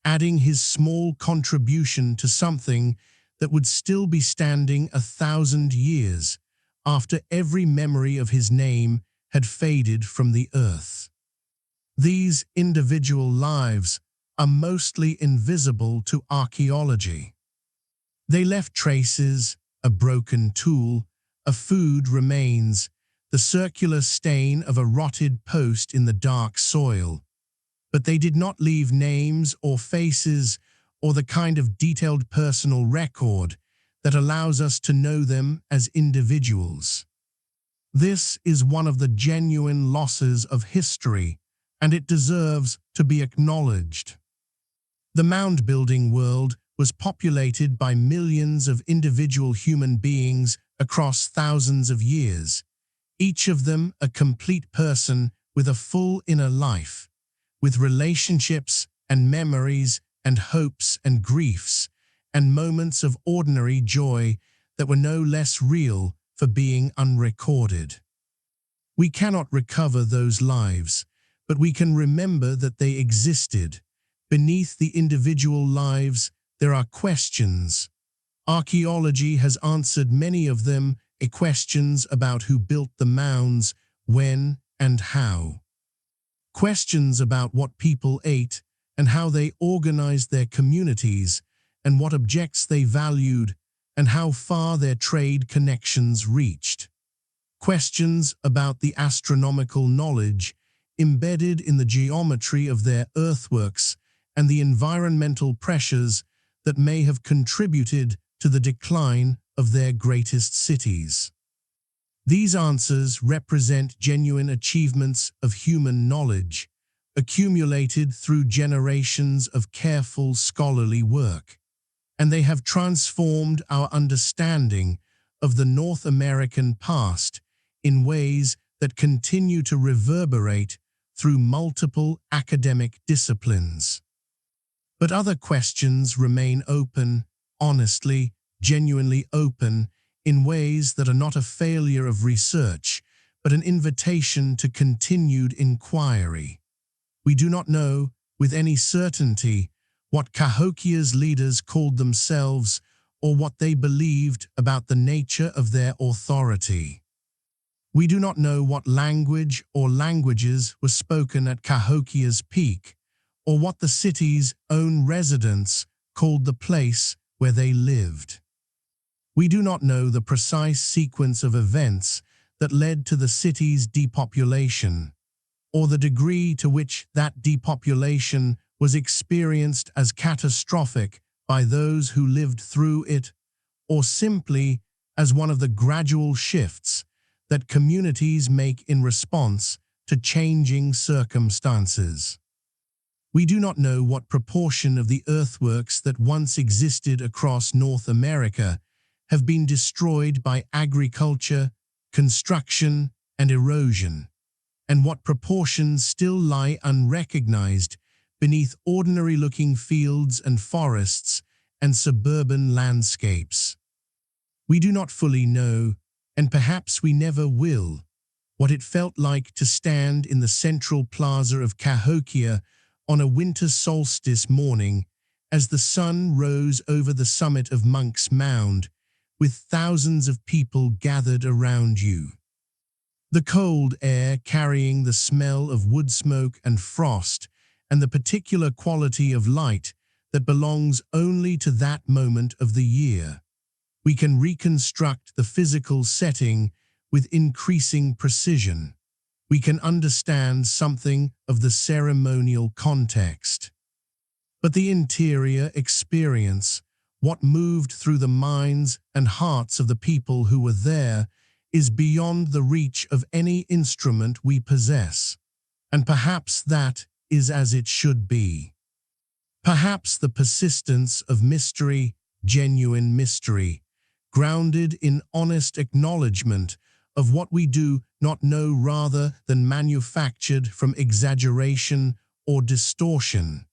adding his small contribution to something that would still be standing 1,000 years after every memory of his name had faded from the earth. These individual lives are mostly invisible to archaeology. They left traces, a broken tool, a food remains, the circular stain of a rotted post in the dark soil, but they did not leave names or faces or the kind of detailed personal record that allows us to know them as individuals. This is one of the genuine losses of history, and it deserves to be acknowledged. The mound-building world was populated by millions of individual human beings across thousands of years, each of them a complete person with a full inner life, with relationships and memories and hopes and griefs and moments of ordinary joy that were no less real for being unrecorded. We cannot recover those lives, but we can remember that they existed. Beneath the individual lives, there are questions. Archaeology has answered many of them, questions about who built the mounds, when, and how. Questions about what people ate and how they organized their communities, and what objects they valued, and how far their trade connections reached. questions about the astronomical knowledge embedded in the geometry of their earthworks and the environmental pressures that may have contributed to the decline of their greatest cities. These answers represent genuine achievements of human knowledge, accumulated through generations of careful scholarly work, and they have transformed our understanding of the North American past in ways that continue to reverberate through multiple academic disciplines. But other questions remain open, honestly, genuinely open, in ways that are not a failure of research, but an invitation to continued inquiry. We do not know, with any certainty, what Cahokia's leaders called themselves or what they believed about the nature of their authority. We do not know what language or languages were spoken at Cahokia's peak, or what the city's own residents called the place where they lived. We do not know the precise sequence of events that led to the city's depopulation, or the degree to which that depopulation was experienced as catastrophic by those who lived through it, or simply as one of the gradual shifts that communities make in response to changing circumstances. We do not know what proportion of the earthworks that once existed across North America have been destroyed by agriculture, construction, and erosion, and what proportions still lie unrecognized beneath ordinary-looking fields and forests and suburban landscapes. We do not fully know, and perhaps we never will, what it felt like to stand in the central plaza of Cahokia on a winter solstice morning as the sun rose over the summit of Monk's Mound, with thousands of people gathered around you. The cold air carrying the smell of wood smoke and frost, and the particular quality of light that belongs only to that moment of the year. We can reconstruct the physical setting with increasing precision. We can understand something of the ceremonial context. But the interior experience, what moved through the minds and hearts of the people who were there, is beyond the reach of any instrument we possess. And perhaps that is as it should be. Perhaps the persistence of mystery, genuine mystery, grounded in honest acknowledgement of what we do not know rather than manufactured from exaggeration or distortion,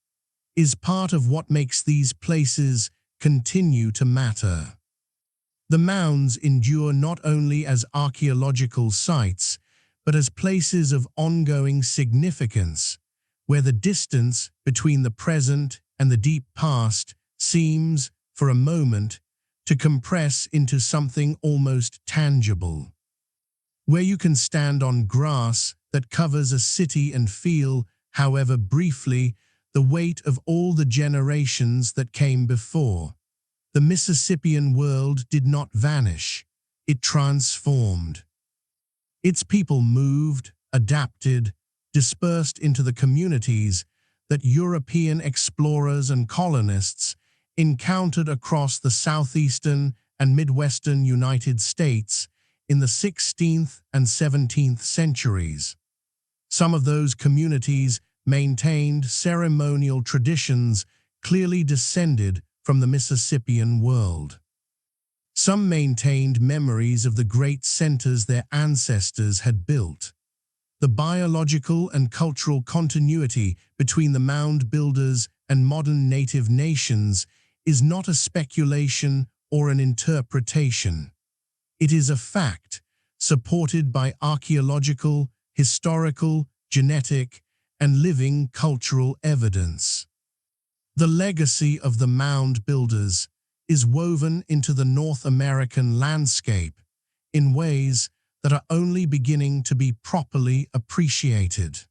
is part of what makes these places continue to matter. The mounds endure not only as archaeological sites, but as places of ongoing significance, where the distance between the present and the deep past seems, for a moment, to compress into something almost tangible. Where you can stand on grass that covers a city and feel, however briefly, the weight of all the generations that came before. The Mississippian world did not vanish, it transformed. Its people moved, adapted, dispersed into the communities that European explorers and colonists encountered across the southeastern and midwestern United States in the 16th and 17th centuries. Some of those communities maintained ceremonial traditions clearly descended from the Mississippian world. Some maintained memories of the great centers their ancestors had built. The biological and cultural continuity between the mound builders and modern native nations is not a speculation or an interpretation. It is a fact, supported by archaeological, historical, genetic, and living cultural evidence. The legacy of the mound builders is woven into the North American landscape in ways that are only beginning to be properly appreciated.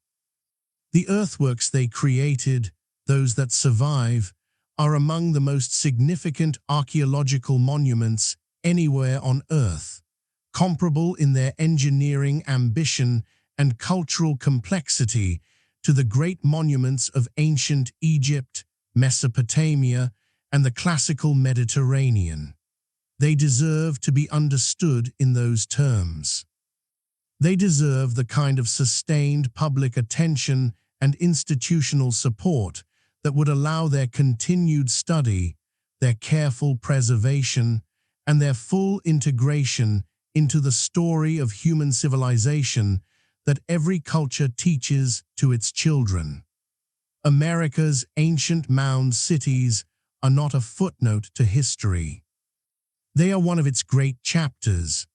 The earthworks they created, those that survive, are among the most significant archaeological monuments anywhere on Earth, comparable in their engineering ambition and cultural complexity to the great monuments of ancient Egypt, Mesopotamia, and the classical Mediterranean. They deserve to be understood in those terms. They deserve the kind of sustained public attention and institutional support that would allow their continued study, their careful preservation, and their full integration into the story of human civilization that every culture teaches to its children. America's ancient mound cities are not a footnote to history. They are one of its great chapters,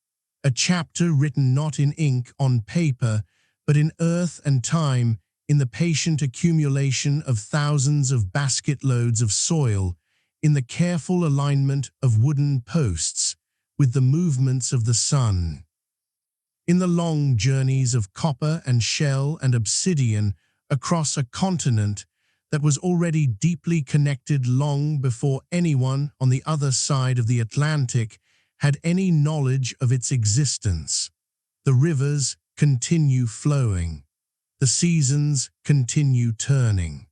a chapter written not in ink on paper, but in earth and time, in the patient accumulation of thousands of basketloads of soil, in the careful alignment of wooden posts, with the movements of the sun. In the long journeys of copper and shell and obsidian across a continent that was already deeply connected long before anyone on the other side of the Atlantic had any knowledge of its existence. The rivers continue flowing. The seasons continue turning.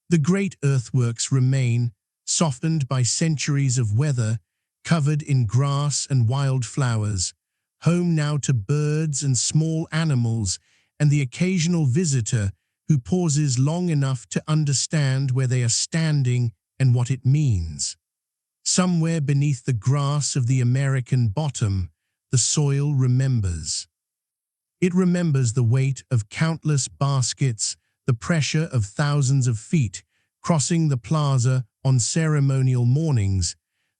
The great earthworks remain, softened by centuries of weather, covered in grass and wildflowers, home now to birds and small animals and the occasional visitor who pauses long enough to understand where they are standing and what it means. Somewhere beneath the grass of the American bottom, the soil remembers. It remembers the weight of countless baskets, the pressure of thousands of feet crossing the plaza on ceremonial mornings,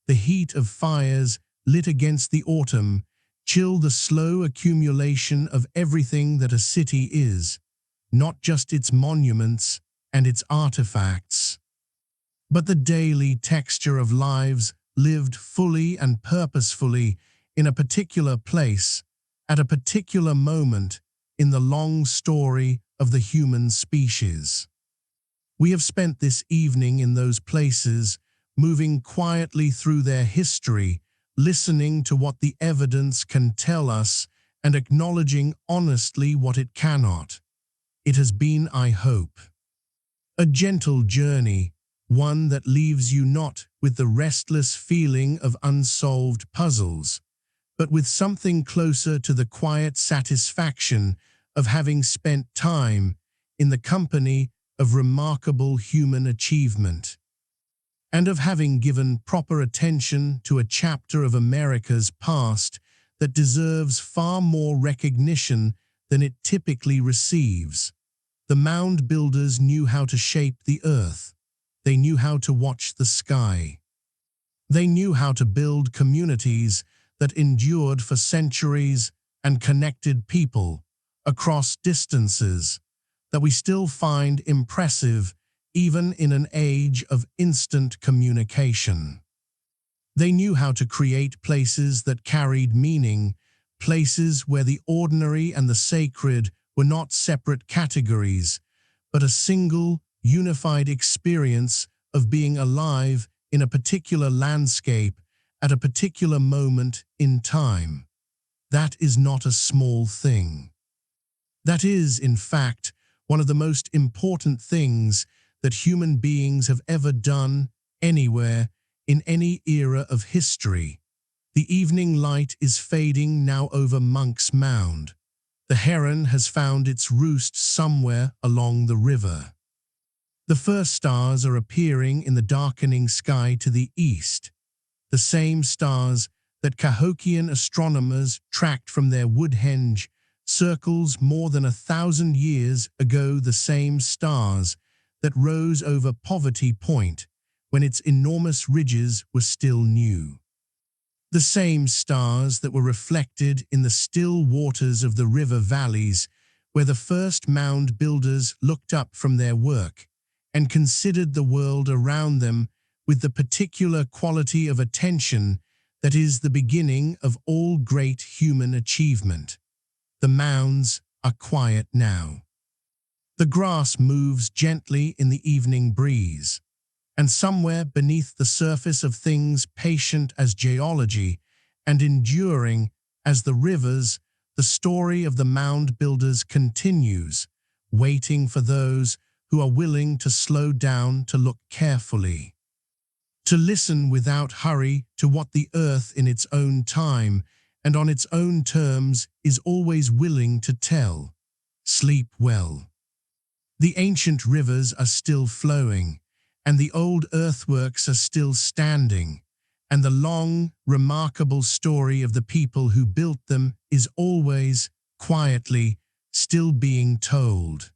the heat of fires lit against the autumn, chill the slow accumulation of everything that a city is, not just its monuments and its artifacts, but the daily texture of lives lived fully and purposefully in a particular place, at a particular moment in the long story of the human species. We have spent this evening in those places, moving quietly through their history, listening to what the evidence can tell us and acknowledging honestly what it cannot. It has been, I hope, a gentle journey, one that leaves you not with the restless feeling of unsolved puzzles, but with something closer to the quiet satisfaction of having spent time in the company of remarkable human achievement, and of having given proper attention to a chapter of America's past that deserves far more recognition than it typically receives. The mound builders knew how to shape the earth. They knew how to watch the sky. They knew how to build communities that endured for centuries and connected people across distances that we still find impressive even in an age of instant communication. They knew how to create places that carried meaning, places where the ordinary and the sacred were not separate categories, but a single, unified experience of being alive in a particular landscape at a particular moment in time. That is not a small thing. That is, in fact, one of the most important things that human beings have ever done, anywhere, in any era of history. The evening light is fading now over Monk's Mound. The heron has found its roost somewhere along the river. The first stars are appearing in the darkening sky to the east, the same stars that Cahokian astronomers tracked from their Woodhenge circles more than 1,000 years ago, the same stars that rose over Poverty Point when its enormous ridges were still new. The same stars that were reflected in the still waters of the river valleys where the first mound builders looked up from their work and considered the world around them with the particular quality of attention that is the beginning of all great human achievement. The mounds are quiet now. The grass moves gently in the evening breeze, and somewhere beneath the surface of things patient as geology and enduring As the rivers, the story of the mound builders continues, waiting for those who are willing to slow down to look carefully, to listen without hurry to what the earth in its own time and on its own terms is always willing to tell. Sleep well. The ancient rivers are still flowing, and the old earthworks are still standing, and the long, remarkable story of the people who built them is always, quietly, still being told.